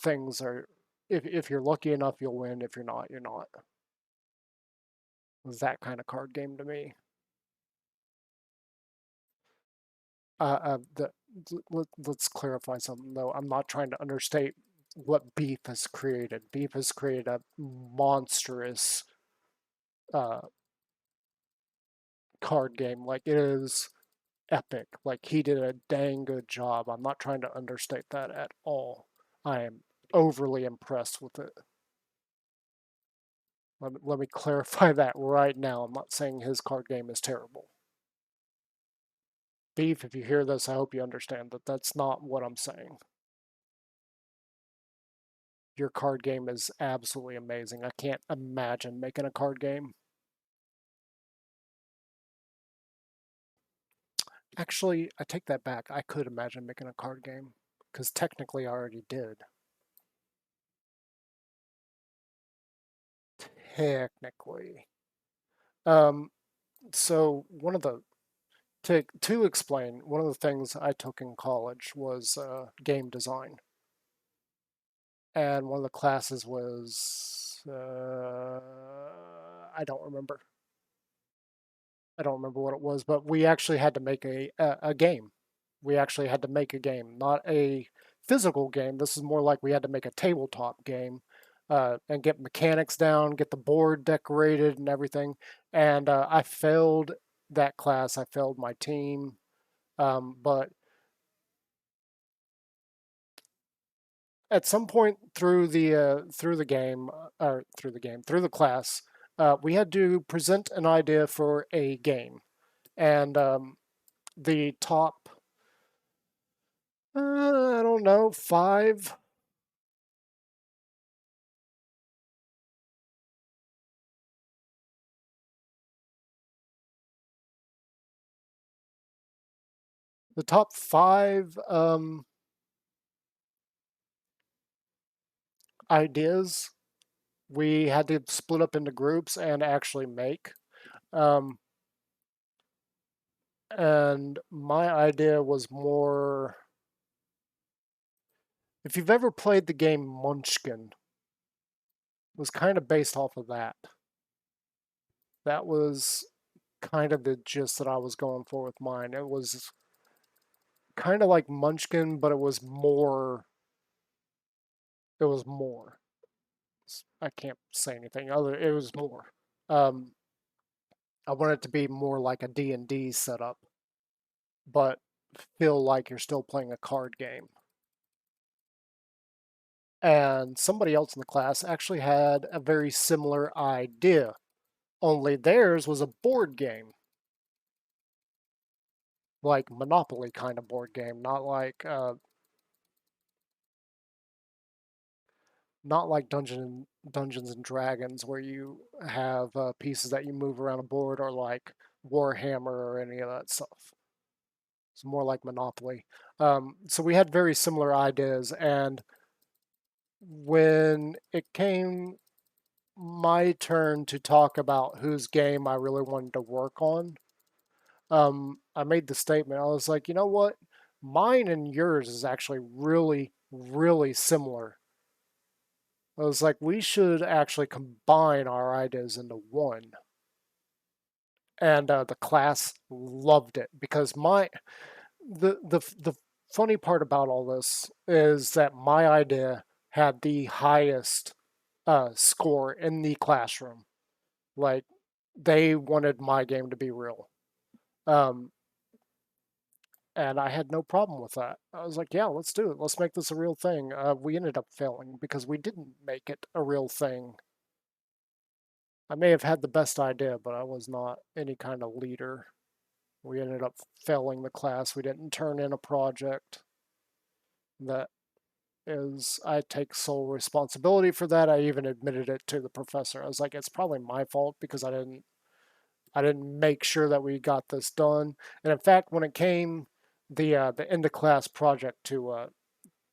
things are. If you're lucky enough, you'll win. If you're not, you're not. It's that kind of card game to me. The, let's clarify something though. I'm not trying to understate what Beef has created. Beef has created a monstrous uh, card game. Like it is epic. Like he did a dang good job. I'm not trying to understate that at all. I am overly impressed with it. Let me clarify that right now. I'm not saying his card game is terrible. Beef, if you hear this, I hope you understand that that's not what I'm saying. Your card game is absolutely amazing. I can't imagine making a card game. Actually, I take that back. I could imagine making a card game because technically I already did. Technically. Um, so one of the to explain, one of the things I took in college was game design, and one of the classes was I don't remember. I don't remember what it was, but we actually had to make a game. We actually had to make a game, not a physical game. This is more like we had to make a tabletop game and get mechanics down, get the board decorated and everything. And I failed that class. I failed my team, but at some point through the game or through the class, we had to present an idea for a game, and the top I don't know, five. The top five ideas we had to split up into groups and actually make. Um, and my idea was more. If you've ever played the game Munchkin, it was kind of based off of that. That was kind of the gist that I was going for with mine. It was kind of like Munchkin, but it was more. It was more. I can't say anything other. It was more. Um, I want it to be more like a D&D setup, but feel like you're still playing a card game. And somebody else in the class actually had a very similar idea, only theirs was a board game, like Monopoly kind of board game, not like Dungeons and Dragons where you have pieces that you move around a board, or like Warhammer or any of that stuff. It's more like Monopoly. So we had very similar ideas, and when it came my turn to talk about whose game I really wanted to work on, I made the statement. I was like, you know what? Mine and yours is actually really, really similar. I was like, we should actually combine our ideas into one. And the class loved it because the funny part about all this is that my idea had the highest score in the classroom. Like, they wanted my game to be real. Um, and I had no problem with that. I was like, yeah, let's do it. Let's make this a real thing. We ended up failing because we didn't make it a real thing. I may have had the best idea, but I was not any kind of leader. We ended up failing the class. We didn't turn in a project that I take sole responsibility for that. I even admitted it to the professor. I was like, it's probably my fault because I didn't make sure that we got this done. And in fact, when it came the end of class project to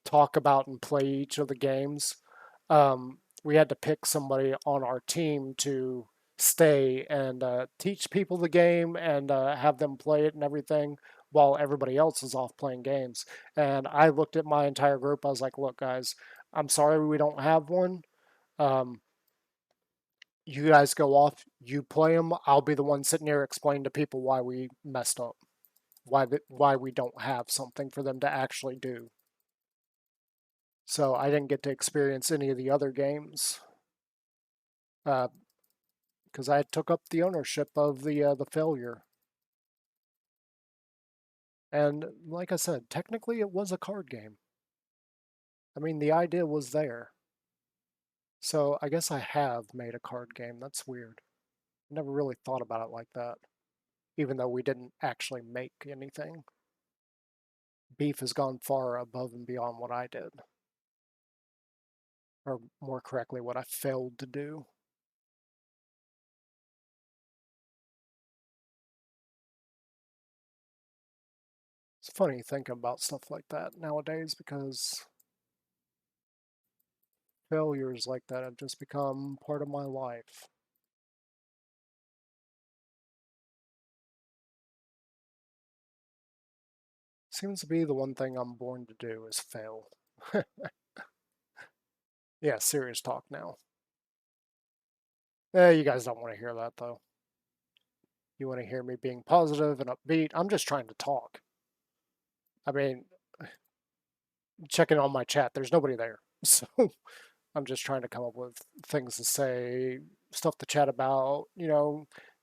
talk about and play each of the games, we had to pick somebody on our team to stay and teach people the game and have them play it and everything while everybody else is off playing games. And I looked at my entire group. I was like, look, guys, I'm sorry we don't have one. Um, you guys go off, you play them. I'll be the one sitting here explaining to people why we messed up, why we don't have something for them to actually do. So I didn't get to experience any of the other games because I took up the ownership of the failure. And like I said, technically it was a card game. I mean, the idea was there. So I guess I have made a card game. That's weird. Never really thought about it like that, even though we didn't actually make anything. Beef has gone far above and beyond what I did, or more correctly, what I failed to do. It's funny thinking about stuff like that nowadays because failures like that have just become part of my life. Seems to be the one thing I'm born to do is fail. Yeah, serious talk now. You guys don't want to hear that though. You want to hear me being positive and upbeat. I'm just trying to talk. I mean, checking on my chat, there's nobody there. So I'm just trying to come up with things to say, stuff to chat about,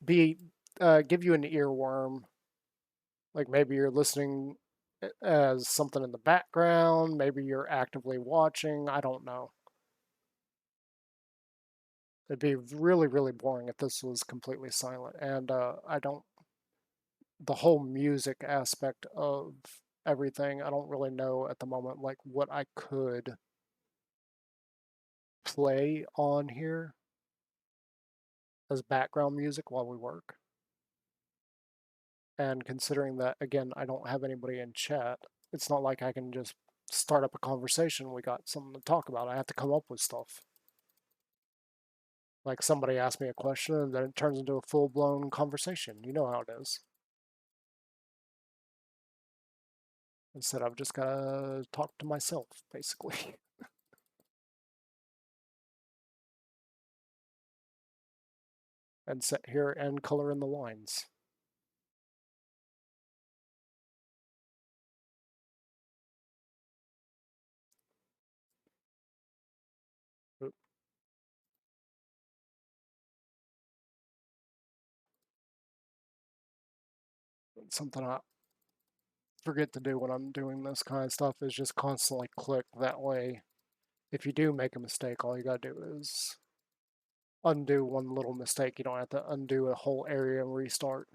be give you an earworm. Like maybe you're listening as something in the background, maybe you're actively watching, I don't know. It'd be really, really boring if this was completely silent. And I don't, the whole music aspect of everything, I don't really know at the moment, like what I could play on here as background music while we work. And considering that, again, I don't have anybody in chat, it's not like I can just start up a conversation. We got something to talk about. I have to come up with stuff. Like somebody asks me a question and then it turns into a full blown conversation. You know how it is. Instead, I've just got to talk to myself, basically. And sit here and color in the lines. Something I forget to do when I'm doing this kind of stuff is just constantly click. That way, if you do make a mistake, all you gotta do is undo one little mistake. You don't have to undo a whole area and restart.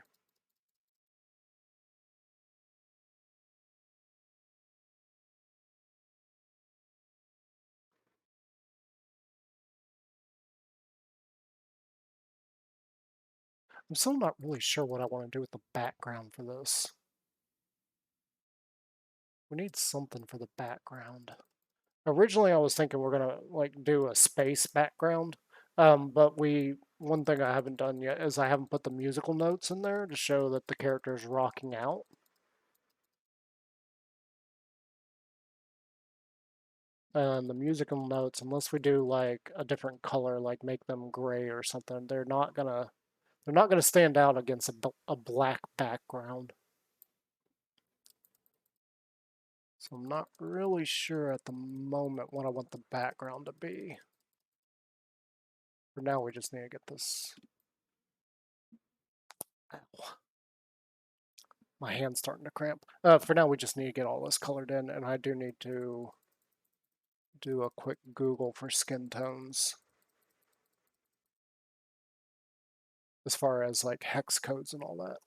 I'm still not really sure what I want to do with the background for this. We need something for the background. Originally, I was thinking we're gonna like do a space background, but one thing I haven't done yet is I haven't put the musical notes in there to show that the character is rocking out. And the musical notes, unless we do like a different color, like make them gray or something, they're not gonna stand out against a black background. So I'm not really sure at the moment what I want the background to be. For now, we just need to get this. Ow. My hand's starting to cramp. For now, we just need to get all this colored in, and I do need to do a quick Google for skin tones as far as like hex codes and all that.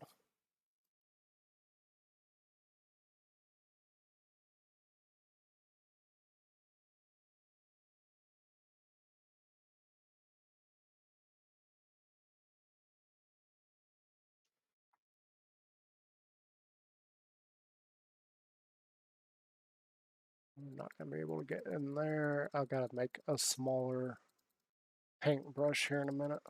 I'm not going to be able to get in there. I've got to make a smaller paintbrush here in a minute.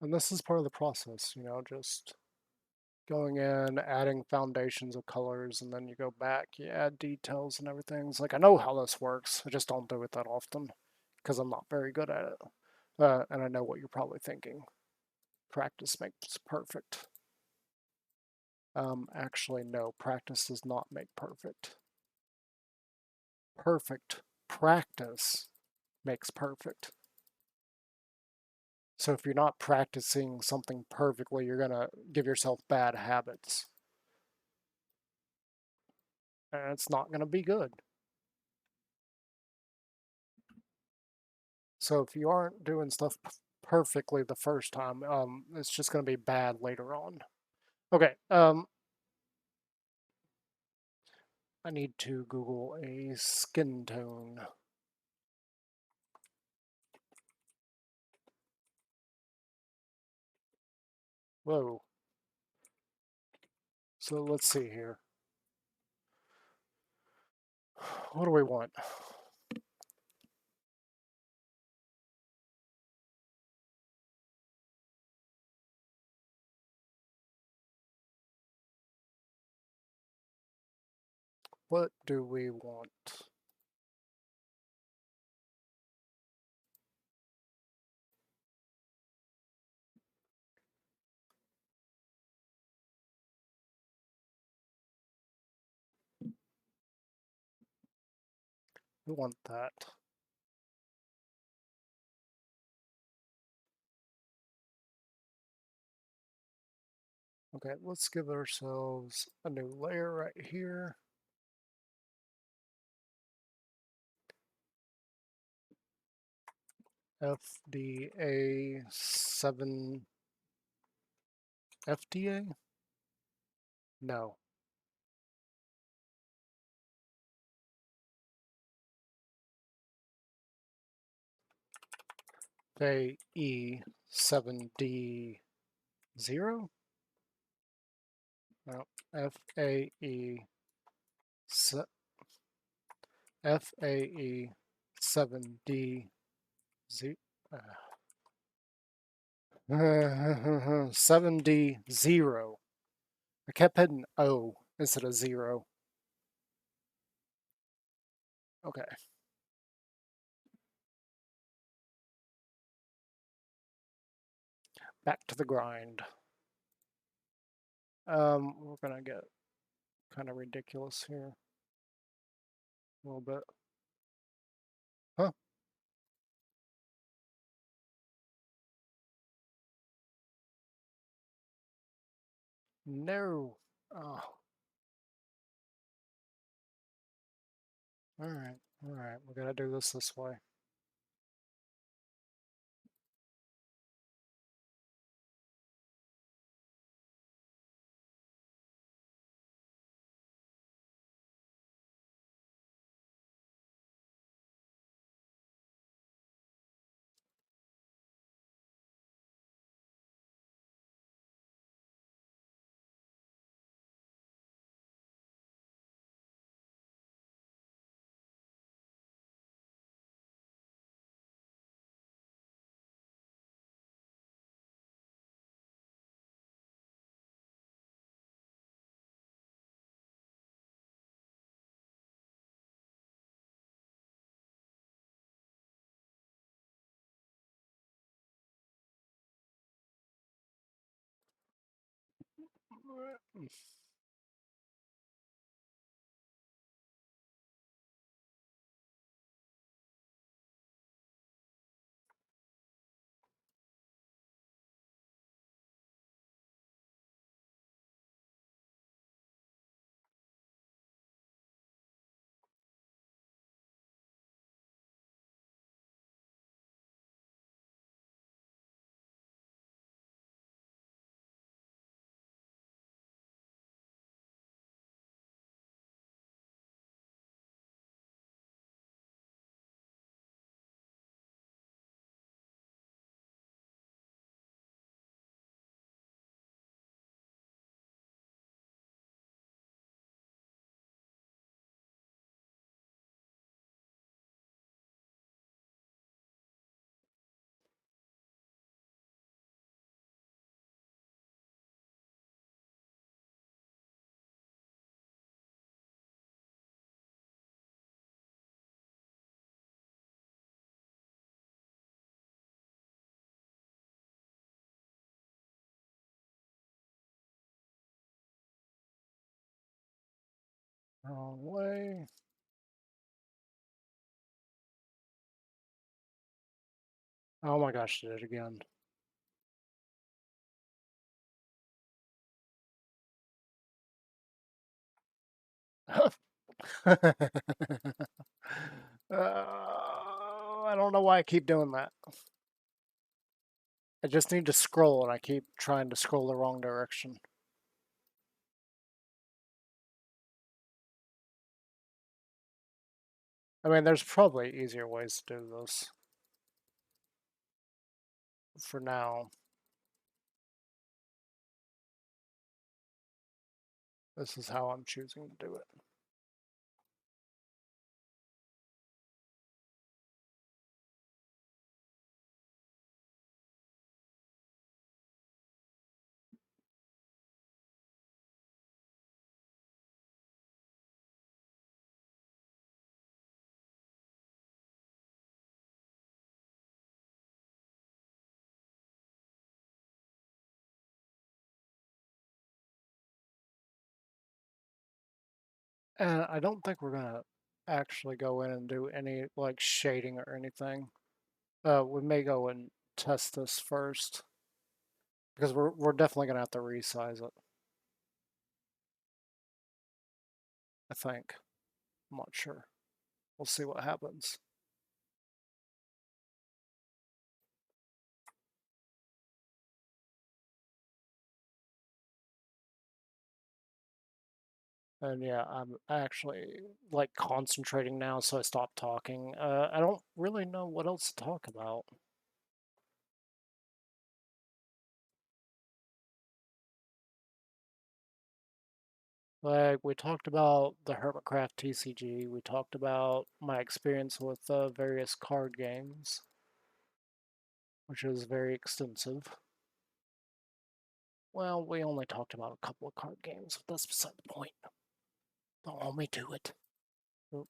And this is part of the process, just going in, adding foundations of colors, and then you go back, you add details and everything. It's like, I know how this works, I just don't do it that often because I'm not very good at it. And I know what you're probably thinking. Practice makes perfect. Actually, no, practice does not make perfect. Perfect practice makes perfect. So if you're not practicing something perfectly, you're going to give yourself bad habits. And it's not going to be good. So if you aren't doing stuff perfectly the first time, it's just going to be bad later on. Okay, I need to Google a skin tone. Whoa. So let's see here. What do we want? What do we want? We want that. Okay, let's give ourselves a new layer right here. FDA 7 FDA? No. FAE 7D 0? No. FAE FAE 7D 0. 7D 0. I kept hitting O instead of 0. Okay. Back to the grind. We're gonna get kind of ridiculous here. A little bit. Huh? No. Oh. Alright. Alright. We gotta do this way. Wrong way. Oh my gosh, did it again. I don't know why I keep doing that. I just need to scroll and I keep trying to scroll the wrong direction. I mean, there's probably easier ways to do this. For now, this is how I'm choosing to do it. And I don't think we're gonna actually go in and do any like shading or anything. We may go and test this first because we're definitely gonna have to resize it. I think. I'm not sure. We'll see what happens. And yeah, I'm actually like concentrating now, so I stopped talking. I don't really know what else to talk about. Like we talked about the Hermitcraft TCG. We talked about my experience with various card games, which is very extensive. Well, we only talked about a couple of card games, but that's beside the point. Don't hold me to it. Oop.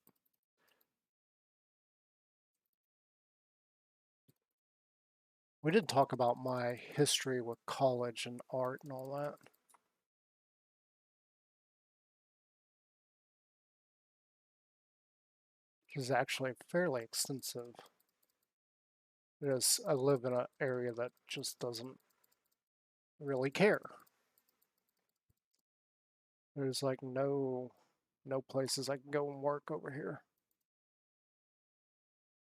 We did talk about my history with college and art and all that. Which is actually fairly extensive. Because I live in an area that just doesn't really care. There's like no places I can go and work over here.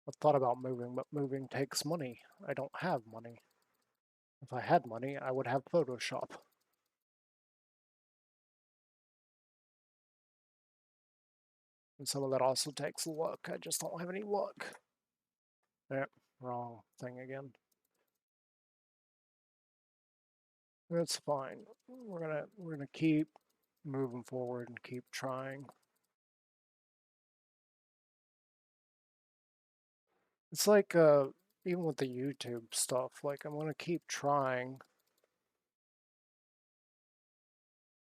I've thought about moving, but moving takes money. I don't have money. If I had money, I would have Photoshop. And some of that also takes luck. I just don't have any luck. Yep, wrong thing again. That's fine. We're gonna keep moving forward and keep trying. It's like even with the YouTube stuff, like I'm gonna keep trying,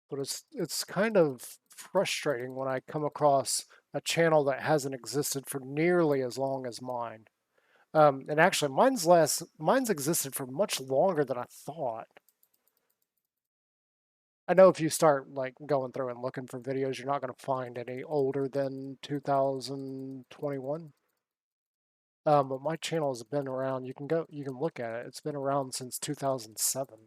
but it's kind of frustrating when I come across a channel that hasn't existed for nearly as long as mine. And actually, mine's existed for much longer than I thought. I know if you start like going through and looking for videos, you're not going to find any older than 2021. But my channel has been around. You can look at it. It's been around since 2007.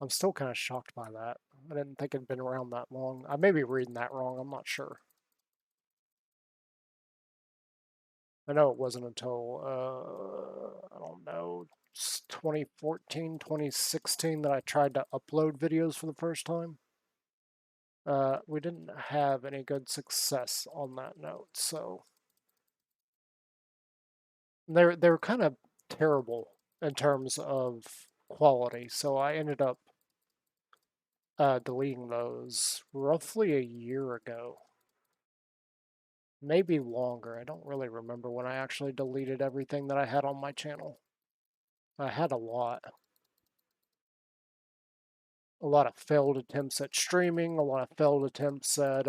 I'm still kind of shocked by that. I didn't think it'd been around that long. I may be reading that wrong. I'm not sure. I know it wasn't until, I don't know, 2014, 2016 that I tried to upload videos for the first time. We didn't have any good success on that note, so they were kind of terrible in terms of quality. So I ended up deleting those roughly a year ago, maybe longer. I don't really remember when I actually deleted everything that I had on my channel. I had a lot of failed attempts at streaming, a lot of failed attempts at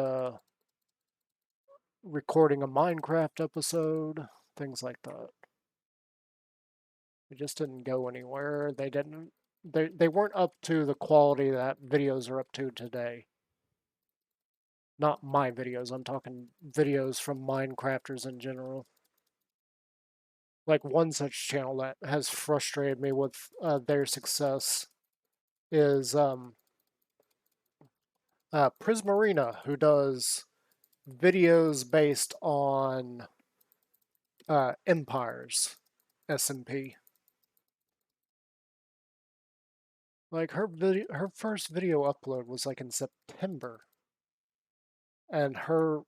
recording a Minecraft episode, things like that. It just didn't go anywhere. They weren't up to the quality that videos are up to today. Not my videos, I'm talking videos from Minecrafters in general. Like one such channel that has frustrated me with their success is Prismarina, who does videos based on empires, SMP. Like her first video upload was like in September, and her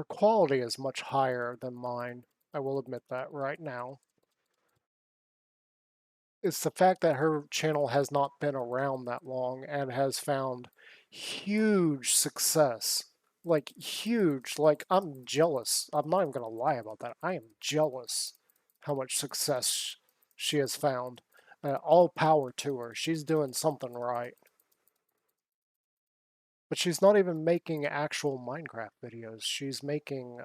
quality is much higher than mine. I will admit that right now. It's the fact that her channel has not been around that long and has found huge success. Like, huge. Like, I'm jealous. I'm not even going to lie about that. I am jealous how much success she has found. All power to her. She's doing something right. But she's not even making actual Minecraft videos. She's making,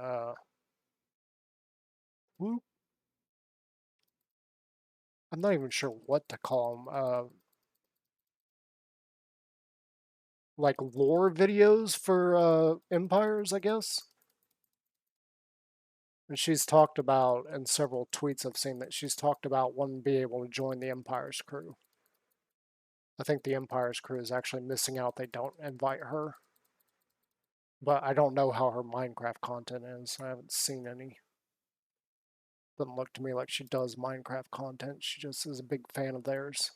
whoop, I'm not even sure what to call them. Like lore videos for empires, I guess. And she's talked about, in several tweets I've seen, that she's talked about wanting to be able to join the Empire's crew. I think the Empire's crew is actually missing out. They don't invite her. But I don't know how her Minecraft content is. I haven't seen any. Doesn't look to me like she does Minecraft content. She just is a big fan of theirs.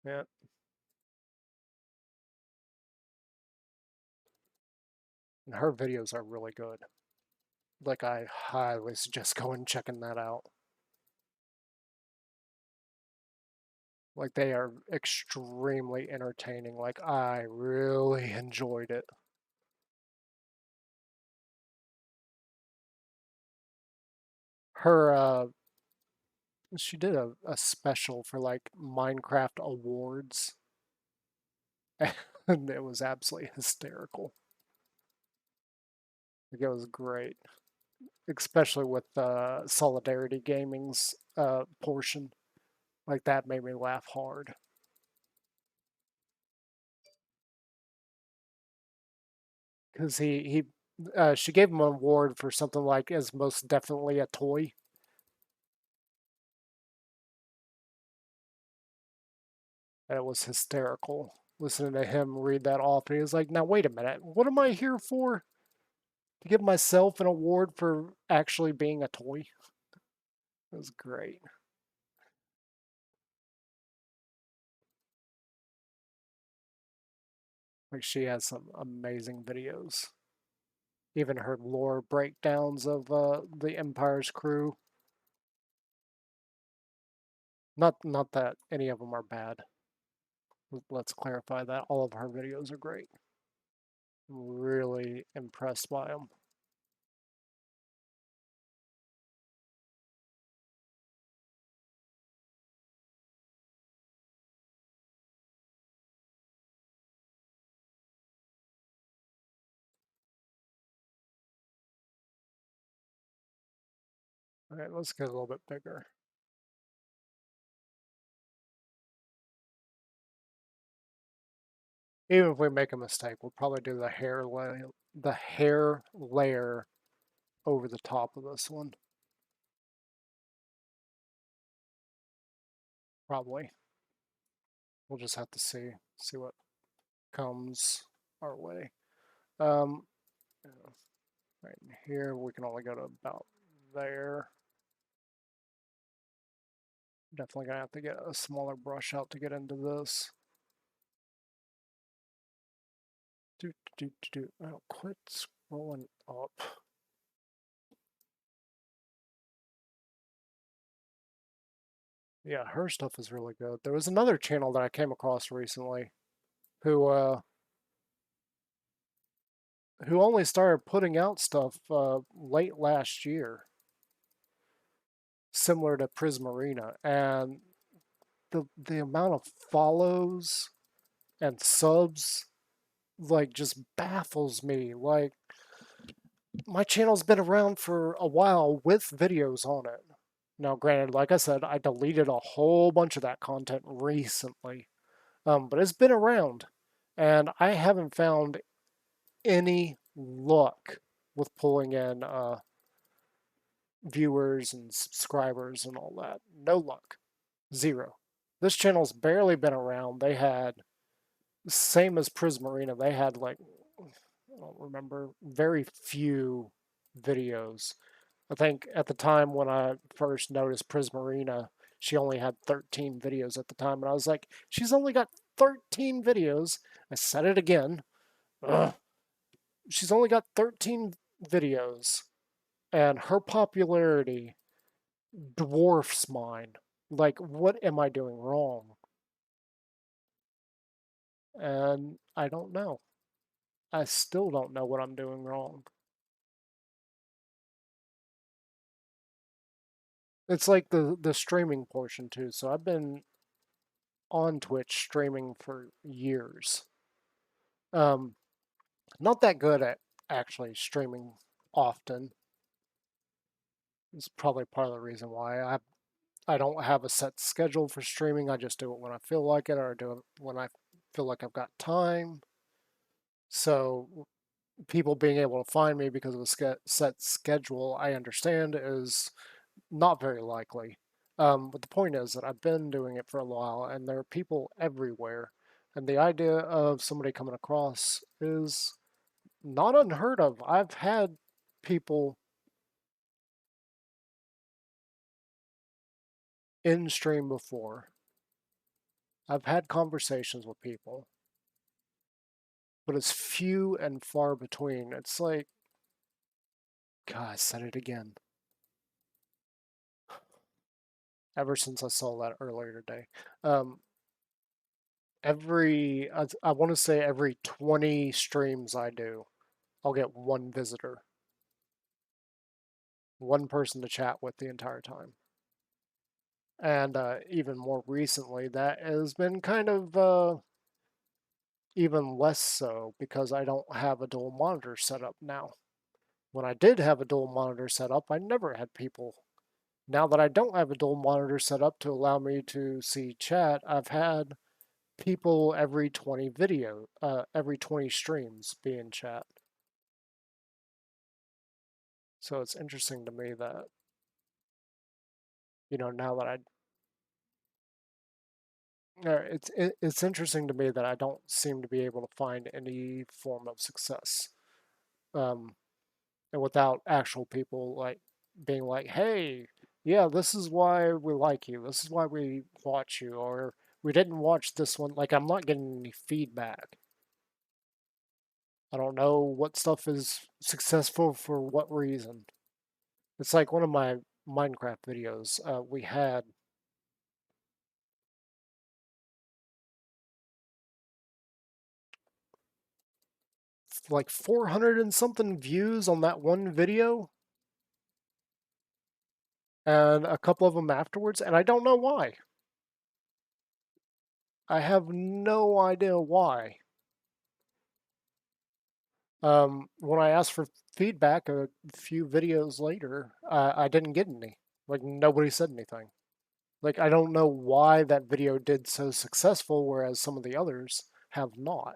Yeah. And her videos are really good. Like, I highly suggest going and checking that out. Like, they are extremely entertaining. Like, I really enjoyed it. Her, she did a special for like Minecraft awards, and it was absolutely hysterical. Like, it was great, especially with Solidarity Gaming's portion. Like, that made me laugh hard. Because she gave him an award for something like as most definitely a toy. And it was hysterical listening to him read that off. And he was like, now, wait a minute. What am I here for? To give myself an award for actually being a toy? It was great. Like, she has some amazing videos. Even her lore breakdowns of the Empire's crew. Not that any of them are bad. Let's clarify that. All of her videos are great. Really impressed by them. All right, let's get a little bit bigger. Even if we make a mistake, we'll probably do the hair layer over the top of this one. Probably. We'll just have to see what comes our way. Um, right here, we can only go to about there. Definitely gonna have to get a smaller brush out to get into this. Oh, quit scrolling up. Yeah, her stuff is really good. There was another channel that I came across recently who who only started putting out stuff late last year, similar to Prismarina, and the amount of follows and subs like just baffles me. Like, my channel's been around for a while with videos on it. Now, granted, like I said, I deleted a whole bunch of that content recently. But it's been around, and I haven't found any luck with pulling in viewers and subscribers and all that. No luck. Zero. This channel's barely been around. They had, same as Prismarina, they had like, I don't remember, very few videos. I think at the time when I first noticed Prismarina, she only had 13 videos at the time. And I was like, she's only got 13 videos. I said it again. Ugh. She's only got 13 videos, and her popularity dwarfs mine. Like, what am I doing wrong? And I don't know. I still don't know what I'm doing wrong. It's like the streaming portion too. So I've been on Twitch streaming for years. Um, not that good at actually streaming often. It's probably part of the reason why I don't have a set schedule for streaming. I just do it when I feel like it, or do it when I feel like I've got time. So people being able to find me because of a set schedule, I understand, is not very likely. But the point is that I've been doing it for a while, and there are people everywhere. And the idea of somebody coming across is not unheard of. I've had people in stream before. I've had conversations with people, but it's few and far between. It's like, God, I said it again. Ever since I saw that earlier today. Um, I want to say every 20 streams I do, I'll get one visitor, one person to chat with the entire time. And even more recently, that has been kind of even less so because I don't have a dual monitor set up now. When I did have a dual monitor set up, I never had people. Now that I don't have a dual monitor set up to allow me to see chat, I've had people every 20 streams be in chat. So it's interesting to me that, now that it's interesting to me that I don't seem to be able to find any form of success. Um, and without actual people like being like, "Hey, yeah, this is why we like you. This is why we watch you," or "We didn't watch this one." Like, I'm not getting any feedback. I don't know what stuff is successful for what reason. It's like one of my Minecraft videos. We had like 400 and something views on that one video, and a couple of them afterwards, and I don't know why. I have no idea why. When I asked for feedback a few videos later, I didn't get any. Like, nobody said anything. Like, I don't know why that video did so successful, whereas some of the others have not.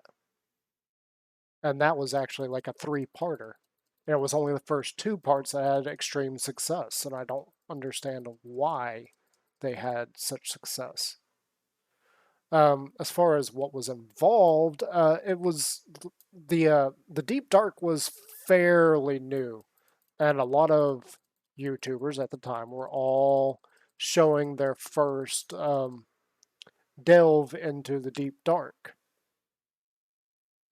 And that was actually like a three-parter. And it was only the first two parts that had extreme success, and I don't understand why they had such success. As far as what was involved, it was the Deep Dark was fairly new, and a lot of YouTubers at the time were all showing their first delve into the Deep Dark,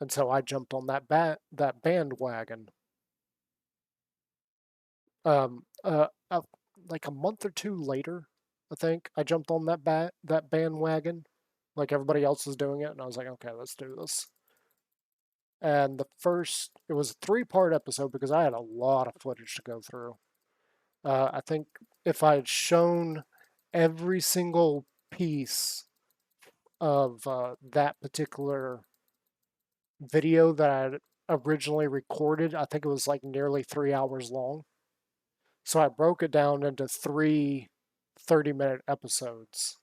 and so I jumped on that bandwagon. Um, uh, uh, like a month or two later, I think I jumped on that bandwagon, like everybody else was doing it, and I was like, okay, let's do this. And it was a three-part episode because I had a lot of footage to go through. I think if I had shown every single piece of that particular video that I had originally recorded, I think it was like nearly 3 hours long. So I broke it down into three 30-minute episodes.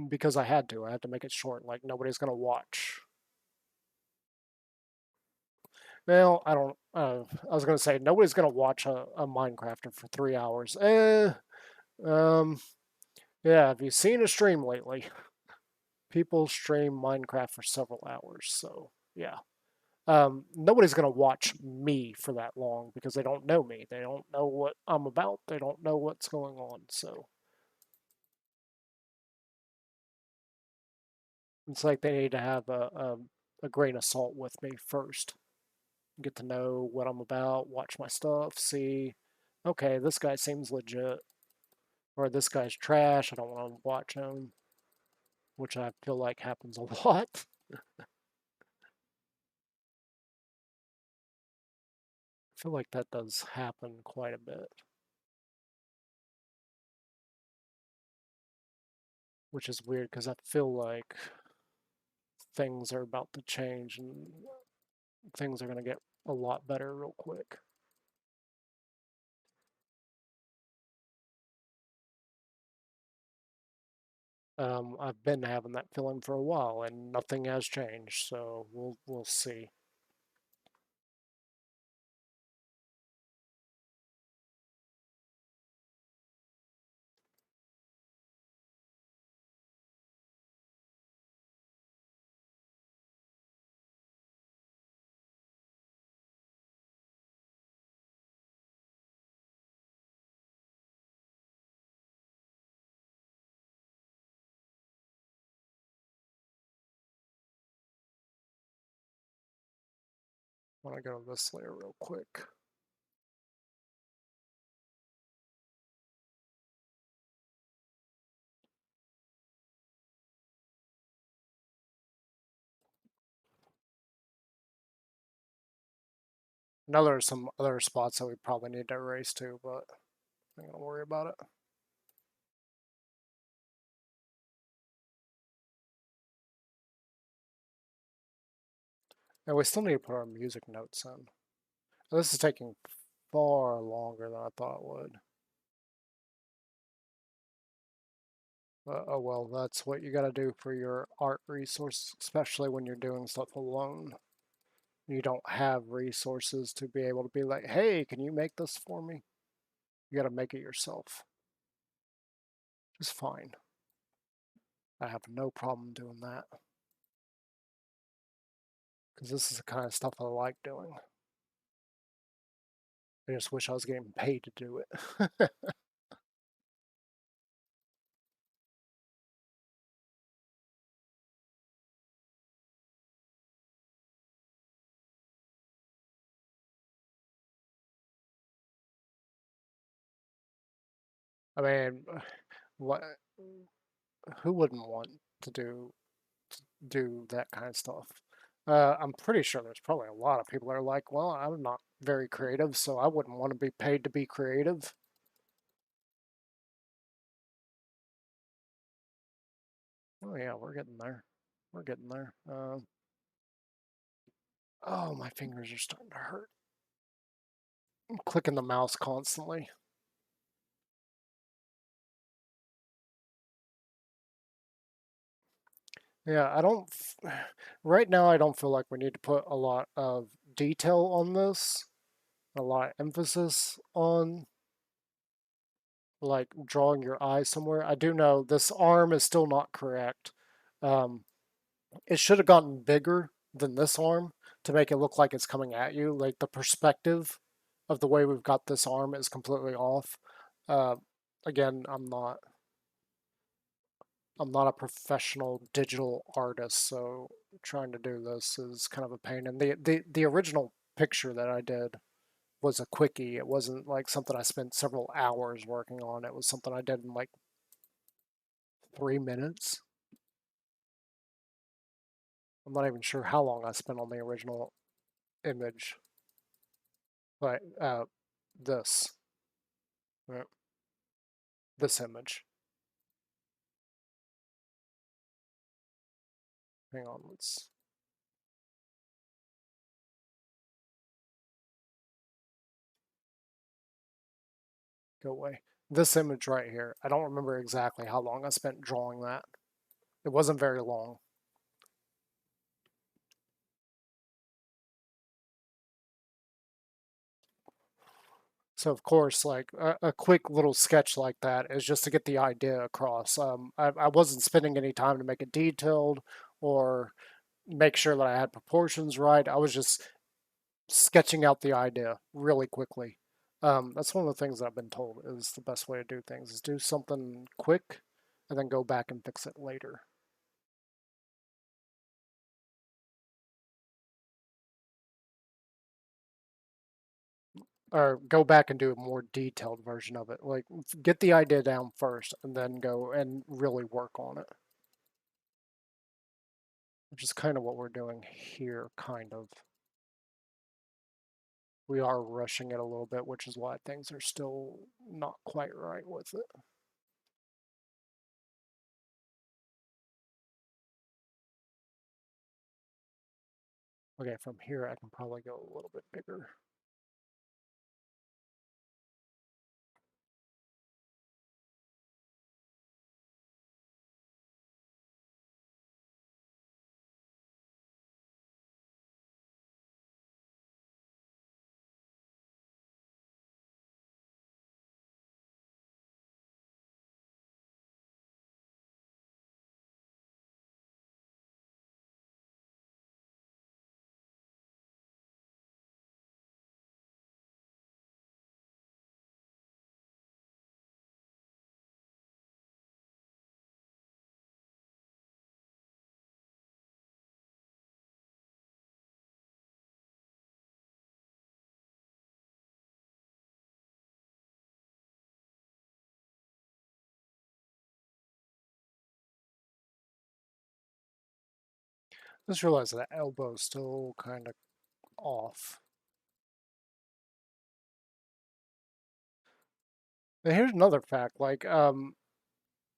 because I had to. I had to make it short. Like nobody's gonna watch. Well, I don't. I was gonna say nobody's gonna watch a Minecrafter for 3 hours. Um, yeah. Have you seen a stream lately? People stream Minecraft for several hours. So yeah. Nobody's gonna watch me for that long because they don't know me. They don't know what I'm about. They don't know what's going on. So it's like they need to have a grain of salt with me first. Get to know what I'm about, watch my stuff, see, okay, this guy seems legit, or this guy's trash. I don't want to watch him, which I feel like happens a lot. I feel like that does happen quite a bit, which is weird because I feel like things are about to change and things are going to get a lot better real quick. I've been having that feeling for a while, and nothing has changed. So we'll see. I want to go to this layer real quick. I know there's some other spots that we probably need to erase too, but I'm not gonna worry about it. And we still need to put our music notes in. This is taking far longer than I thought it would. But oh well, that's what you gotta do for your art resource, especially when you're doing stuff alone. You don't have resources to be able to be like, hey, can you make this for me? You gotta make it yourself. It's fine. I have no problem doing that. Because this is the kind of stuff I like doing. I just wish I was getting paid to do it. I mean, what? Who wouldn't want to do that kind of stuff? I'm pretty sure there's probably a lot of people that are like, well, I'm not very creative, so I wouldn't want to be paid to be creative. Oh yeah, we're getting there. We're getting there. Oh, my fingers are starting to hurt. I'm clicking the mouse constantly. Yeah, I don't. Right now, I don't feel like we need to put a lot of detail on this, a lot of emphasis on like drawing your eye somewhere. I do know this arm is still not correct. Um, it should have gotten bigger than this arm to make it look like it's coming at you. Like the perspective of the way we've got this arm is completely off. Uh, again, I'm not a professional digital artist, so trying to do this is kind of a pain. And the original picture that I did was a quickie. It wasn't like something I spent several hours working on. It was something I did in like 3 minutes. I'm not even sure how long I spent on the original image, but this uh, this image. Hang on, let's go away. This image right here. I don't remember exactly how long I spent drawing that. It wasn't very long. So of course, like a quick little sketch like that is just to get the idea across. I wasn't spending any time to make it detailed or make sure that I had proportions right. I was just sketching out the idea really quickly. That's one of the things that I've been told is the best way to do things is do something quick and then go back and fix it later. Or go back and do a more detailed version of it. Like get the idea down first and then go and really work on it. Which is kind of what we're doing here, kind of. We are rushing it a little bit, which is why things are still not quite right with it. Okay, from here I can probably go a little bit bigger. Just realized that elbow is still kind of off. And here's another fact, like, oh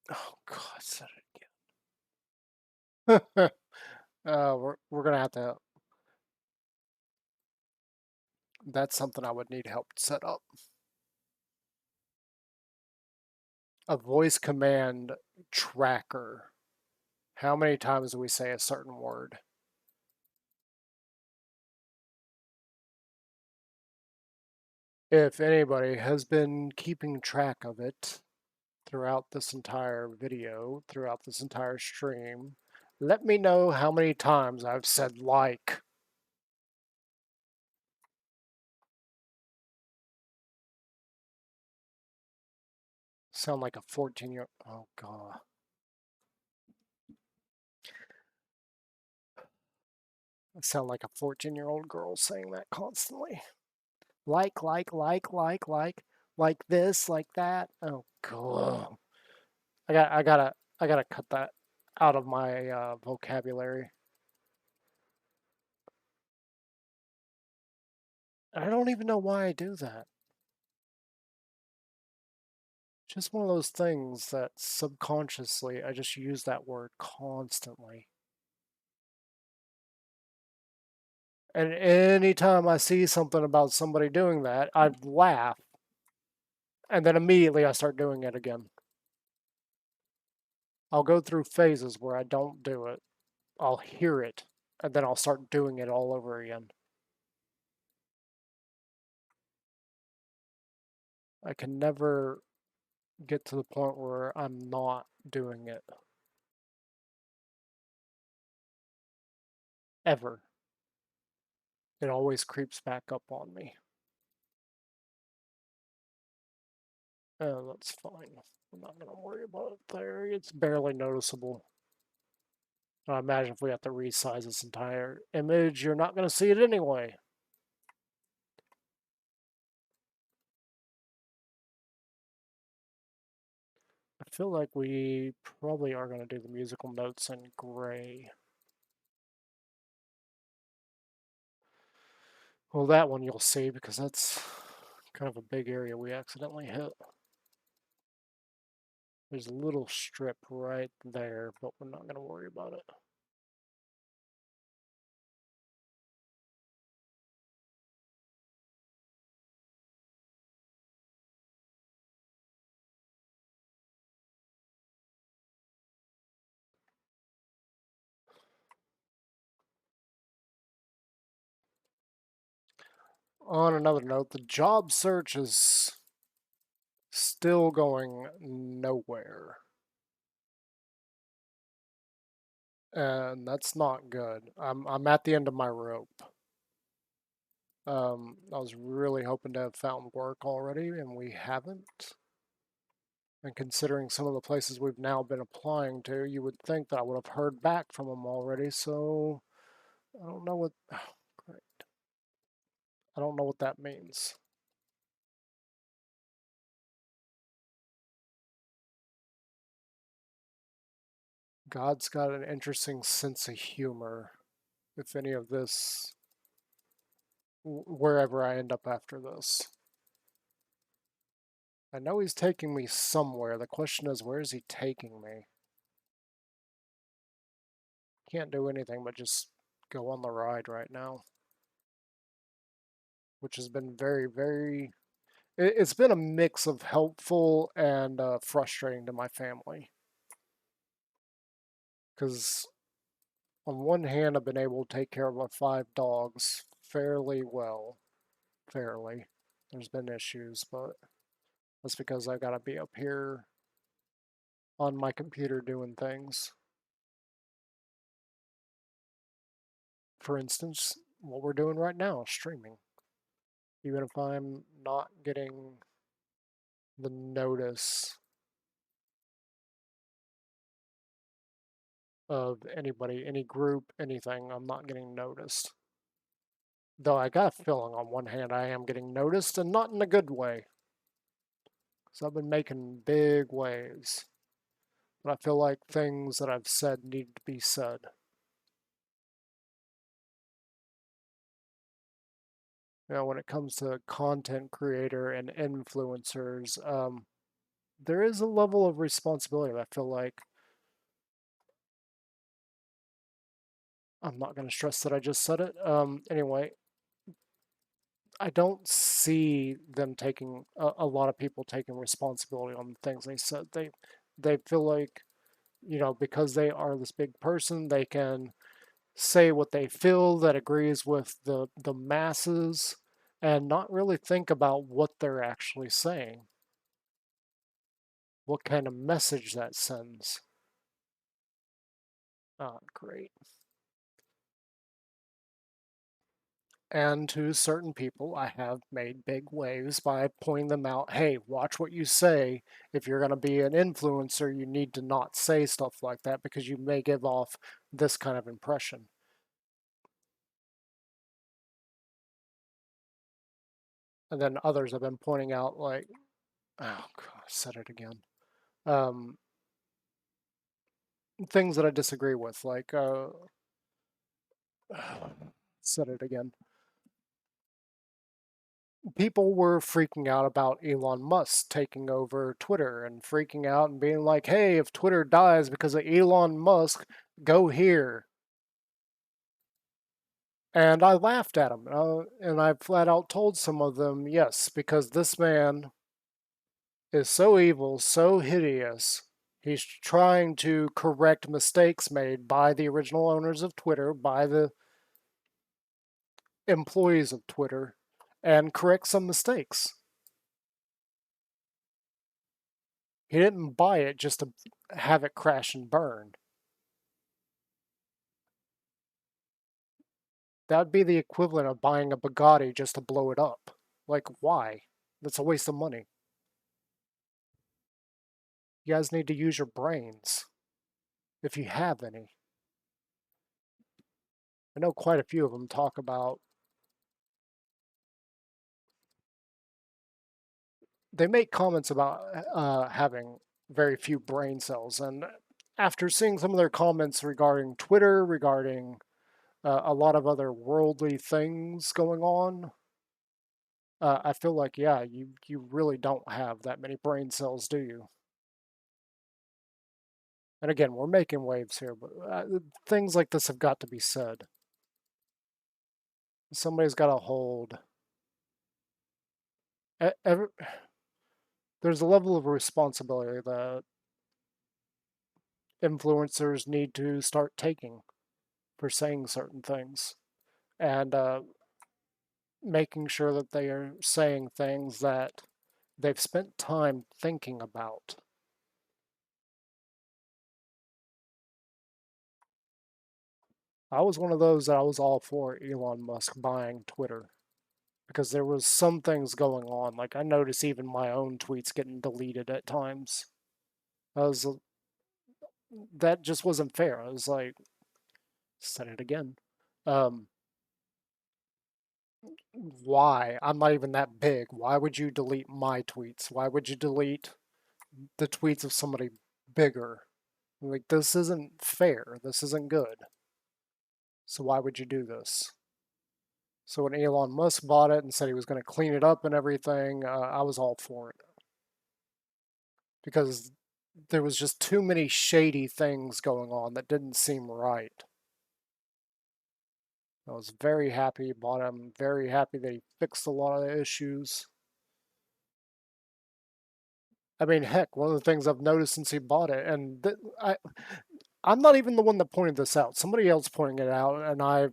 god, I said it again. We're gonna have to. That's something I would need help set up. A voice command tracker. How many times do we say a certain word? If anybody has been keeping track of it throughout this entire video, throughout this entire stream, let me know how many times I've said like. Sound like a 14-year. Oh god. I sound like a 14-year-old girl saying that constantly. Like this, like that. Oh god. I gotta cut that out of my vocabulary. I don't even know why I do that. Just one of those things that subconsciously I just use that word constantly. And anytime I see something about somebody doing that, I laugh. And then immediately I start doing it again. I'll go through phases where I don't do it. I'll hear it, and then I'll start doing it all over again. I can never get to the point where I'm not doing it. Ever. It always creeps back up on me. That's fine. I'm not going to worry about it there. It's barely noticeable. I imagine if we have to resize this entire image, you're not going to see it anyway. I feel like we probably are going to do the musical notes in gray. Well, that one you'll see because that's kind of a big area we accidentally hit. There's a little strip right there, but we're not going to worry about it. On another note, the job search is still going nowhere. And that's not good. I'm at the end of my rope. I was really hoping to have found work already, and we haven't. And considering some of the places we've now been applying to, you would think that I would have heard back from them already. So I don't know what. Oh, great. I don't know what that means. God's got an interesting sense of humor. If any of this, wherever I end up after this. I know he's taking me somewhere. The question is, where is he taking me? Can't do anything but just go on the ride right now. Which has been very, very... It's been a mix of helpful and frustrating to my family. Because on one hand, I've been able to take care of our 5 dogs fairly well. Fairly. There's been issues, but that's because I gotta be up here on my computer doing things. For instance, what we're doing right now, streaming. Even if I'm not getting the notice of anybody, any group, anything, I'm not getting noticed. Though I got a feeling on one hand I am getting noticed, and not in a good way. Because I've been making big waves. But I feel like things that I've said need to be said. You know, when it comes to content creator and influencers, there is a level of responsibility that I feel like I'm not going to stress that I just said it. Anyway, I don't see them taking a lot of people taking responsibility on the things they said. They feel like, you know, because they are this big person, they can say what they feel that agrees with the masses and not really think about what they're actually saying, what kind of message that sends. Oh, great. And to certain people, I have made big waves by pointing them out. Hey, watch what you say. If you're going to be an influencer, you need to not say stuff like that because you may give off this kind of impression. And then others have been pointing out, like, oh, God, I said it again. Um, Things that I disagree with, like, said it again. People were freaking out about Elon Musk taking over Twitter and freaking out and being like, hey, if Twitter dies because of Elon Musk, go here. And I laughed at them. And I flat out told some of them, yes, because this man is so evil, so hideous. He's trying to correct mistakes made by the original owners of Twitter, by the employees of Twitter, and correct some mistakes. He didn't buy it just to have it crash and burn. That'd be the equivalent of buying a Bugatti just to blow it up. Like, why? That's a waste of money. You guys need to use your brains, if you have any. I know quite a few of them talk about... They make comments about having very few brain cells, and after seeing some of their comments regarding Twitter, regarding a lot of other worldly things going on, I feel like, yeah, you really don't have that many brain cells, do you? And again, we're making waves here, but things like this have got to be said. Somebody's got to hold. There's a level of responsibility that influencers need to start taking for saying certain things. And making sure that they are saying things that they've spent time thinking about. I was one of those that I was all for Elon Musk buying Twitter because there was some things going on. Like I noticed even my own tweets getting deleted at times. I was that just wasn't fair. I was like, said it again. Um, why? I'm not even that big. Why would you delete my tweets? Why would you delete the tweets of somebody bigger? Like this isn't fair. This isn't good. So why would you do this? So when Elon Musk bought it and said he was going to clean it up and everything, I was all for it because there was just too many shady things going on that didn't seem right. I was very happy he bought it. I'm very happy that he fixed a lot of the issues. I mean, heck, one of the things I've noticed since he bought it, and I'm not even the one that pointed this out. Somebody else pointed it out, and I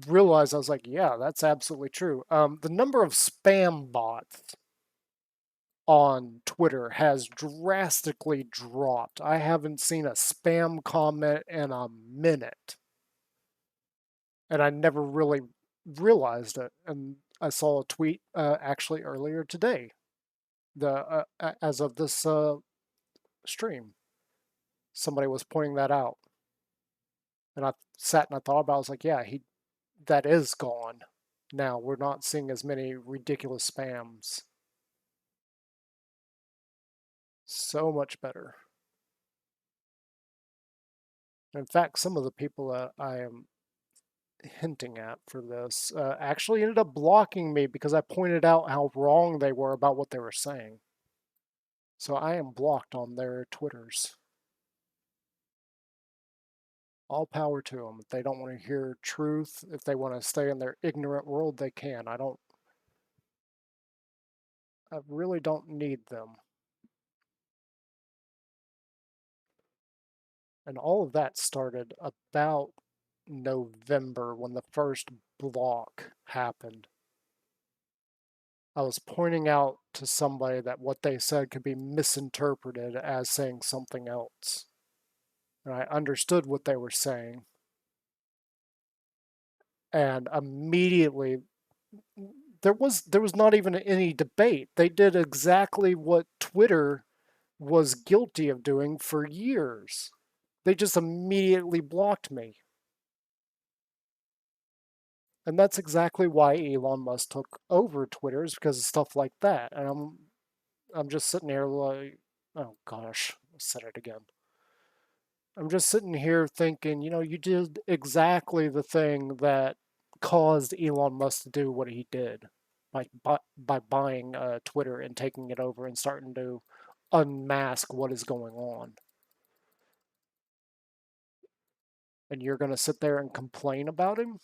realized I was like, yeah, that's absolutely true. The number of spam bots on Twitter has drastically dropped. I haven't seen a spam comment in a minute, and I never really realized it. And I saw a tweet actually earlier today, as of this stream, somebody was pointing that out, and I sat and I thought about. It. I was like, yeah, he that is gone. Now we're not seeing as many ridiculous spams. So much better. In fact, some of the people that I am hinting at for this actually ended up blocking me because I pointed out how wrong they were about what they were saying. So I am blocked on their Twitters. All power to them. If they don't want to hear truth, if they want to stay in their ignorant world, they can. I really don't need them. And all of that started about November when the first block happened. I was pointing out to somebody that what they said could be misinterpreted as saying something else. And I understood what they were saying. And immediately there was not even any debate. They did exactly what Twitter was guilty of doing for years. They just immediately blocked me. And that's exactly why Elon Musk took over Twitter is because of stuff like that. And I'm just sitting here like, oh gosh, I said it again. I'm just sitting here thinking, you did exactly the thing that caused Elon Musk to do what he did by buying Twitter and taking it over and starting to unmask what is going on. And you're going to sit there and complain about him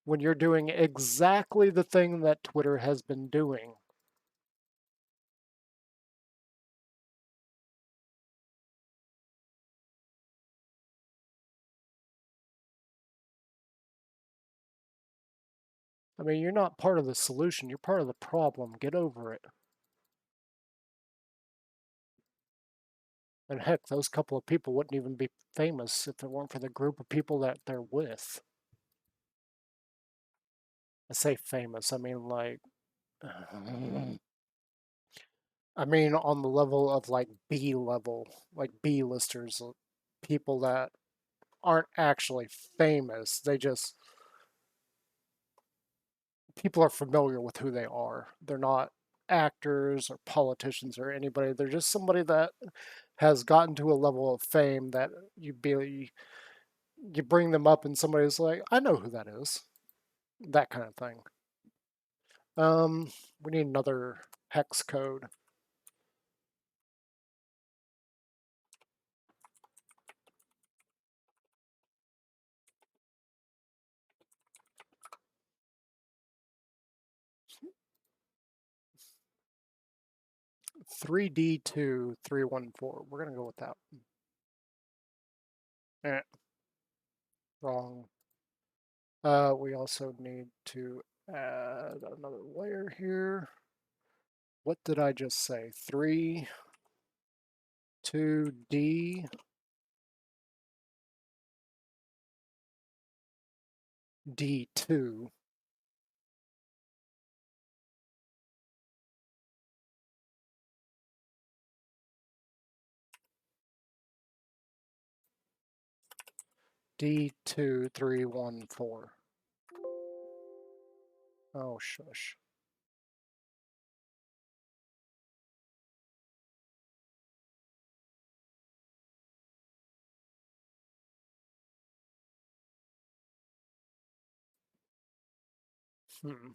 when you're doing exactly the thing that Twitter has been doing. I mean, you're not part of the solution, you're part of the problem. Get over it. And heck, those couple of people wouldn't even be famous if it weren't for the group of people that they're with. I say famous, I mean like, I mean on the level of like B level, like B listers, people that aren't actually famous. They just, people are familiar with who they are. They're not actors or politicians or anybody. They're just somebody that has gotten to a level of fame that you bring them up and somebody's like, I know who that is. That kind of thing. We need another hex code. 3D2314. We're gonna go with that. Eh, wrong. We also need to Add another layer here. What did I just say? 3, 2D, D2. D2314. Oh, shush. Hmm.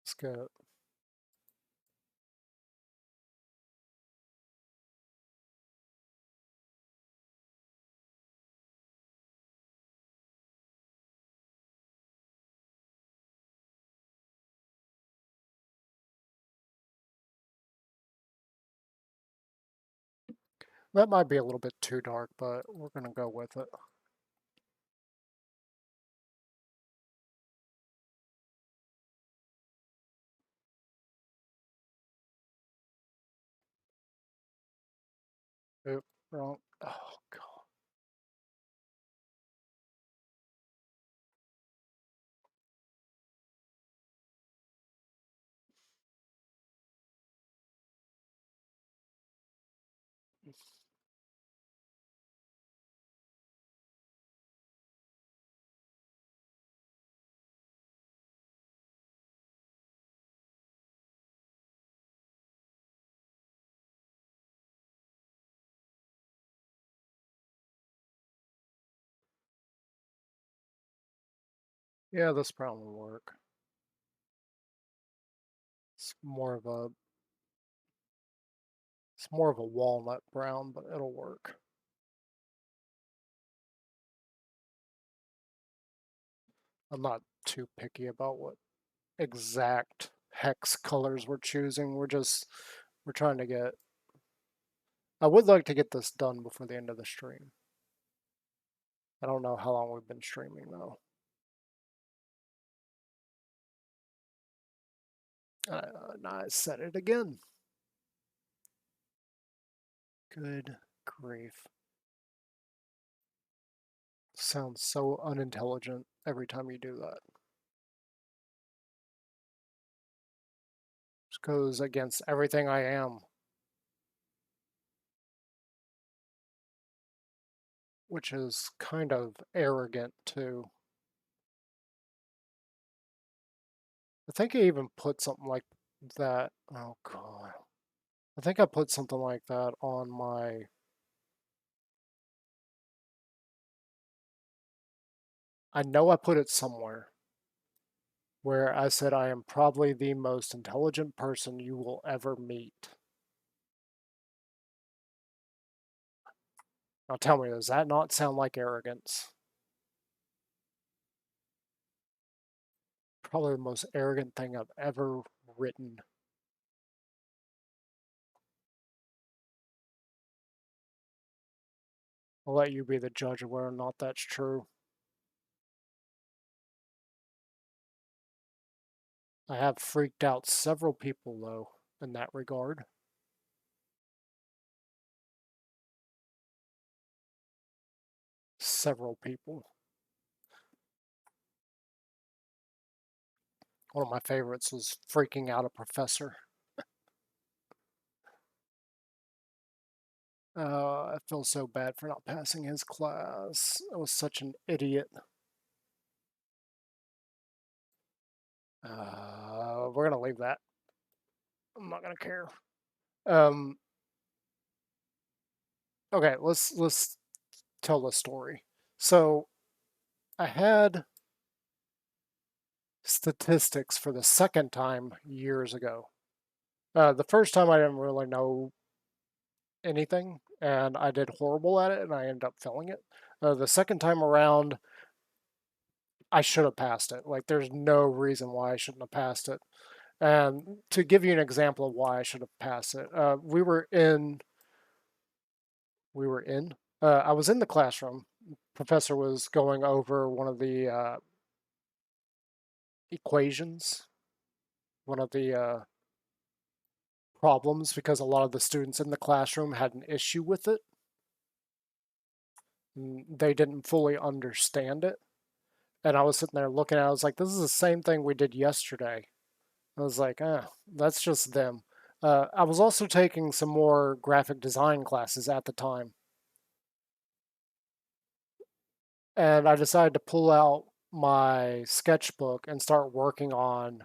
Let's go. That might be a little bit too dark, but we're going to go with it. Oop, wrong. Oh, God. Yeah, this probably will work. It's more of a walnut brown, but it'll work. I'm not too picky about what exact hex colors we're choosing. We're trying to get. I would like to get this done before the end of the stream. I don't know how long we've been streaming though. And I said it again. Good grief. Sounds so unintelligent every time you do that. Just goes against everything I am. Which is kind of arrogant too. I think I even put something like that. Oh god. I think I put something like that on my. I know I put it somewhere where I said I am probably the most intelligent person you will ever meet. Now tell me, does that not sound like arrogance? Probably the most arrogant thing I've ever written. I'll let you be the judge of whether or not that's true. I have freaked out several people, though, in that regard. Several people. One of my favorites was freaking out a professor. I feel so bad for not passing his class. I was such an idiot. We're gonna leave that. I'm not gonna care. Um, okay, let's tell the story. So I had statistics for the second time years ago. The first time I didn't really know anything, and I did horrible at it, and I ended up failing it. The second time around, I should have passed it. Like, there's no reason why I shouldn't have passed it. And to give you an example of why I should have passed it, I was in the classroom. Professor was going over one of the equations, one of the problems, because a lot of the students in the classroom had an issue with it. And they didn't fully understand it. And I was sitting there looking at it, I was like, this is the same thing we did yesterday. I was like, that's just them. I was also taking some more graphic design classes at the time. And I decided to pull out my sketchbook and start working on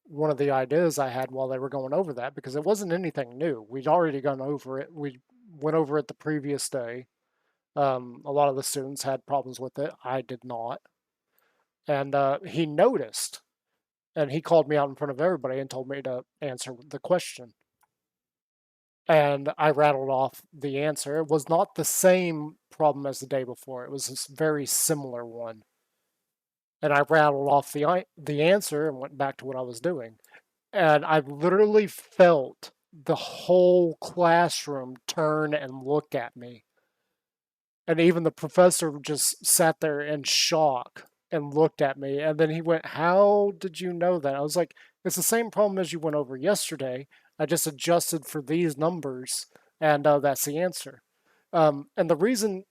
one of the ideas I had while they were going over that, because it wasn't anything new. We'd already gone over it. We went over it the previous day. A lot of the students had problems with it. I did not. And he noticed, and he called me out in front of everybody and told me to answer the question. And I rattled off the answer. It was not the same problem as the day before. It was a very similar one. And I rattled off the answer and went back to what I was doing. And I literally felt the whole classroom turn and look at me. And even the professor just sat there in shock and looked at me. And then he went, "How did you know that?" I was like, "It's the same problem as you went over yesterday. I just adjusted for these numbers, and that's the answer." And the reason,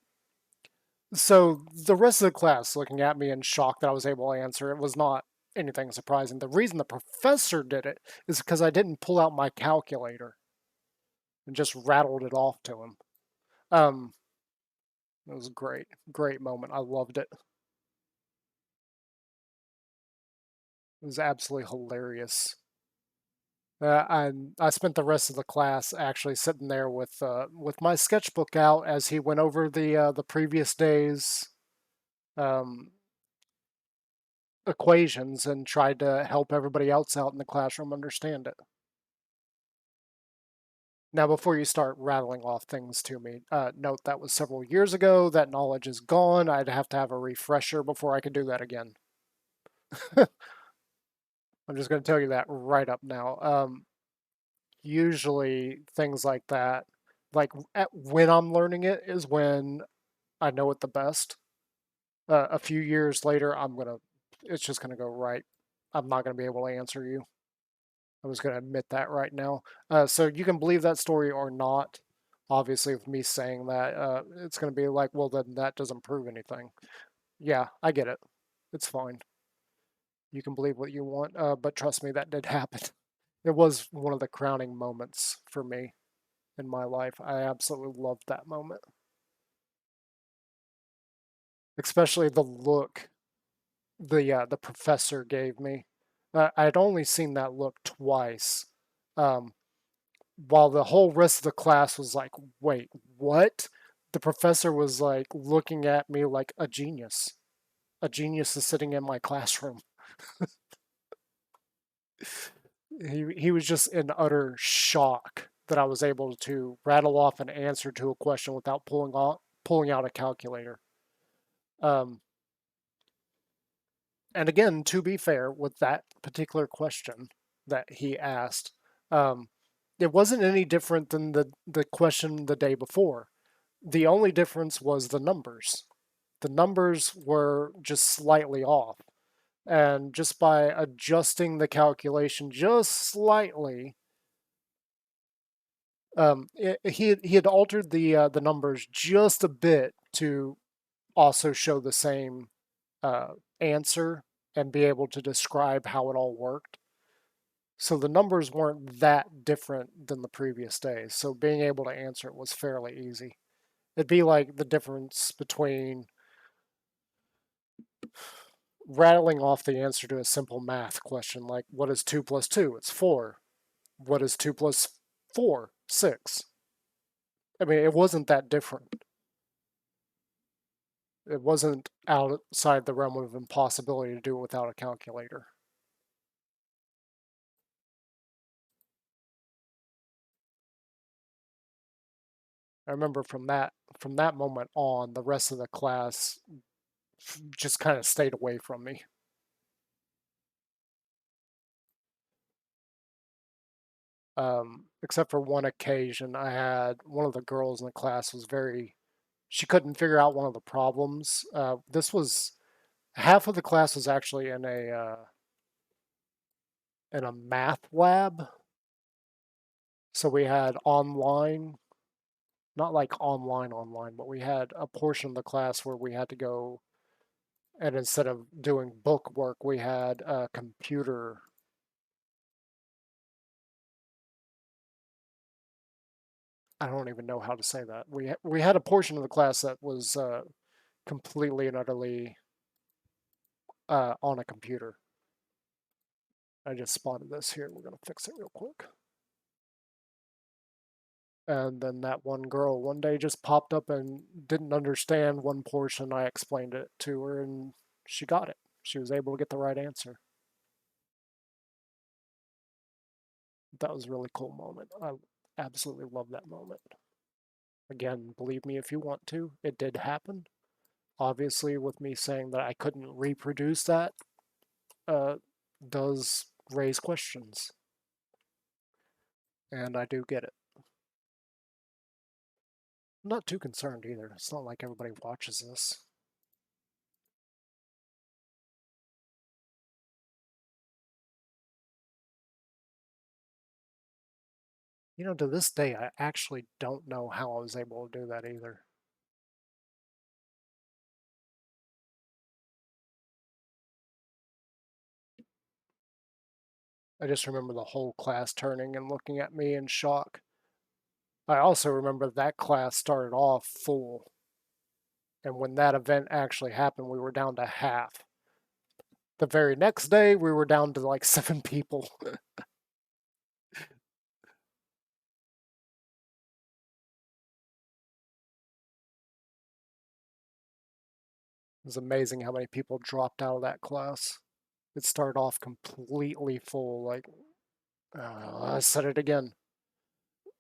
so the rest of the class looking at me in shock that I was able to answer it was not anything surprising. The reason the professor did it is because I didn't pull out my calculator and just rattled it off to him. Um, it was a great moment. I loved it. It was absolutely hilarious. I spent the rest of the class actually sitting there with my sketchbook out as he went over the previous day's um, equations and tried to help everybody else out in the classroom understand it. Now, before you start rattling off things to me, note that was several years ago. That knowledge is gone. I'd have to have a refresher before I could do that again. I'm just going to tell you that right up now. Usually, things like that, like when I'm learning it, is when I know it the best. A few years later, it's just gonna go right. I'm not gonna be able to answer you. I'm just gonna admit that right now. So you can believe that story or not. Obviously, with me saying that, it's gonna be like, well, then that doesn't prove anything. Yeah, I get it. It's fine. You can believe what you want, but trust me, that did happen. It was one of the crowning moments for me in my life. I absolutely loved that moment, especially the look the professor gave me. I'd only seen that look twice, um, while the whole rest of the class was like, "Wait, what?" The professor was like looking at me like a genius. A genius is sitting in my classroom. He was just in utter shock that I was able to rattle off an answer to a question without pulling out a calculator. Um, and again, to be fair, with that particular question that he asked, um, it wasn't any different than the question the day before. The only difference was the numbers. The numbers were just slightly off. And just by adjusting the calculation just slightly, he had altered the numbers just a bit to also show the same uh, answer and be able to describe how it all worked. So the numbers weren't that different than the previous days. So being able to answer it was fairly easy. It'd be like the difference between rattling off the answer to a simple math question like, what is 2 plus 2? It's 4. What is 2 plus 4? 6. I mean, it wasn't that different. It wasn't outside the realm of impossibility to do it without a calculator. I remember from that moment on, the rest of the class just kind of stayed away from me. Except for one occasion, I had one of the girls in the class was very, she couldn't figure out one of the problems. This was half of the class was actually in a in a math lab. So we had online, not like online, but we had a portion of the class where we had to go, and instead of doing book work, we had a computer. I don't even know how to say that. We had a portion of the class that was completely and utterly on a computer. I just spotted this here. We're gonna fix it real quick. And then that one girl one day just popped up and didn't understand one portion. I explained it to her and she got it. She was able to get the right answer. That was a really cool moment. I absolutely love that moment. Again, believe me if you want to, it did happen. Obviously, with me saying that I couldn't reproduce that, uh, does raise questions. And I do get it. I'm not too concerned either. It's not like everybody watches this. You know, to this day, I actually don't know how I was able to do that either. I just remember the whole class turning and looking at me in shock. I also remember that class started off full, and when that event actually happened, we were down to half. The very next day, we were down to like 7 people. It was amazing how many people dropped out of that class. It started off completely full. Like, I said it again.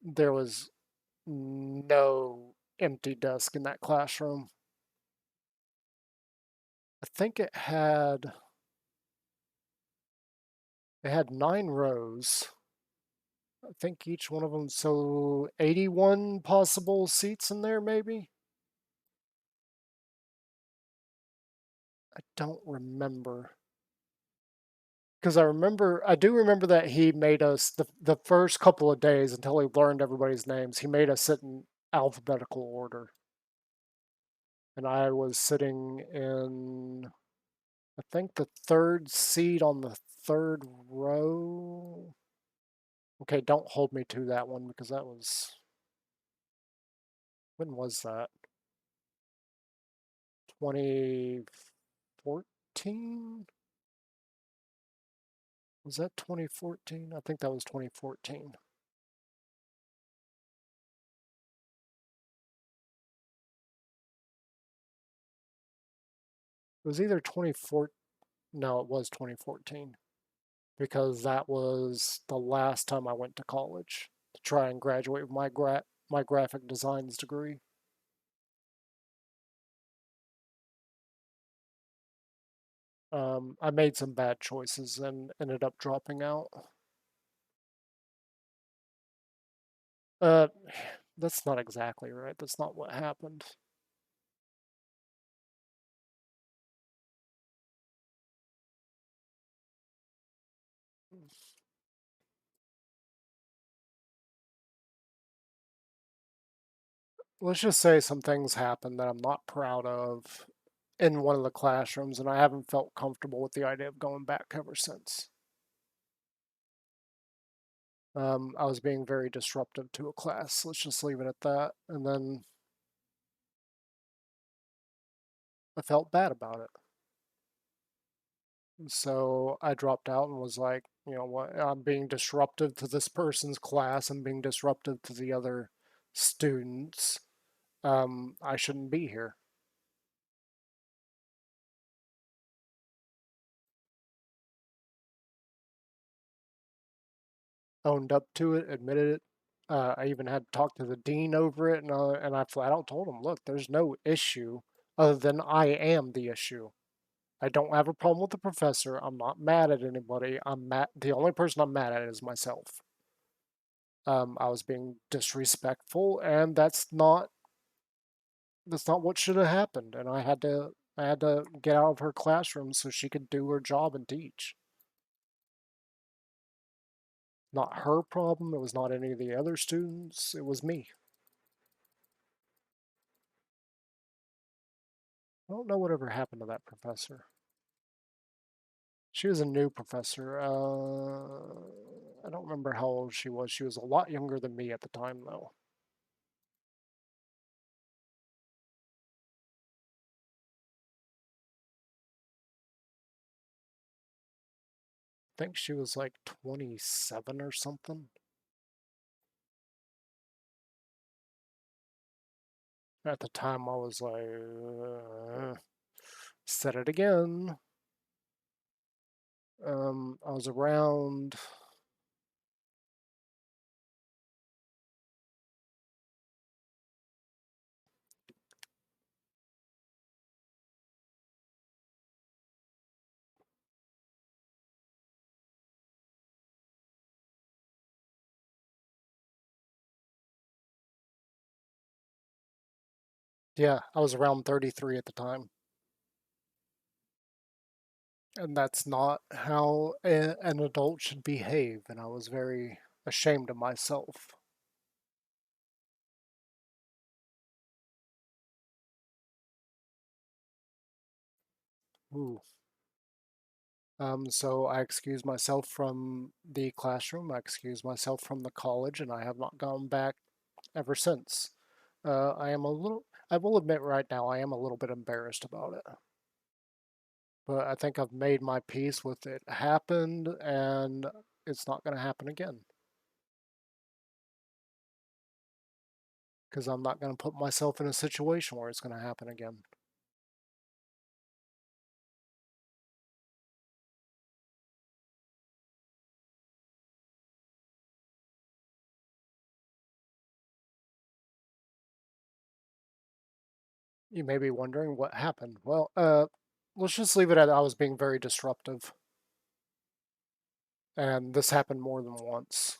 There was no empty desk in that classroom. I think it had 9 rows. I think each one of them, so 81 possible seats in there, maybe? I don't remember. Because I do remember that he made us, the first couple of days until he learned everybody's names, he made us sit in alphabetical order. And I was sitting in, I think, the third seat on the third row. Okay, don't hold me to that one because that was, when was that? 2014? Was that 2014? I think that was 2014. It was either 2014. No, it was 2014 because that was the last time I went to college to try and graduate with my graphic designs degree. I made some bad choices and ended up dropping out. Uh, that's not exactly right. That's not what happened. Let's just say some things happened that I'm not proud of in one of the classrooms, and I haven't felt comfortable with the idea of going back ever since. I was being very disruptive to a class. Let's just leave it at that. And then I felt bad about it. So I dropped out and was like, you know what, I'm being disruptive to this person's class. I'm being disruptive to the other students. I shouldn't be here. Owned up to it, admitted it. I even had to talk to the dean over it, and I flat out told him, look, there's no issue other than I am the issue. I don't have a problem with the professor. I'm not mad at anybody. I'm mad. The only person I'm mad at is myself. I was being disrespectful, and that's not what should have happened. And I had to get out of her classroom so she could do her job and teach. Not her problem. It was not any of the other students. It was me. I don't know whatever happened to that professor. She was a new professor. I don't remember how old she was. She was a lot younger than me at the time, though. I think she was like 27 or something. At the time, I was like, said it again. I was around. Yeah, I was around 33 at the time. And that's not how an adult should behave. And I was very ashamed of myself. Ooh. So I excused myself from the classroom. I excused myself from the college, and I have not gone back ever since. I am a little. I will admit right now, I am a little bit embarrassed about it. But I think I've made my peace with it happened, and it's not going to happen again. Because I'm not going to put myself in a situation where it's going to happen again. You may be wondering what happened. Well, let's just leave it at I was being very disruptive. And this happened more than once.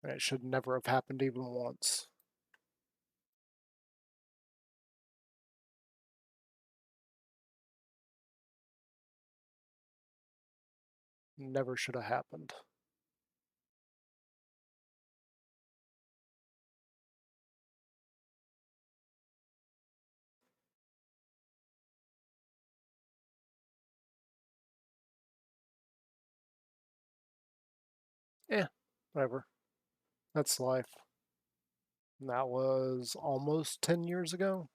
And it should never have happened even once. Never should have happened. Eh, whatever. That's life. And that was almost 10 years ago.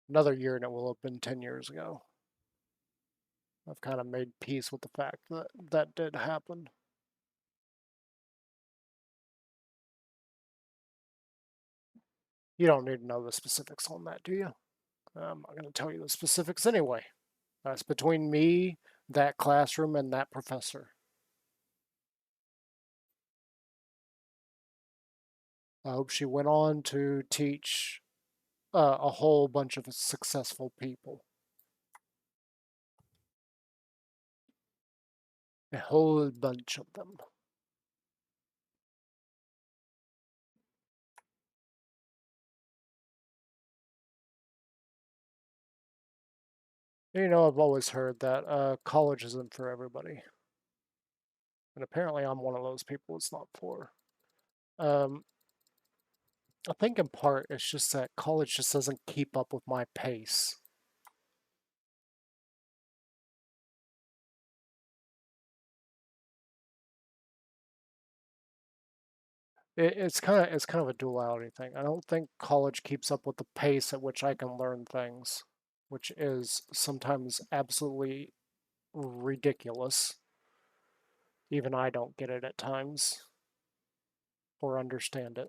Another year and it will have been 10 years ago. I've kind of made peace with the fact that that did happen. You don't need to know the specifics on that, do you? I'm not going to tell you the specifics anyway. That's between me, that classroom, and that professor. I hope she went on to teach a whole bunch of successful people. A whole bunch of them. You know, I've always heard that college isn't for everybody. And apparently I'm one of those people it's not for. Um, I think in part it's just that college just doesn't keep up with my pace. It's kind of a duality thing. I don't think college keeps up with the pace at which I can learn things, which is sometimes absolutely ridiculous. Even I don't get it at times or understand it.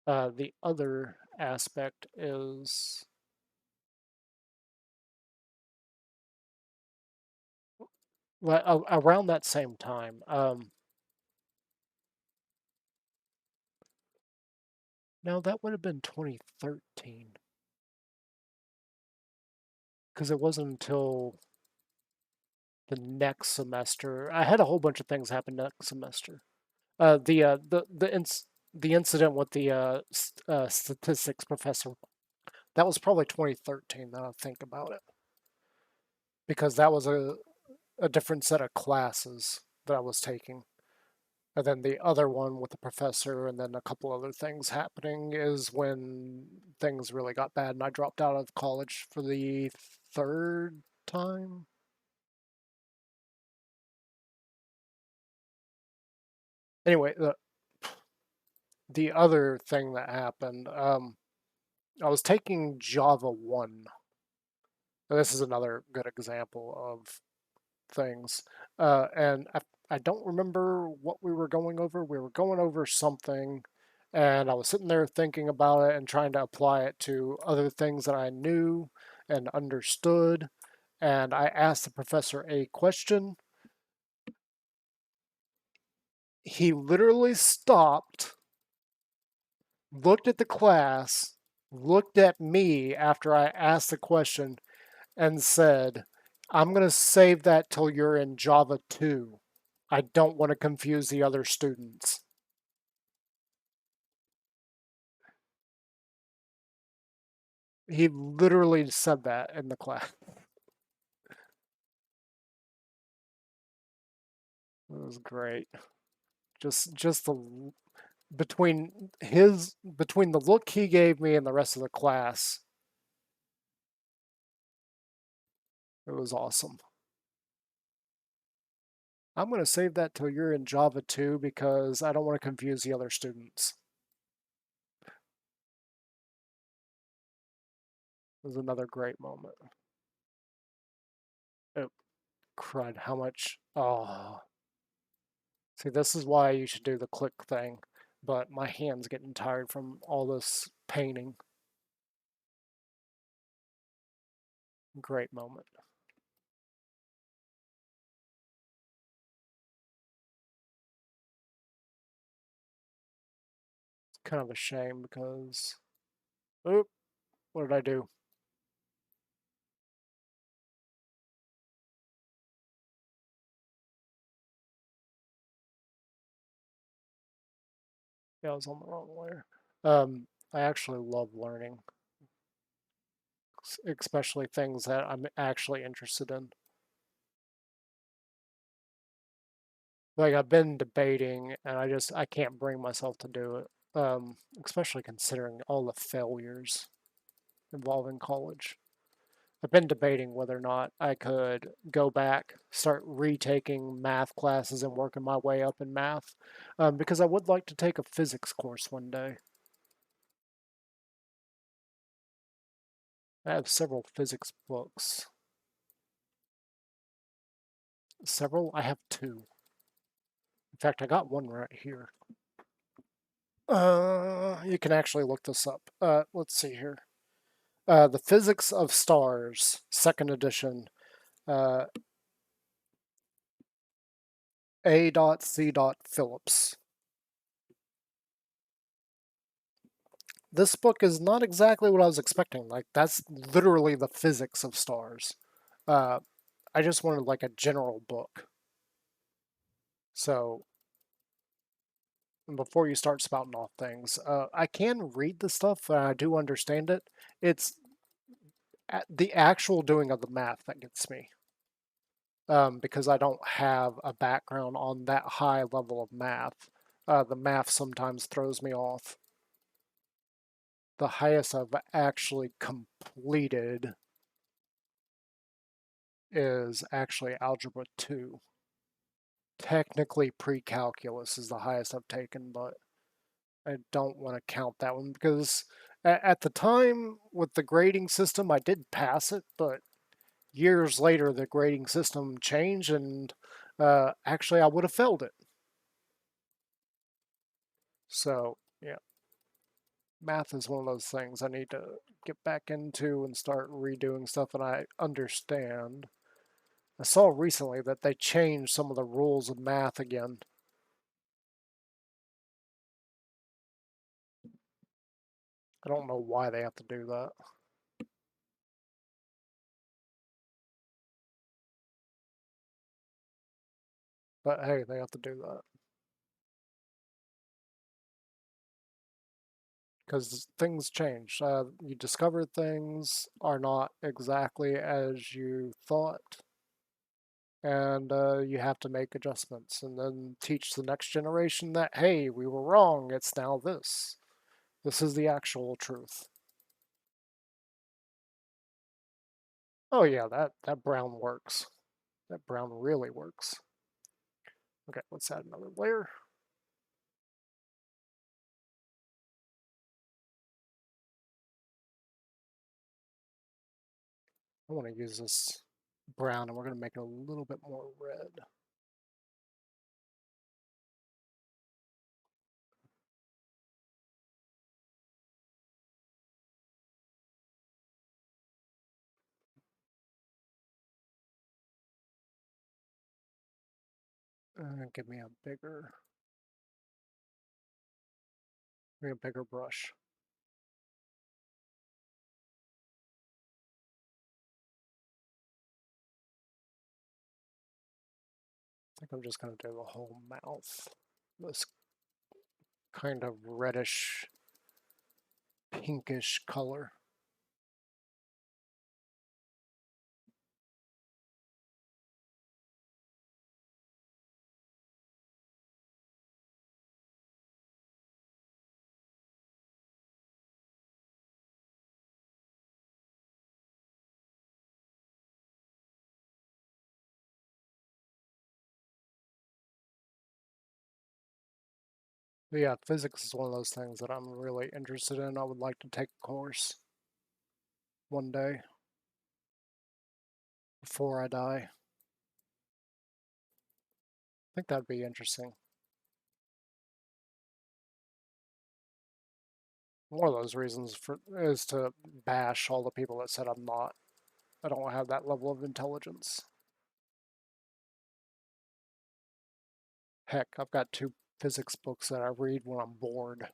The other aspect is around that same time. No, that would have been 2013 because it wasn't until the next semester. I had a whole bunch of things happen next semester. The incident with the statistics professor, that was probably 2013. Now I think about it. because that was a different set of classes that I was taking. And then the other one with the professor and then a couple other things happening is when things really got bad and I dropped out of college for the third time. Anyway, the other thing that happened, I was taking Java 1. And this is another good example of things. And I don't remember what we were going over. We were going over something, and I was sitting there thinking about it and trying to apply it to other things that I knew and understood. And I asked the professor a question. He literally stopped, looked at the class, looked at me after I asked the question, and said, I'm going to save that till you're in Java 2. I don't want to confuse the other students. He literally said that in the class. It was great. Just the between the look he gave me and the rest of the class, it was awesome. I'm going to save that till you're in Java 2 because I don't want to confuse the other students. It was another great moment. Oh, crud, how much? Oh, see, this is why you should do the click thing, but my hand's getting tired from all this painting. Great moment. It's kind of a shame because, oop, what did I do? Yeah, I was on the wrong layer. I actually love learning, especially things that I'm actually interested in. Like I've been debating, and I can't bring myself to do it. Especially considering all the failures involving college. I've been debating whether or not I could go back, start retaking math classes and working my way up in math, because I would like to take a physics course one day. I have several physics books. Several? I have two. In fact, I got one right here. You can actually look this up. Let's see here. The Physics of Stars, second edition. Uh, A.C. Phillips. This book is not exactly what I was expecting. Like, that's literally the physics of stars. Uh, I just wanted like a general book. So before you start spouting off things, I can read the stuff and I do understand it. It's the actual doing of the math that gets me. Because I don't have a background on that high level of math. The math sometimes throws me off. The highest I've actually completed is actually Algebra 2. Technically, pre-calculus is the highest I've taken, but I don't want to count that one because at the time with the grading system, I did pass it, but years later, the grading system changed and actually I would have failed it. So, yeah, math is one of those things I need to get back into and start redoing stuff and I understand. I saw recently that they changed some of the rules of math again. I don't know why they have to do that. But hey, they have to do that. because things change. You discover things are not exactly as you thought, and you have to make adjustments and then teach the next generation that, hey, we were wrong, it's now this. This is the actual truth. Oh yeah, that brown works. That brown really works. Okay, let's add another layer. I want to use this brown and we're going to make it a little bit more red. Give me a bigger brush. I think I'm just going to do the whole mouth. This kind of reddish, pinkish color. But yeah, physics is one of those things that I'm really interested in. I would like to take a course one day before I die. I think that'd be interesting. One of those reasons is to bash all the people that said I'm not. I don't have that level of intelligence. Heck, I've got 2 physics books that I read when I'm bored.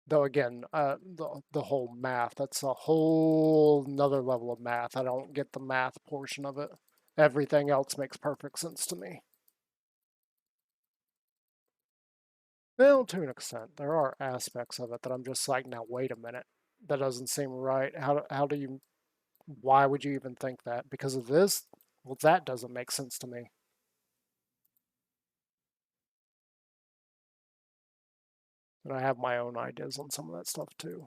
Though again, the whole math, that's a whole another level of math. I don't get the math portion of it. Everything else makes perfect sense to me. Well, to an extent, there are aspects of it that I'm just like, now wait a minute, that doesn't seem right. How do you? Why would you even think that? Because of this? Well, that doesn't make sense to me. And I have my own ideas on some of that stuff too.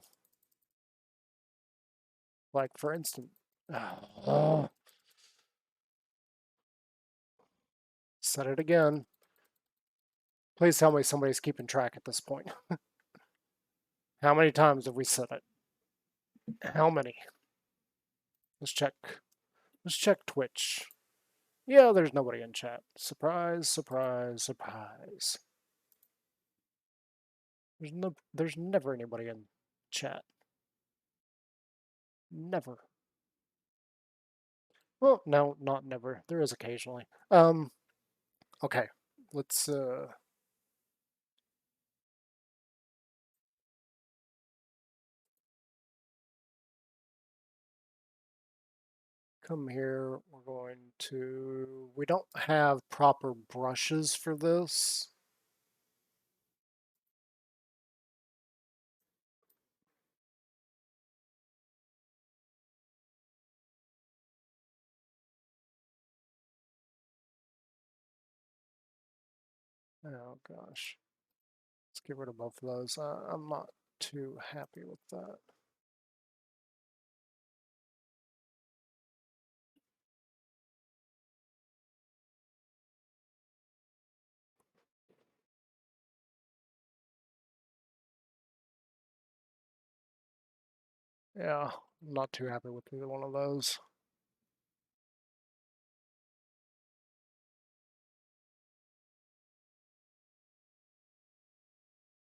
Like for instance, said it again. Please tell me somebody's keeping track at this point. How many times have we said it? How many? Let's check. Let's check Twitch. Yeah, there's nobody in chat. Surprise, surprise, surprise. There's never anybody in chat. Never. Well, no, not never. There is occasionally. Okay. Let's come here. We're going to, we don't have proper brushes for this. Oh gosh. Let's get rid of both of those. I'm not too happy with that. Yeah, I'm not too happy with either one of those.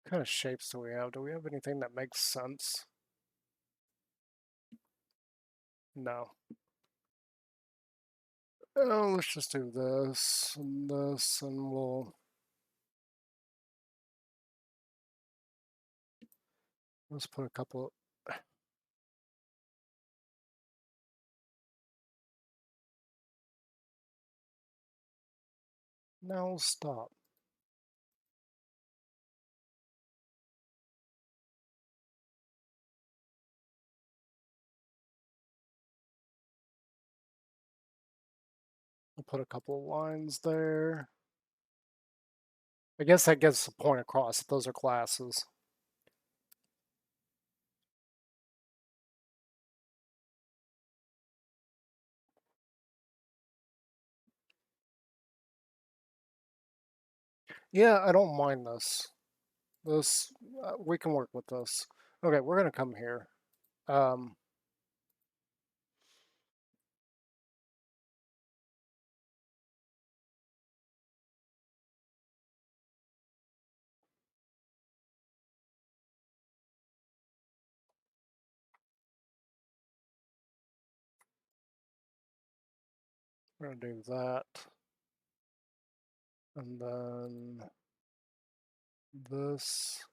What kind of shapes do we have? Do we have anything that makes sense? No. Oh, let's just do this, and we'll let's put a couple. No, stop. I'll put a couple of lines there. I guess that gets the point across if those are classes. Yeah, I don't mind this. This, we can work with this. Okay, we're gonna come here. Um, we're gonna do that. And then this.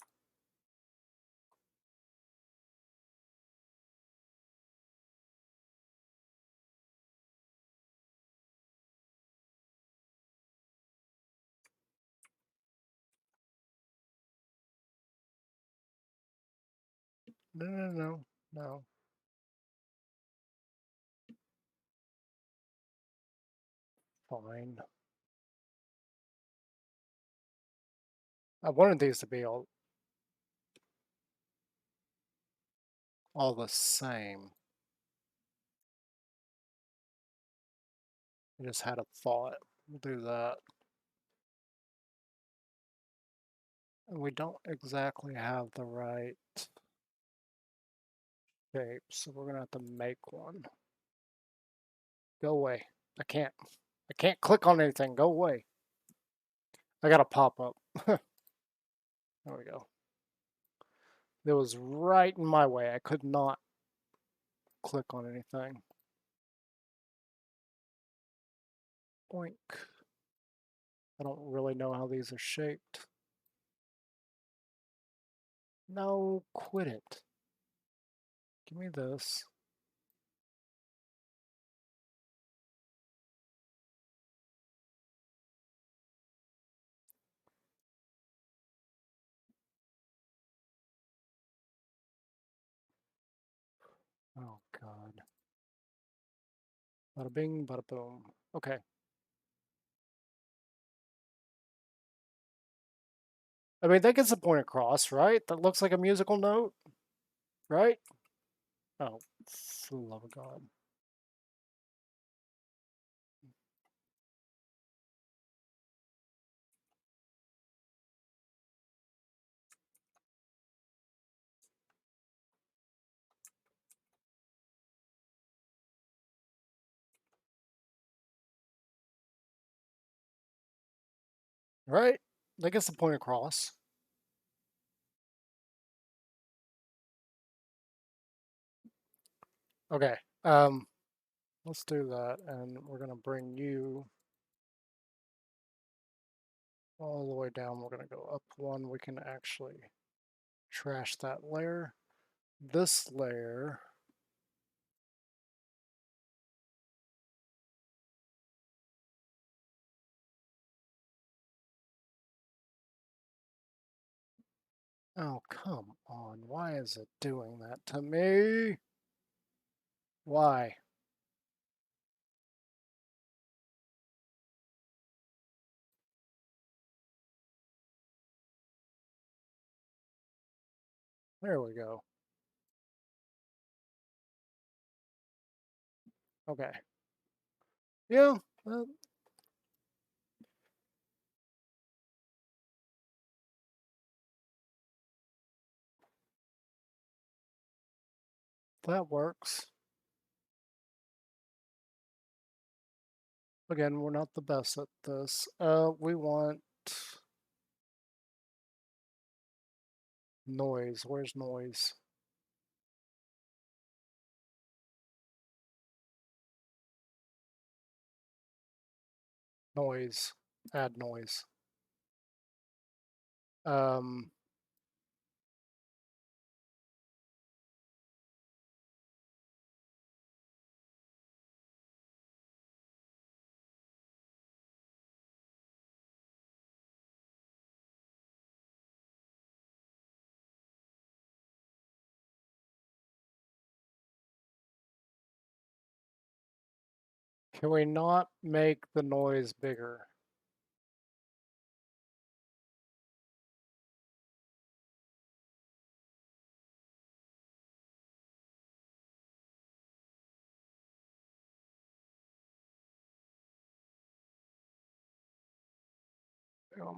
No, no, no, no. Fine. I wanted these to be all the same. I just had a thought. We'll do that. And we don't exactly have the right shape, so we're gonna have to make one. Go away. I can't. I can't click on anything. Go away. I got a pop up. There we go. It was right in my way. I could not click on anything. Boink. I don't really know how these are shaped. No, quit it. Give me this. Oh, God. Bada bing, bada boom. Okay. I mean, that gets the point across, right? That looks like a musical note, right? Oh, for the love of God. Right? That gets the point across. Okay. Let's do that, and we're gonna bring you all the way down. We're gonna go up one. We can actually trash that layer. This layer. Oh, come on. Why is it doing that to me? Why? There we go. Okay. Yeah, that works. Again, we're not the best at this. We want noise. Where's noise? Noise. Add noise. Um, Can we not make the noise bigger?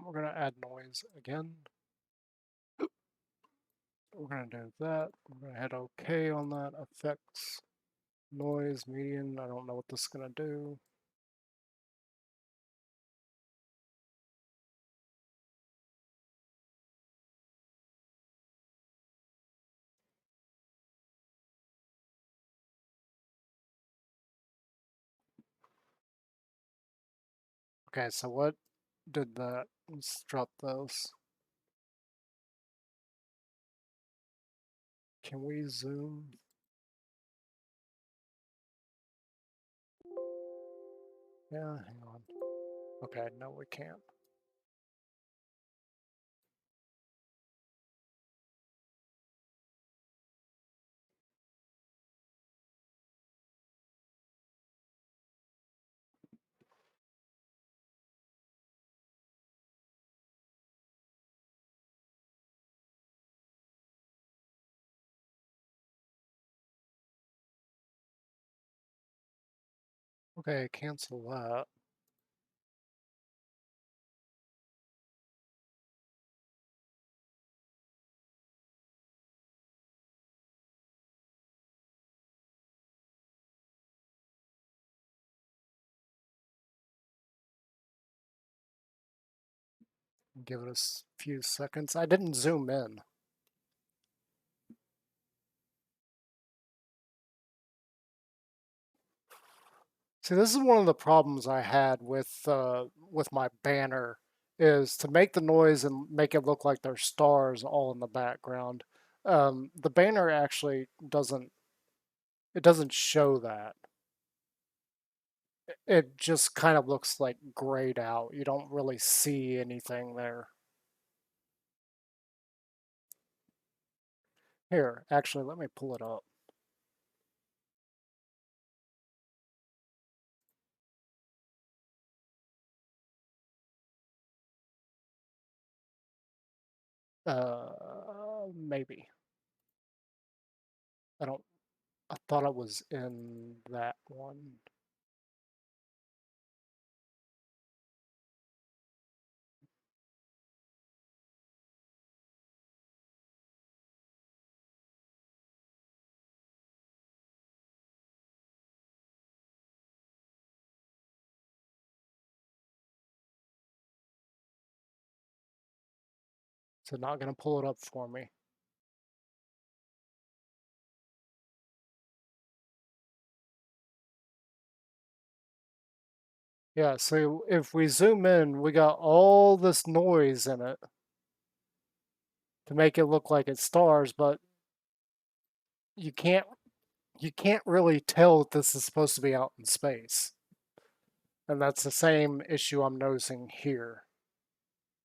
We're gonna add noise again. We're gonna do that. We're gonna hit OK on that. Effects, noise, median. I don't know what this is gonna do. Okay, so what did that? Let's drop those. Can we zoom? Yeah, hang on. Okay, no, we can't. Okay, cancel that. Give it a few seconds. I didn't zoom in. See, this is one of the problems I had with my banner is to make the noise and make it look like there's stars all in the background. The banner actually doesn't show that. It just kind of looks like grayed out. You don't really see anything there. Here, actually, let me pull it up. Maybe. I don't. I thought it was in that one. So not gonna pull it up for me. Yeah, so if we zoom in, we got all this noise in it to make it look like it's stars, but you can't you can't really tell that this is supposed to be out in space. And that's the same issue I'm noticing here.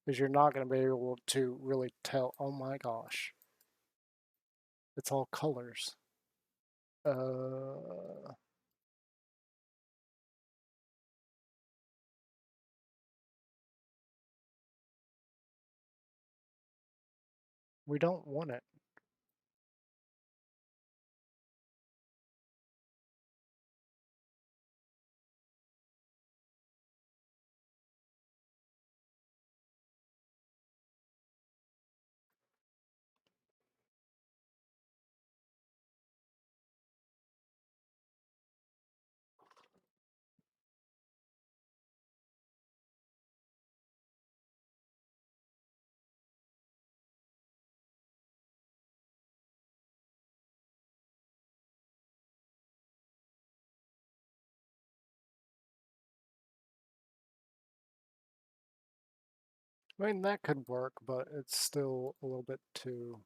Is you're not going to be able to really tell. Oh my gosh. It's all colors. Uh we don't want it. I mean, that could work, but it's still a little bit too.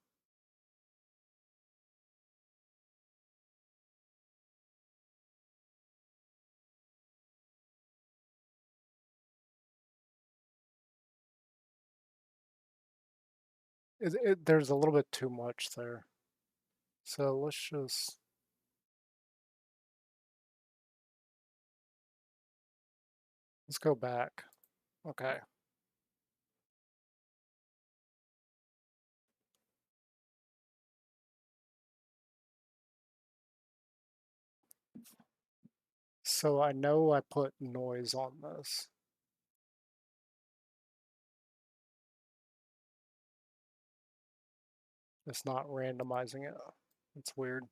There's a little bit too much there. So let's just Let's go back. Okay. So I know I put noise on this. It's not randomizing it. It's weird.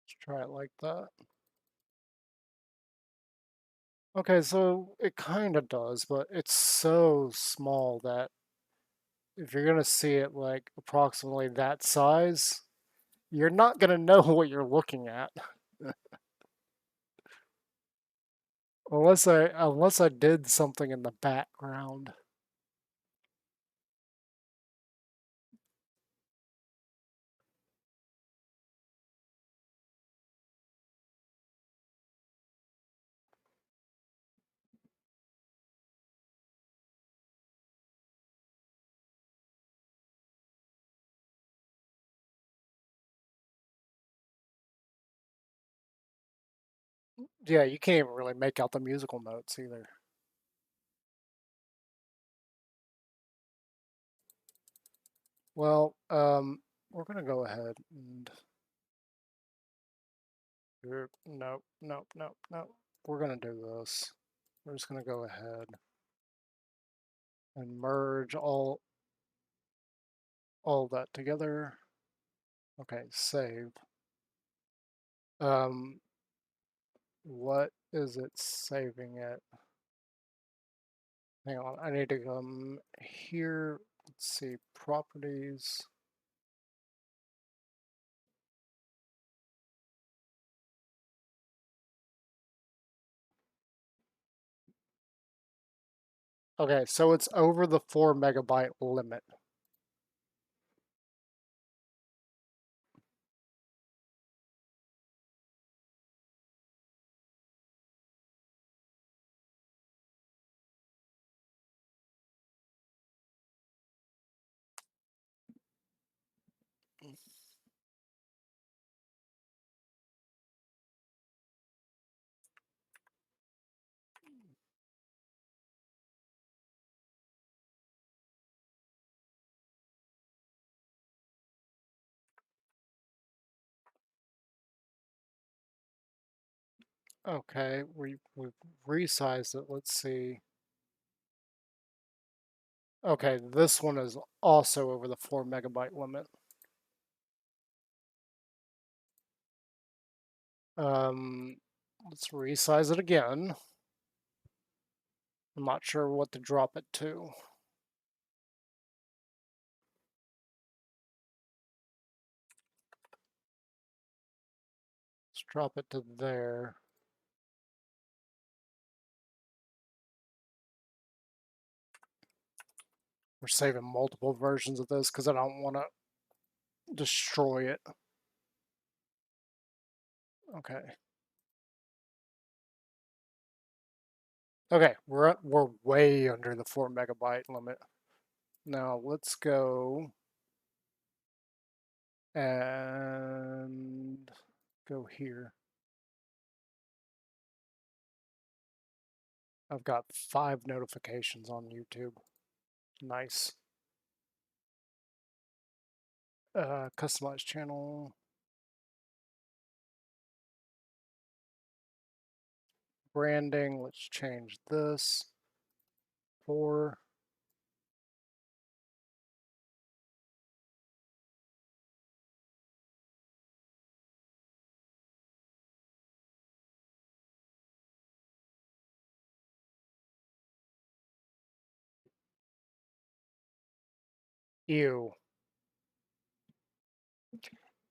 Let's try it like that. Okay, so it kind of does, but it's so small that if you're going to see it like approximately that size, you're not going to know what you're looking at. Unless I did something in the background. Yeah, you can't even really make out the musical notes either. Well, we're gonna go ahead and nope, nope, nope, nope. We're gonna do this. We're just gonna go ahead and merge all that together. Okay, save. Um, what is it saving it? Hang on, I need to come here. Let's see, properties. Okay, so it's over the 4 megabyte limit. Okay, we've resized it. Let's see. Okay, this one is also over the 4 megabyte limit. Let's resize it again. I'm not sure what to drop it to. Let's drop it to there. We're saving multiple versions of this because I don't want to destroy it. Okay. Okay, we're way under the 4 megabyte limit. Now let's go and go here. I've got 5 notifications on YouTube. Nice. Customize channel. Branding, let's change this. 4. Ew.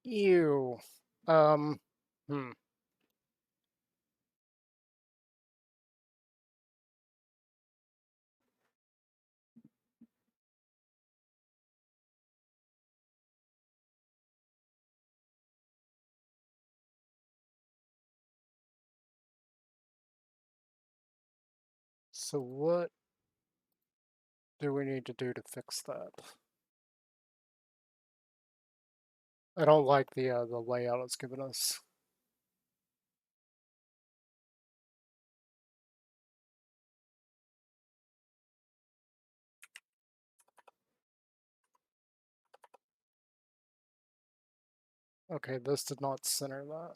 Ew. Um, hmm. So what do we need to do to fix that? I don't like the layout it's given us. Okay, this did not center that.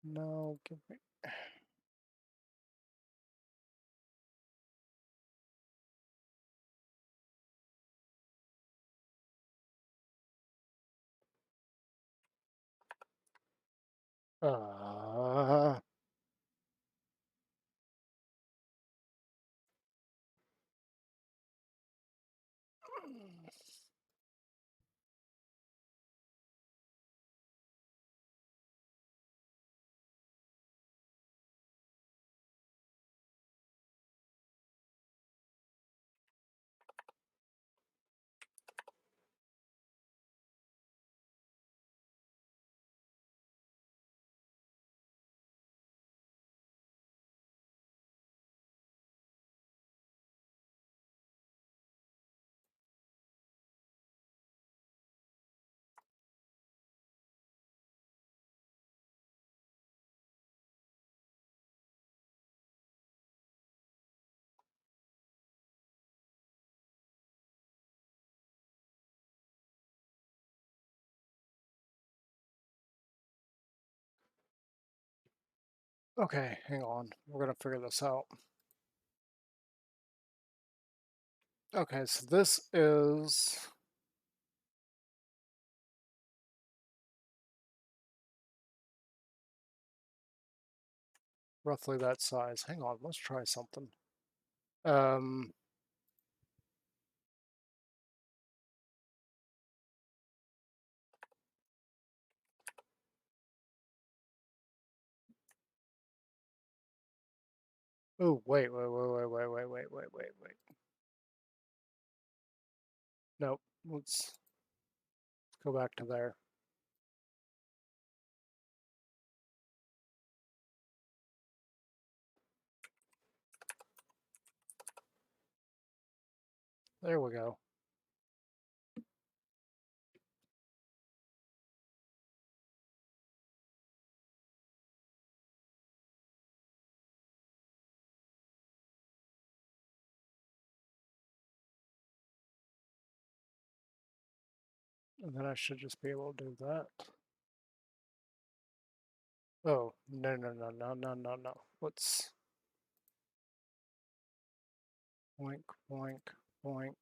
No, give me. Uh, okay, hang on. We're gonna figure this out. Okay, so this is roughly that size. Hang on, let's try something. Um, oh, wait. Nope, let's go back to there. There we go. And then I should just be able to do that. Oh, no. Let's boink, boink, boink.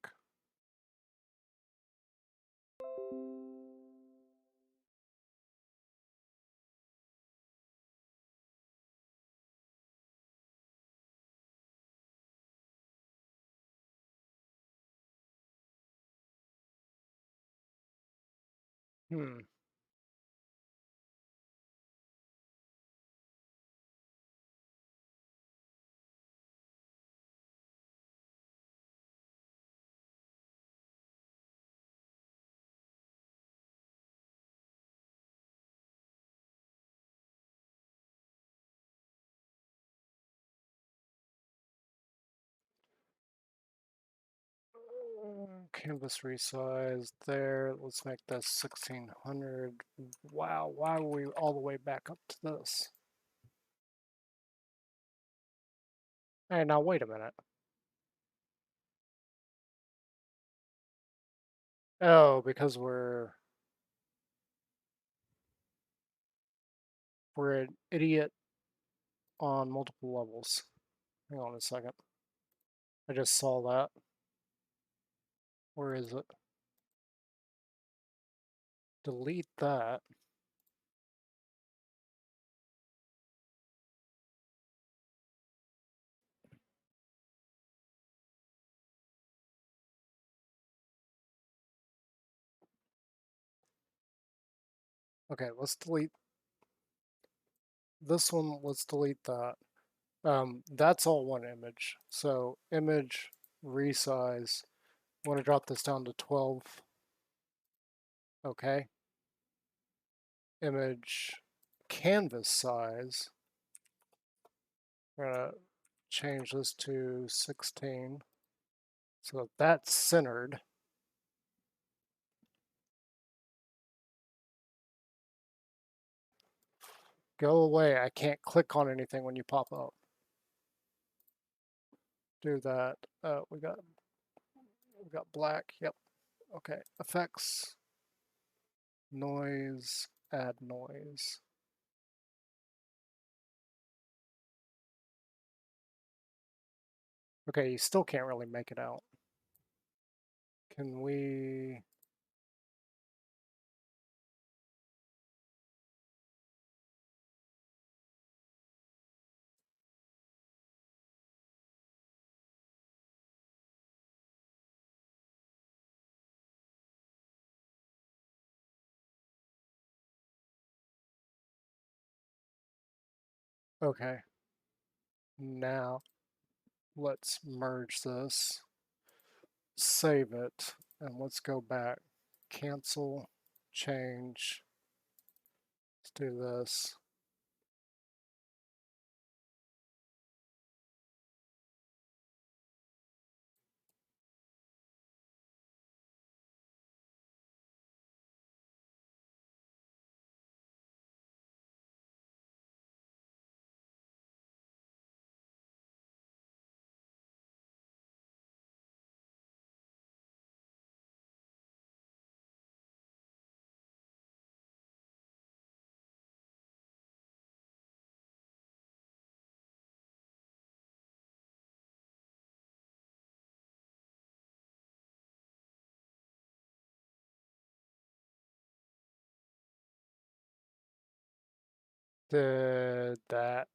Hmm. Canvas resize there. Let's make this 1600. Wow, why are we all the way back up to this? Hey, now wait a minute. Oh, because we're an idiot on multiple levels. Hang on a second. I just saw that. Where is it? Delete that. Okay, let's delete this one. Let's delete that. That's all one image. So image resize. I want to drop this down to 12. Okay. Image canvas size. We're gonna change this to 16 so that's centered. Go away. I can't click on anything when you pop up. Do that. We got black. Yep. Okay. Effects, noise, add noise. Okay, you still can't really make it out. Can we? Okay. Now let's merge this, save it, and let's go back. Cancel, change. Let's do this. Did that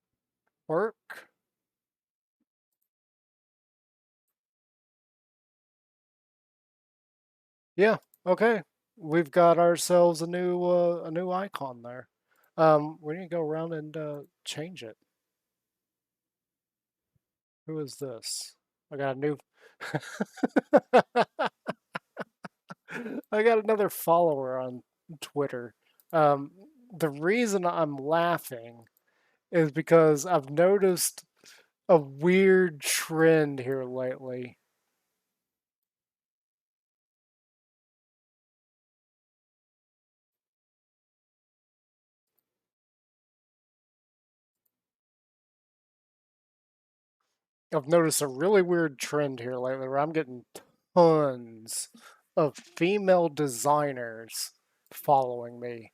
work? Yeah. Okay. We've got ourselves a new icon there. We need to go around and change it. Who is this? I got a new. I got another follower on Twitter. Um, the reason I'm laughing is because I've noticed a weird trend here lately. I've noticed a really weird trend here lately where I'm getting tons of female designers following me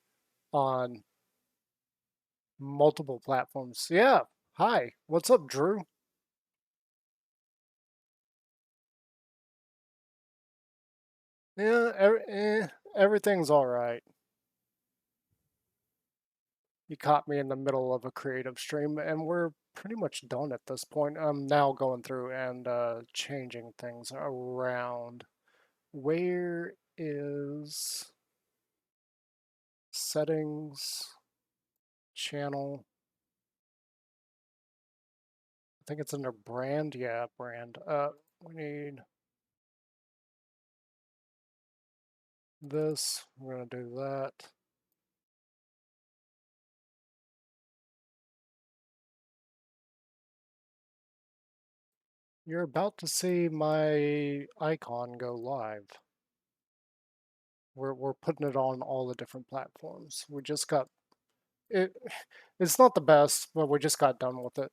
on multiple platforms. Yeah. Hi. What's up, Drew? Yeah, everything's all right. You caught me in the middle of a creative stream, and we're pretty much done at this point. I'm now going through and changing things around. Where is settings, channel? I think it's under brand. Yeah, brand. We need this. We're gonna do that. You're about to see my icon go live. We're putting it on all the different platforms. We just got it. It's not the best, but we just got done with it.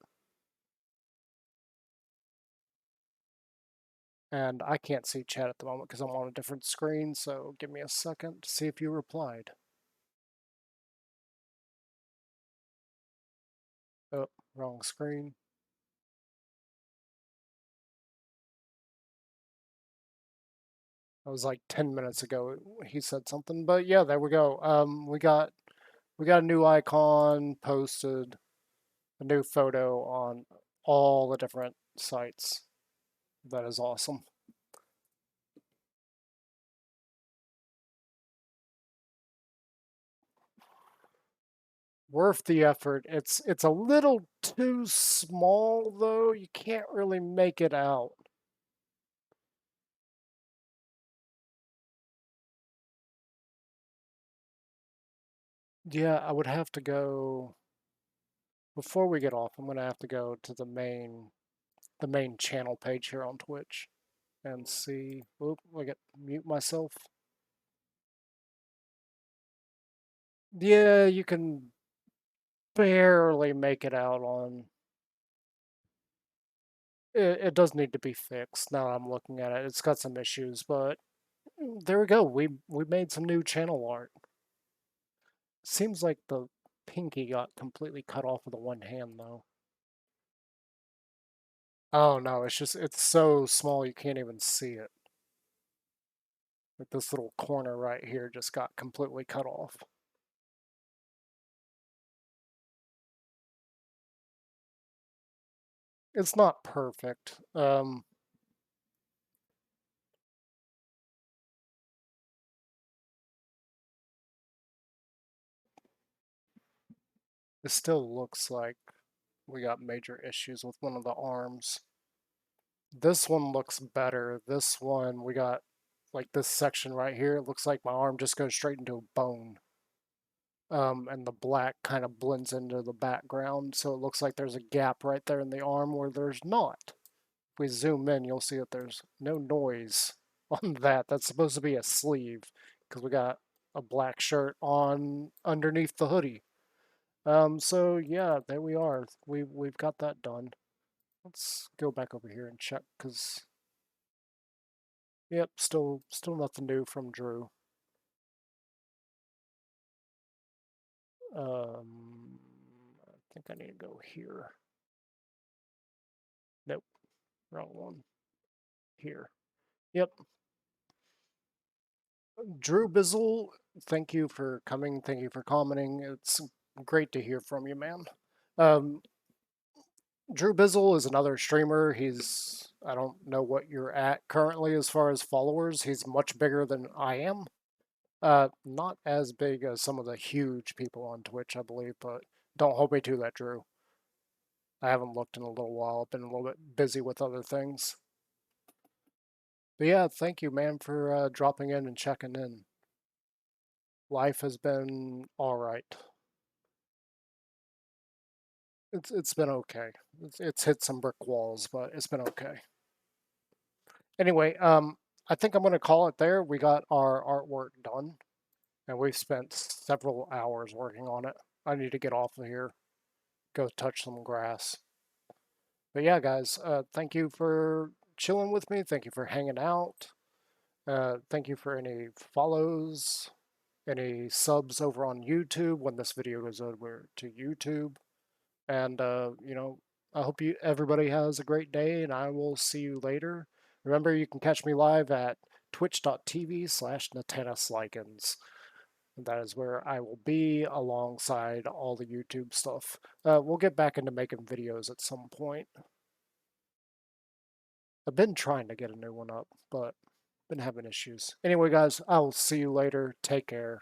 And I can't see chat at the moment because I'm on a different screen, so give me a second to see if you replied. Oh, wrong screen. That was like 10 minutes ago he said something, but yeah, there we go. We got a new icon posted, a new photo on all the different sites. That is awesome. Worth the effort. It's a little too small though. You can't really make it out. Yeah, I would have to go. Before we get off, I'm gonna have to go to the main channel page here on Twitch and see. Oop, I get mute myself. Yeah, you can barely make it out on. It does need to be fixed. Now I'm looking at it, it's got some issues, but there we go. We made some new channel art. Seems like the pinky got completely cut off with the one hand though. Oh no, it's so small you can't even see it. Like this little corner right here just got completely cut off. It's not perfect. It still looks like we got major issues with one of the arms. This one looks better. This one, we got like this section right here. It looks like my arm just goes straight into a bone. And the black kind of blends into the background, so it looks like there's a gap right there in the arm where there's not. If we zoom in, you'll see that there's no noise on that. That's supposed to be a sleeve because we got a black shirt on underneath the hoodie. So yeah, there we are. We've got that done. Let's go back over here and check because yep, still nothing new from Drew. I think I need to go here. Nope, wrong one. Here. Yep. Drew Bizzle, thank you for coming. Thank you for commenting. It's great to hear from you, man. Um, Drew Bizzle is another streamer. I don't know what you're at currently as far as followers. He's much bigger than I am. Not as big as some of the huge people on Twitch, I believe, but don't hold me to that, Drew. I haven't looked in a little while. I've been a little bit busy with other things. But yeah, thank you, man, for dropping in and checking in. Life has been all right. It's been okay. It's hit some brick walls, but it's been okay. Anyway, I think I'm gonna call it there. We got our artwork done, and we've spent several hours working on it. I need to get off of here, go touch some grass. But yeah, guys, thank you for chilling with me. Thank you for hanging out. Thank you for any follows, any subs over on YouTube when this video goes over to YouTube. And I hope everybody has a great day, and I will see you later. Remember, you can catch me live at twitch.tv/NatanaSlikens. That is where I will be alongside all the YouTube stuff. We'll get back into making videos at some point. I've been trying to get a new one up, but been having issues. Anyway, guys, I'll see you later. Take care.